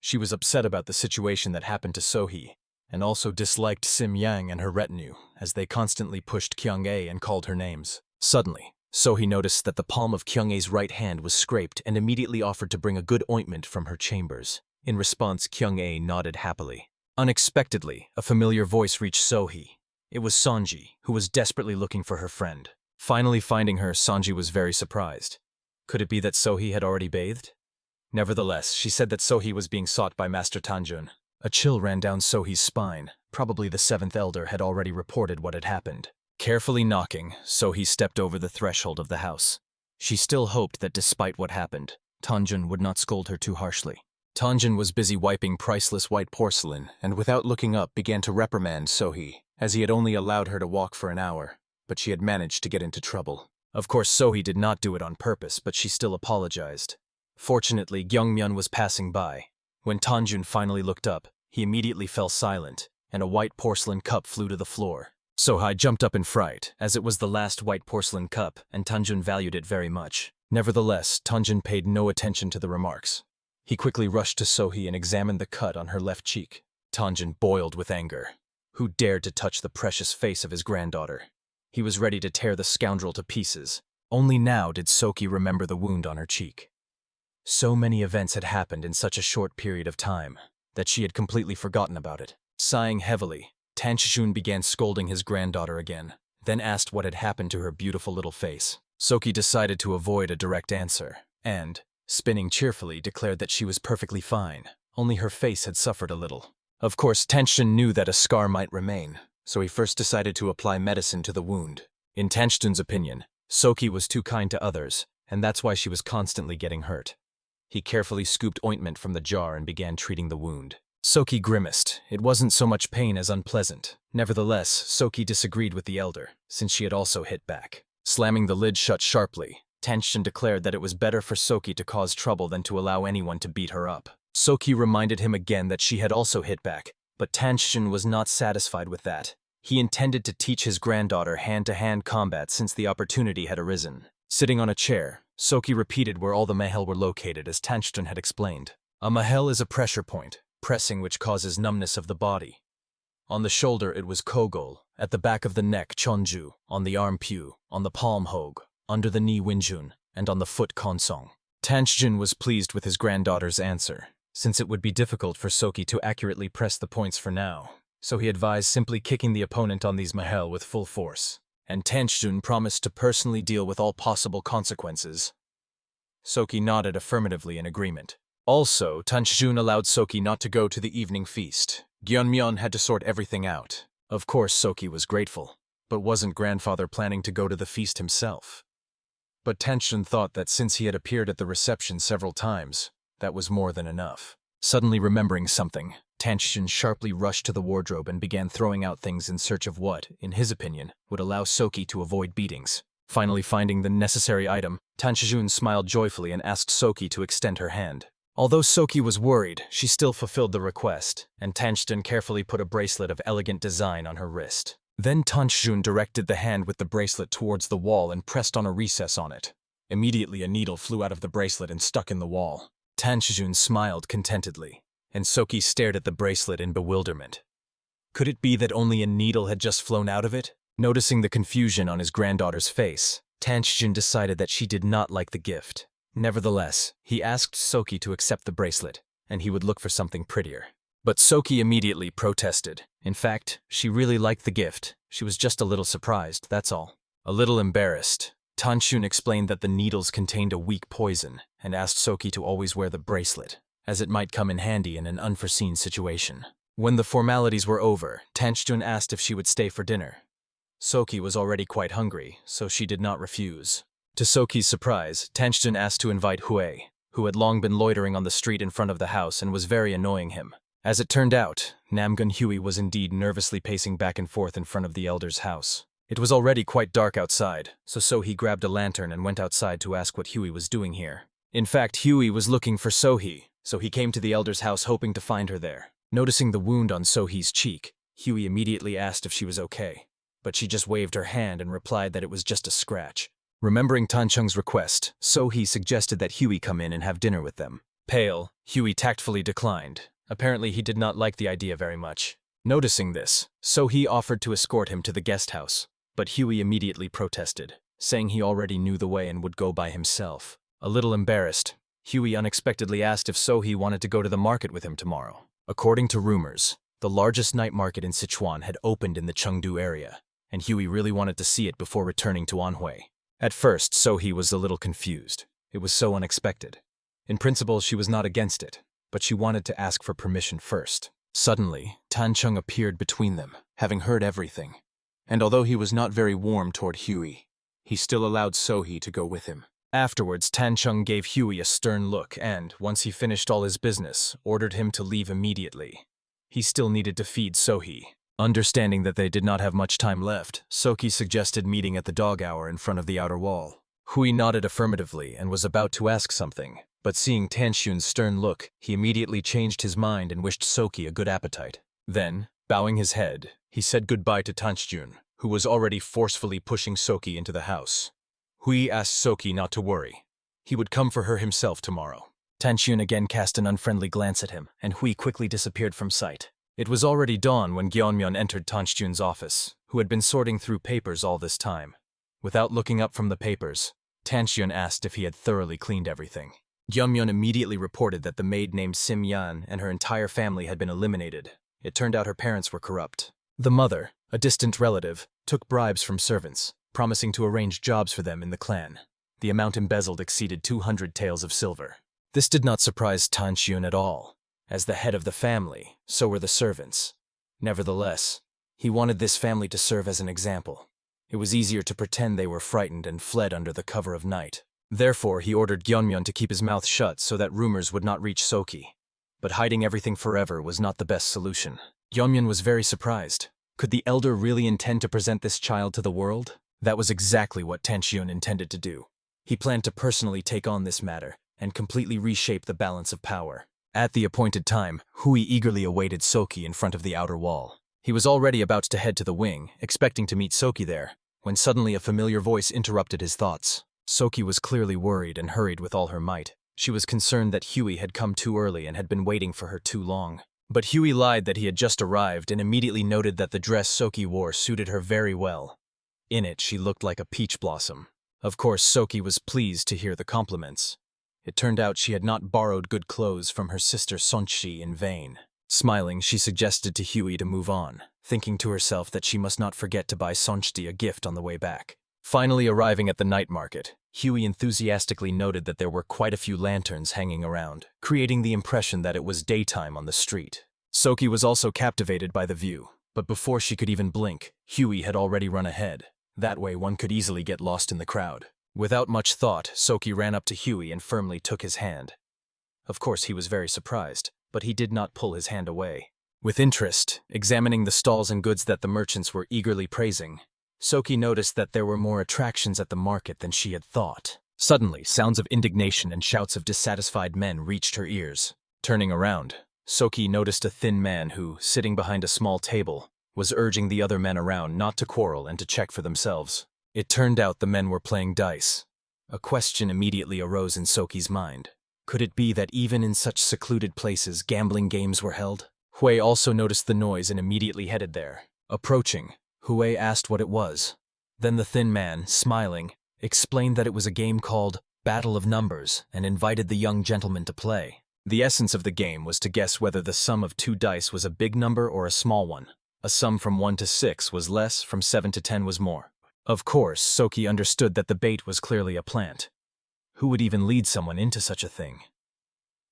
She was upset about the situation that happened to Sohee, and also disliked Simyeon and her retinue, as they constantly pushed Kyung-ae and called her names. Suddenly, Sohee noticed that the palm of Kyung-ae's right hand was scraped and immediately offered to bring a good ointment from her chambers. In response, Kyung-ae nodded happily. Unexpectedly, a familiar voice reached Sohee. It was Sanji, who was desperately looking for her friend. Finally finding her, Sanji was very surprised. Could it be that Sohee had already bathed? Nevertheless, she said that Sohee was being sought by Master Tanjun. A chill ran down Sohee's spine. Probably the seventh elder had already reported what had happened. Carefully knocking, Sohee stepped over the threshold of the house. She still hoped that despite what happened, Tanjun would not scold her too harshly. Tanjun was busy wiping priceless white porcelain and without looking up began to reprimand Sohee, as he had only allowed her to walk for an hour, but she had managed to get into trouble. Of course, Sohee did not do it on purpose, but she still apologized. Fortunately, Gyeongmyeon was passing by. When Tanjun finally looked up, he immediately fell silent, and a white porcelain cup flew to the floor. Sohee jumped up in fright, as it was the last white porcelain cup, and Tanjun valued it very much. Nevertheless, Tanjun paid no attention to the remarks. He quickly rushed to Sohee and examined the cut on her left cheek. Tanjun boiled with anger. Who dared to touch the precious face of his granddaughter? He was ready to tear the scoundrel to pieces. Only now did Sohee remember the wound on her cheek. So many events had happened in such a short period of time that she had completely forgotten about it. Sighing heavily, Tanjun began scolding his granddaughter again, then asked what had happened to her beautiful little face. Sohee decided to avoid a direct answer, and, spinning cheerfully, declared that she was perfectly fine, only her face had suffered a little. Of course, Tanjun knew that a scar might remain, so he first decided to apply medicine to the wound. In Tanjun's opinion, Sohee was too kind to others, and that's why she was constantly getting hurt. He carefully scooped ointment from the jar and began treating the wound. Sohee grimaced. It wasn't so much pain as unpleasant. Nevertheless, Sohee disagreed with the elder, since she had also hit back. Slamming the lid shut sharply, Tanjun declared that it was better for Sohee to cause trouble than to allow anyone to beat her up. Sohee reminded him again that she had also hit back, but Tanjun was not satisfied with that. He intended to teach his granddaughter hand-to-hand combat since the opportunity had arisen. Sitting on a chair, Sohee repeated where all the mahel were located as Tanjun had explained. A mahel is a pressure point, pressing which causes numbness of the body. On the shoulder it was Kogol, at the back of the neck Chonju, on the arm Pyu, on the palm Hog, under the knee Winjun, and on the foot Konsong. Tanjun was pleased with his granddaughter's answer, since it would be difficult for Sohee to accurately press the points for now, so he advised simply kicking the opponent on these mahel with full force, and Tanjun promised to personally deal with all possible consequences. Sohee nodded affirmatively in agreement. Also, Tanjun allowed Sohee not to go to the evening feast. Gyeonmyeon had to sort everything out. Of course, Sohee was grateful, but wasn't grandfather planning to go to the feast himself? But Tanjun thought that since he had appeared at the reception several times, that was more than enough. Suddenly remembering something, Tanjun sharply rushed to the wardrobe and began throwing out things in search of what, in his opinion, would allow Sohee to avoid beatings. Finally finding the necessary item, Tanjun smiled joyfully and asked Sohee to extend her hand. Although Soki was worried, she still fulfilled the request, and Tanjun carefully put a bracelet of elegant design on her wrist. Then Tanjun directed the hand with the bracelet towards the wall and pressed on a recess on it. Immediately a needle flew out of the bracelet and stuck in the wall. Tanjun smiled contentedly, and Soki stared at the bracelet in bewilderment. Could it be that only a needle had just flown out of it? Noticing the confusion on his granddaughter's face, Tanjun decided that she did not like the gift. Nevertheless, he asked Soki to accept the bracelet, and he would look for something prettier. But Soki immediately protested. In fact, she really liked the gift. She was just a little surprised, that's all. A little embarrassed, Tanjun explained that the needles contained a weak poison and asked Soki to always wear the bracelet, as it might come in handy in an unforeseen situation. When the formalities were over, Tanjun asked if she would stay for dinner. Soki was already quite hungry, so she did not refuse. To Soki's surprise, Tanjun asked to invite Hui, who had long been loitering on the street in front of the house and was very annoying him. As it turned out, Namgun Hui was indeed nervously pacing back and forth in front of the elder's house. It was already quite dark outside, so he grabbed a lantern and went outside to ask what Hui was doing here. In fact, Hui was looking for Sohee, so he came to the elder's house hoping to find her there. Noticing the wound on Sohee's cheek, Hui immediately asked if she was okay, but she just waved her hand and replied that it was just a scratch. Remembering Tanchung's request, Sohee suggested that Hui come in and have dinner with them. Pale, Hui tactfully declined. Apparently he did not like the idea very much. Noticing this, Sohee offered to escort him to the guest house, but Hui immediately protested, saying he already knew the way and would go by himself. A little embarrassed, Hui unexpectedly asked if Sohee wanted to go to the market with him tomorrow. According to rumors, the largest night market in Sichuan had opened in the Chengdu area, and Hui really wanted to see it before returning to Anhui. At first, Sohee was a little confused. It was so unexpected. In principle, she was not against it, but she wanted to ask for permission first. Suddenly, Tanchung appeared between them, having heard everything. And although he was not very warm toward Hui, he still allowed Sohee to go with him. Afterwards, Tanchung gave Hui a stern look and, once he finished all his business, ordered him to leave immediately. He still needed to feed Sohee. Understanding that they did not have much time left, Soki suggested meeting at the dog hour in front of the outer wall. Hui nodded affirmatively and was about to ask something, but seeing Tanchun's stern look, he immediately changed his mind and wished Soki a good appetite. Then, bowing his head, he said goodbye to Tanchun, who was already forcefully pushing Soki into the house. Hui asked Soki not to worry. He would come for her himself tomorrow. Tanchun again cast an unfriendly glance at him, and Hui quickly disappeared from sight. It was already dawn when Gyeonmyeon entered Tanchun's office, who had been sorting through papers all this time. Without looking up from the papers, Tanchun asked if he had thoroughly cleaned everything. Gyeonmyeon immediately reported that the maid named Sim Yan and her entire family had been eliminated. It turned out her parents were corrupt. The mother, a distant relative, took bribes from servants, promising to arrange jobs for them in the clan. The amount embezzled exceeded 200 taels of silver. This did not surprise Tanchun at all. As the head of the family, so were the servants. Nevertheless, he wanted this family to serve as an example. It was easier to pretend they were frightened and fled under the cover of night. Therefore, he ordered Gyeonmyeon to keep his mouth shut so that rumors would not reach Soki. But hiding everything forever was not the best solution. Gyeonmyeon was very surprised. Could the elder really intend to present this child to the world? That was exactly what Tanchun intended to do. He planned to personally take on this matter and completely reshape the balance of power. At the appointed time, Hui eagerly awaited Soki in front of the outer wall. He was already about to head to the wing, expecting to meet Soki there, when suddenly a familiar voice interrupted his thoughts. Soki was clearly worried and hurried with all her might. She was concerned that Hui had come too early and had been waiting for her too long. But Hui lied that he had just arrived and immediately noted that the dress Soki wore suited her very well. In it, she looked like a peach blossom. Of course, Soki was pleased to hear the compliments. It turned out she had not borrowed good clothes from her sister Sonchi in vain. Smiling, she suggested to Hui to move on, thinking to herself that she must not forget to buy Sonchi a gift on the way back. Finally arriving at the night market, Hui enthusiastically noted that there were quite a few lanterns hanging around, creating the impression that it was daytime on the street. Soki was also captivated by the view, but before she could even blink, Hui had already run ahead. That way one could easily get lost in the crowd. Without much thought, Soki ran up to Hui and firmly took his hand. Of course, he was very surprised, but he did not pull his hand away. With interest, examining the stalls and goods that the merchants were eagerly praising, Soki noticed that there were more attractions at the market than she had thought. Suddenly, sounds of indignation and shouts of dissatisfied men reached her ears. Turning around, Soki noticed a thin man who, sitting behind a small table, was urging the other men around not to quarrel and to check for themselves. It turned out the men were playing dice. A question immediately arose in Soki's mind. Could it be that even in such secluded places gambling games were held? Hui also noticed the noise and immediately headed there. Approaching, Hui asked what it was. Then the thin man, smiling, explained that it was a game called Battle of Numbers and invited the young gentleman to play. The essence of the game was to guess whether the sum of 2 dice was a big number or a small one. A sum from 1 to 6 was less, from 7 to 10 was more. Of course, Soki understood that the bait was clearly a plant. Who would even lead someone into such a thing?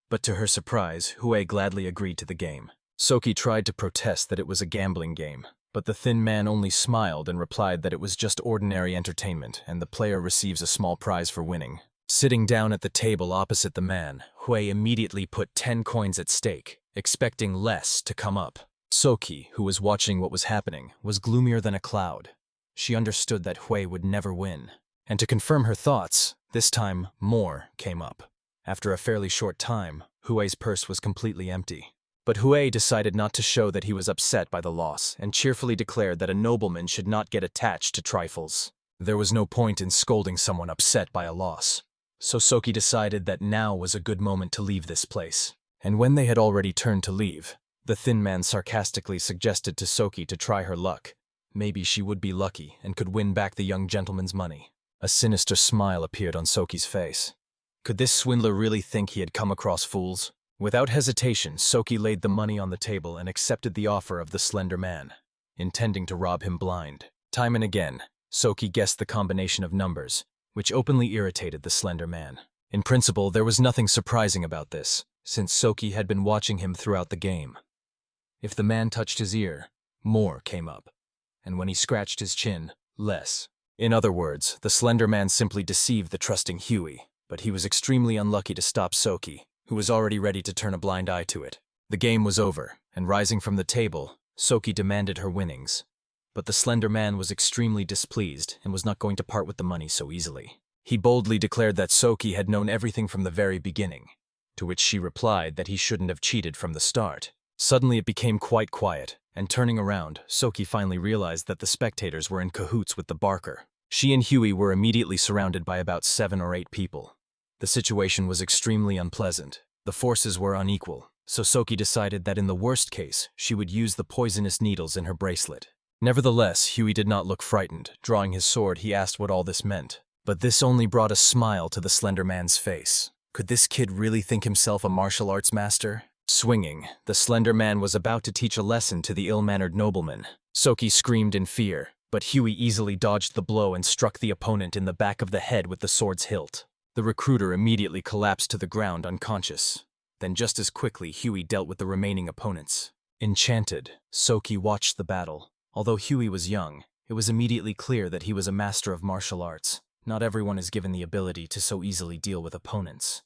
But to her surprise, Hui gladly agreed to the game. Soki tried to protest that it was a gambling game, but the thin man only smiled and replied that it was just ordinary entertainment and the player receives a small prize for winning. Sitting down at the table opposite the man, Hui immediately put 10 coins at stake, expecting less to come up. Soki, who was watching what was happening, was gloomier than a cloud. She understood that Hui would never win. And to confirm her thoughts, this time more came up. After a fairly short time, Hui's purse was completely empty. But Hui decided not to show that he was upset by the loss and cheerfully declared that a nobleman should not get attached to trifles. There was no point in scolding someone upset by a loss. So Soki decided that now was a good moment to leave this place. And when they had already turned to leave, the thin man sarcastically suggested to Soki to try her luck. Maybe she would be lucky and could win back the young gentleman's money. A sinister smile appeared on Soki's face. Could this swindler really think he had come across fools? Without hesitation, Soki laid the money on the table and accepted the offer of the slender man, intending to rob him blind. Time and again, Soki guessed the combination of numbers, which openly irritated the slender man. In principle, there was nothing surprising about this, since Soki had been watching him throughout the game. If the man touched his ear, more came up, and when he scratched his chin, less. In other words, the slender man simply deceived the trusting Hui, but he was extremely unlucky to stop Soki, who was already ready to turn a blind eye to it. The game was over, and rising from the table, Soki demanded her winnings. But the slender man was extremely displeased and was not going to part with the money so easily. He boldly declared that Soki had known everything from the very beginning, to which she replied that he shouldn't have cheated from the start. Suddenly it became quite quiet, and turning around, Soki finally realized that the spectators were in cahoots with the barker. She and Hui were immediately surrounded by about 7 or 8 people. The situation was extremely unpleasant. The forces were unequal, so Soki decided that in the worst case, she would use the poisonous needles in her bracelet. Nevertheless, Hui did not look frightened. Drawing his sword, he asked what all this meant. But this only brought a smile to the slender man's face. Could this kid really think himself a martial arts master? Swinging, the slender man was about to teach a lesson to the ill-mannered nobleman. Soki screamed in fear, but Hui easily dodged the blow and struck the opponent in the back of the head with the sword's hilt. The recruiter immediately collapsed to the ground unconscious. Then just as quickly, Hui dealt with the remaining opponents. Enchanted, Soki watched the battle. Although Hui was young, it was immediately clear that he was a master of martial arts. Not everyone is given the ability to so easily deal with opponents.